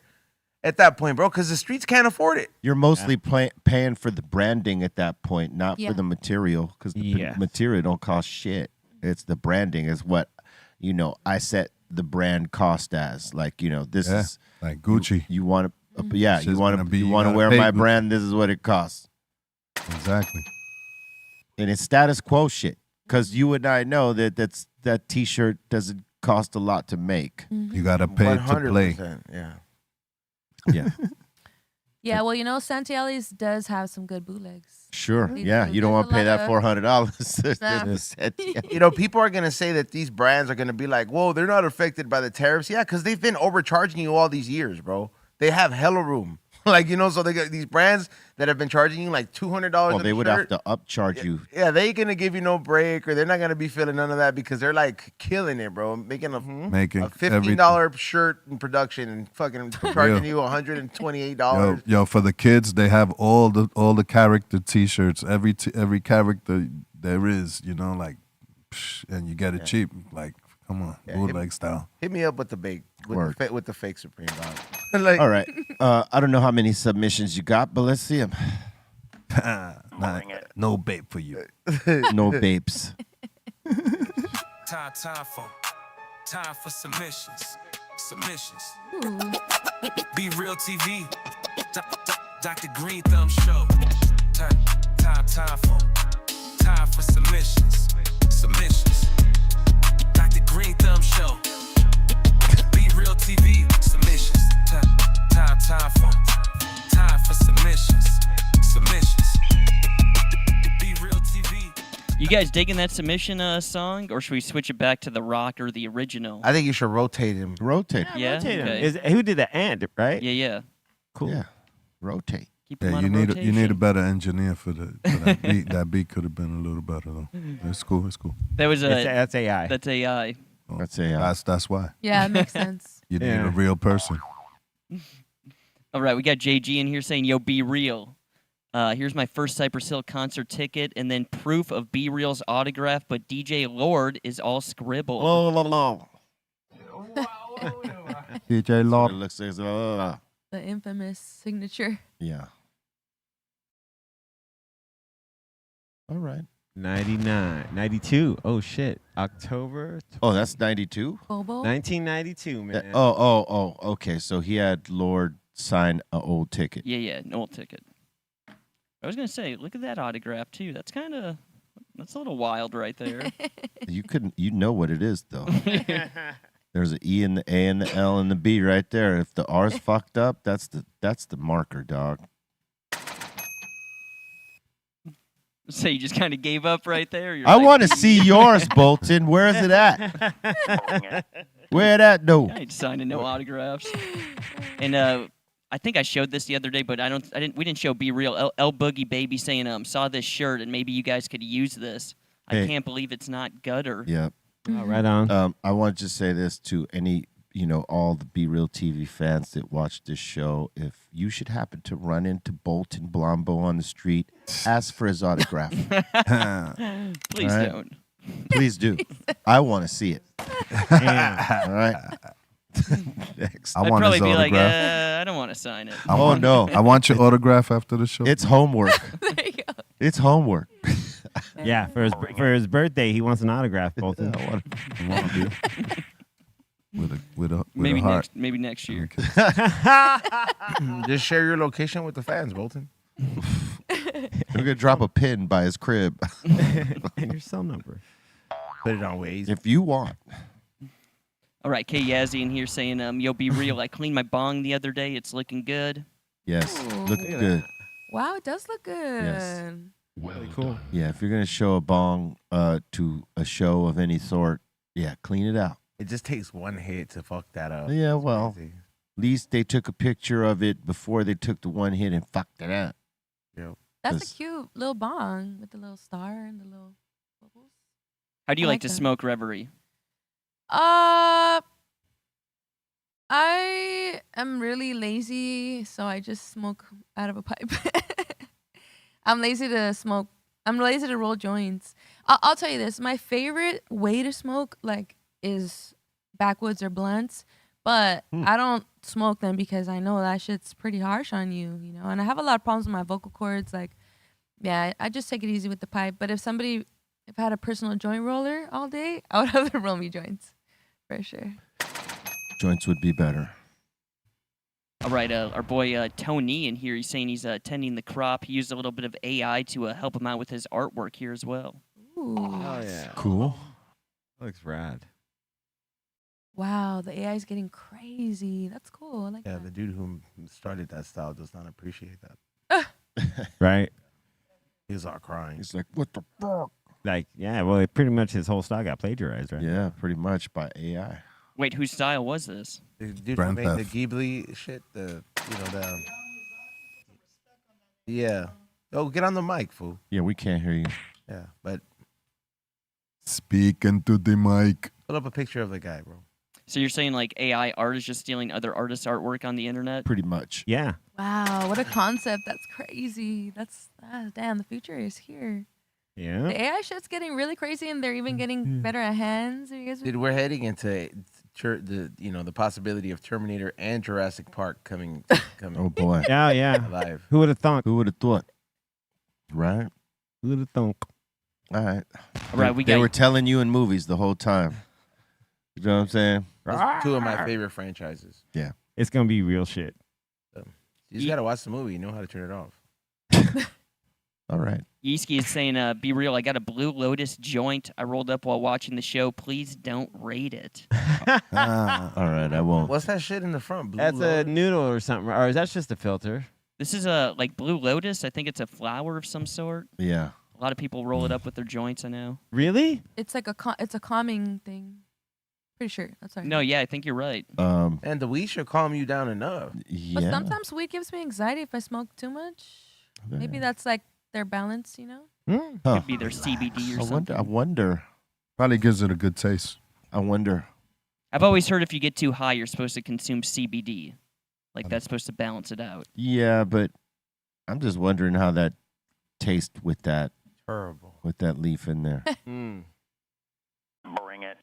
at that point, bro, because the streets can't afford it. You're mostly paying for the branding at that point, not for the material, because the material don't cost shit. It's the branding is what, I set the brand cost as. Like, this is like Gucci. You want to, you want to wear my brand. This is what it costs. Exactly. And it's status quo shit, because you and I know that T-shirt doesn't cost a lot to make. You gotta pay to play. Yeah. Yeah. Yeah, well, Santiago's does have some good bootlegs. Sure. They Yeah, do. you don't want to pay There's that a lot $400. People are gonna say that these brands are gonna be like, whoa, they're not affected by the tariffs. Yeah, because they've been overcharging you all these years, bro. They have hella room. So they got these brands that have been charging you like $200. Well, they would have to upcharge you. Yeah, they ain't gonna give you no break, or they're not gonna be feeling none of that because they're like killing it, bro. Making a $15 shirt in production and fucking charging you $128. Yo, for the kids, they have all the character T-shirts. Every character there is, and you get it cheap. Like, come on, bootleg style. Hit me up with the with the fake Supreme dog. All right. I don't know how many submissions you got, but let's see them. No babe for you. No babes. Time for submissions. BREALTV. Dr. Greenthumb show. Time for submissions. Dr. Greenthumb show. BREALTV. Submissions. Time for submissions. BREALTV. You guys digging that submission song, or should we switch it back to the rock or the original? I think you should rotate him. Rotate. Yeah. Rotate him. Okay. Who did the and, right? Yeah. Cool. Yeah. Rotate. Keep him Yeah, on you a need rotation. a better engineer for that beat. That beat could have been a little better though. It's cool. That was that's AI. That's AI. That's AI. That's why. Yeah, it makes sense. You need a real person. All right, we got JG in here saying, "Yo, be real. Here's my first Cypress Hill concert ticket, and then proof of Be Real's autograph, but DJ Lord is all scribbled." DJ Lord. It looks like, The infamous signature. yeah. All right. 99, 92. Oh shit, October. Oh, that's 92? Bobo. 1992, man. Oh. Okay, so he had Lord sign an old ticket. Yeah, an old ticket. I was gonna say, look at that autograph too. That's a little wild right there. You know what it is though. There's an E and the A and the L and the B right there. If the R's fucked up, that's the marker, dog. So you just kind of gave up right there. I want to see yours, Bolton. Where is it at? Where that? No. I ain't signing no autographs. And I think I showed this the other day, but we didn't show Be Real. L Boogie Baby saying saw this shirt and maybe you guys could use this. Hey. I can't believe it's not gutter. Yep. Oh, right on. I want to just say this to any, all the Be Real TV fans that watch this show. If you should happen to run into Bolton Blombo on the street, ask for his autograph. Please right? don't. Please do. I want to see it. All right. Next. I'd probably be like, I don't want to sign it. No. I want your autograph after the show. It's homework. There you go. It's homework. Yeah, for his birthday, he wants an autograph, Bolton. I want to with a heart. Maybe next year. Just share your location with the fans, Bolton. We're gonna drop a pin by his crib. And your cell number. Put it on Waze. If you want. All right, K Yazzie in here saying, yo, Be Real. I cleaned my bong the other day. It's looking good. Yes. Ooh. Looking good. Wow, it does look good. Yes. Really cool. Yeah, if you're gonna show a bong to a show of any sort, yeah, clean it out. It just takes one hit to fuck that up. Yeah, It's well, crazy. at least they took a picture of it before they took the one hit and fucked it up. Yep. That's a 'Cause- cute little bong with the little star and the little bubbles. How do you I like like to that. smoke Reverie? I am really lazy, so I just smoke out of a pipe. I'm lazy to smoke. I'm lazy to roll joints. I'll tell you this: my favorite way to smoke is backwoods or blunts, but I don't smoke them because I know that shit's pretty harsh on you, you know. And I have a lot of problems with my vocal cords. I just take it easy with the pipe. But if I had a personal joint roller all day, I would have them roll me joints for sure. Joints would be better. All right, our boy Tony in here, he's saying he's tending the crop. He used a little bit of AI to help him out with his artwork here as well. Ooh. Oh yeah. Cool. Looks rad. Wow, the AI is getting crazy. That's cool. I like Yeah, that. the dude who started that style does not appreciate that. Right. He was all crying. He's like, what the fuck? Like, yeah, well, pretty much his whole style got plagiarized, right? Yeah, pretty much by AI. Wait, whose style was this? The dude who Grand made the Theft. Ghibli shit, yeah. Oh, get on the mic, fool. Yeah, we can't hear you. Yeah, but Speak into the mic. pull up a picture of the guy, bro. So you're saying like AI art is just stealing other artists' artwork on the internet? Pretty much. Yeah. Wow, what a concept. That's crazy. Damn, the future is here. Yeah. The AI shit's getting really crazy, and they're even getting better at hands. Are you guys? Dude, we're heading into the possibility of Terminator and Jurassic Park coming. Oh boy. Yeah, yeah. Alive. Who would have thought? Who would have thought? Right? Who would have thought? All right. All right, we They got were telling you in movies the whole time. You know what I'm saying? That's two of my favorite franchises. Yeah. It's gonna be real shit. You just gotta watch the movie. You know how to turn it off. All right. Yeeski is saying, be real, I got a Blue Lotus joint I rolled up while watching the show. Please don't rate it. All right, I won't. What's that shit in the front? Blue That's a Lotus? noodle or something, or is that just a filter? This is a like Blue Lotus. I think it's a flower of some sort. Yeah. A lot of people roll it up with their joints, I know. Really? It's like it's a calming thing. Pretty sure. That's right. No, yeah, I think you're right. And the weed should calm you down enough. Yeah. But sometimes weed gives me anxiety if I smoke too much. Maybe that's like their balance, you know? Huh. Could be their CBD or I something. wonder. Probably gives it a good taste. I wonder. I've always heard if you get too high, you're supposed to consume CBD. Like that's supposed to balance it out. Yeah, but I'm just wondering how that tastes with that Terrible. leaf in there. Bring it.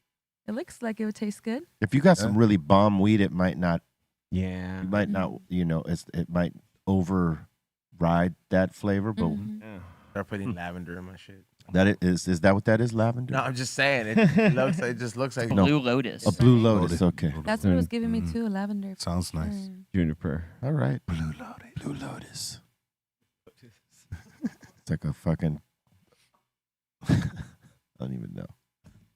It looks like it would taste good. If you got some really bomb weed, it might not. Yeah. You might not. You know, it might override that flavor. But Start putting lavender in my shit. that is that what that is? Lavender? No, I'm just saying. It just looks like Blue Lotus. A blue lotus. Okay. That's what it was giving me too, lavender. Sounds nice. Juniper. All right. Blue lotus. Blue lotus. It's like a fucking. I don't even know.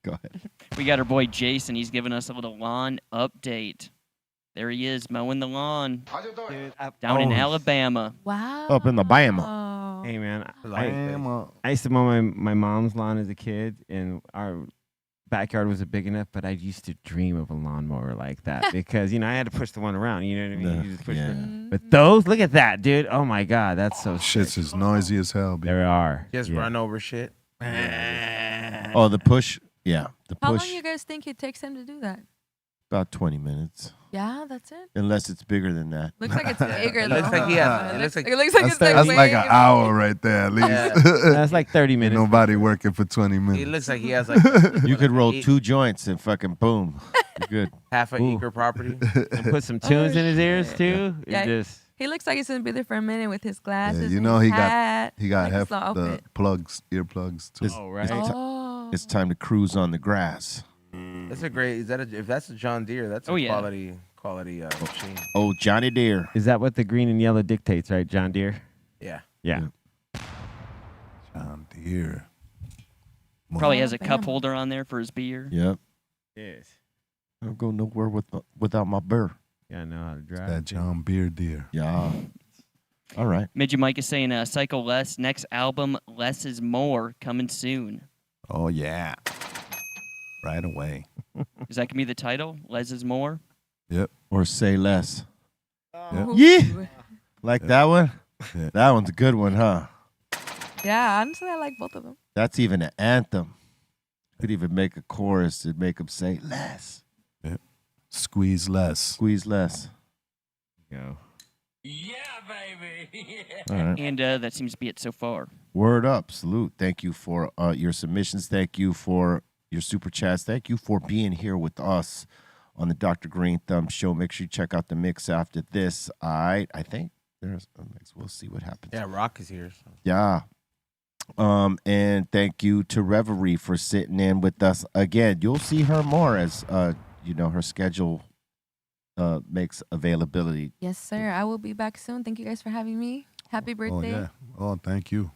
Go ahead. We got our boy Jason. He's giving us a little lawn update. There he is, mowing the lawn down in Alabama. Wow. Up in the Bama. Hey man, Bama. I used to mow my mom's lawn as a kid, and our backyard wasn't big enough. But I used to dream of a lawnmower like that because I had to push the one around. You know what I mean? You just push it. But those, look at that, dude! Oh my god, that's so Shit's sick. as noisy as hell. B. There are. just Yeah. run over shit. Oh, the push. Yeah, the How long push. do you guys think it takes him to do that? About 20 minutes, Yeah, that's it. unless it's bigger than that. Looks like it's bigger though. looks like he has- it looks like- it looks like it's That's way like an bigger. hour right there, at least. Yeah. That's like 30 minutes. Nobody working for 20 It minutes. looks like he has like You could roll eight- 2 joints and fucking boom, you're good. half an Ooh. acre property. And put some tunes in his ears too. It Yeah. just He looks like he's gonna be there for a minute with his glasses. you and know his he got hat, he got like half his little the outfit. earplugs too. oh right. Oh. It's time to cruise on the grass. That's a great. If that's a John Deere, that's a Oh, yeah. quality machine. Oh, Johnny Deere. Is that what the green and yellow dictates, right, John Deere? Yeah. Yeah. John Deere. Probably has a Alabama. cup holder on there for his beer. Yep. Yes. I don't go nowhere without my bear. Yeah, I know how to drive. That John Beer Deere. Yeah. All right. Midget Mike is saying Psycho Less, next album, Less is More, coming soon. Oh, yeah. Right away. Is that going to be the title? Less is More? Yep. Or Say Less. Yep. Yeah. Like Yeah. that one? Yeah. That one's a good one, huh? Yeah, honestly, I like both of them. That's even an anthem. Could even make a chorus to make them say less. Yep. Squeeze less. Squeeze less. Go. All right. And that seems to be it so far. Word up. Salute. Thank you for your submissions. Thank you for your super chats. Thank you for being here with us on the Dr. Greenthumb show. Make sure you check out the mix after this. I think there's a mix. We'll see what happens. Yeah, Rock is here. So. Yeah. And thank you to Reverie for sitting in with us again. You'll see her more as her schedule makes availability. Yes, sir. I will be back soon. Thank you guys for having me. Happy birthday. Oh, yeah. Oh, thank you.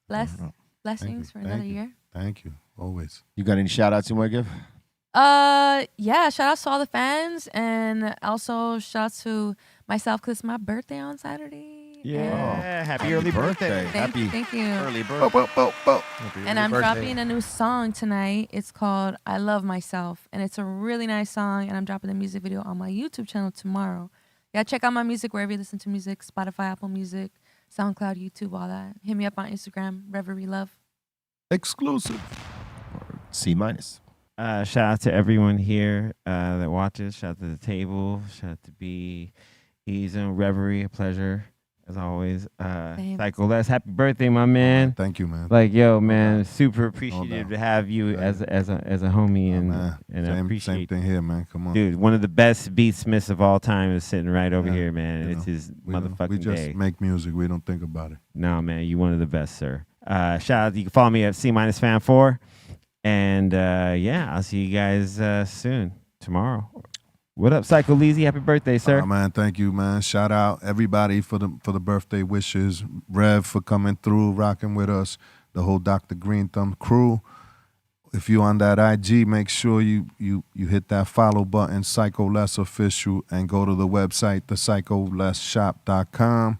Blessings for another year. Thank you. Always. You got any shout outs you want to give? Yeah, shout outs to all the fans, and also shout outs to myself because it's my birthday on Saturday. Yeah, happy early birthday. Thank you. Early birthday. And I'm dropping a new song tonight. It's called I Love Myself, and it's a really nice song, and I'm dropping the music video on my YouTube channel tomorrow. Yeah, check out my music wherever you listen to music, Spotify, Apple Music, SoundCloud, YouTube, all that. Hit me up on Instagram, Reverie Love. Exclusive. C-. Shout out to everyone here that watches. Shout out to the table. Shout out to B. He's in Reverie. A pleasure, as always. Psycho Les, happy birthday, my man. Thank you, man. Like, yo, man, super appreciative to have you as a homie, and I appreciate same thing here, man. Come on, dude. One of the best beatsmiths of all time is sitting right over here, man. It's his motherfucking We just day. make music. We don't think about it. No, man, you one of the best, sir. Shout out. You can follow me at C-Fan4. And yeah, I'll see you guys soon, tomorrow. What up, Psycho Leezy? Happy birthday, sir. Man, thank you, man. Shout out everybody for the birthday wishes. Rev for coming through, rocking with us. The whole Dr. Greenthumb crew. If you on that IG, make sure you hit that follow button, Psycho Less Official, and go to the website, thepsycholessshop.com.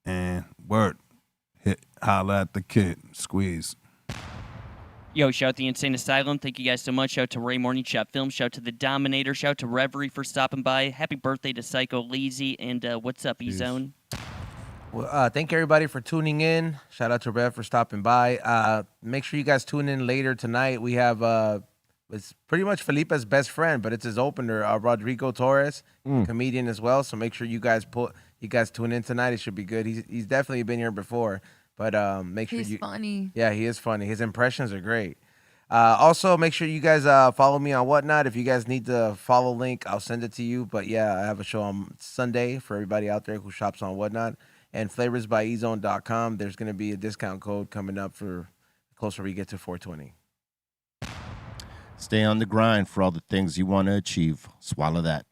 And word, holla at the kid, squeeze. Yo, shout out to the Insane Asylum. Thank you guys so much. Shout out to Ray Morning Shot Film. Shout out to the Dominator. Shout out to Reverie for stopping by. Happy birthday to Psycho Leezy. And what's up, E-Zone? Well, thank everybody for tuning in. Shout out to Rev for stopping by. Make sure you guys tune in later tonight. We have it's pretty much Felipe's best friend, but it's his opener, Rodrigo Torres, comedian as well. So make sure you guys tune in tonight. It should be good. He's definitely been here before. But make sure He's funny. Yeah, he is funny. His impressions are great. Also, make sure you guys follow me on Whatnot. If you guys need the follow link, I'll send it to you. But yeah, I have a show on Sunday for everybody out there who shops on Whatnot. And flavorsbyezone.com. There's going to be a discount code coming up for the closer we get to 420. Stay on the grind for all the things you want to achieve. Swallow that.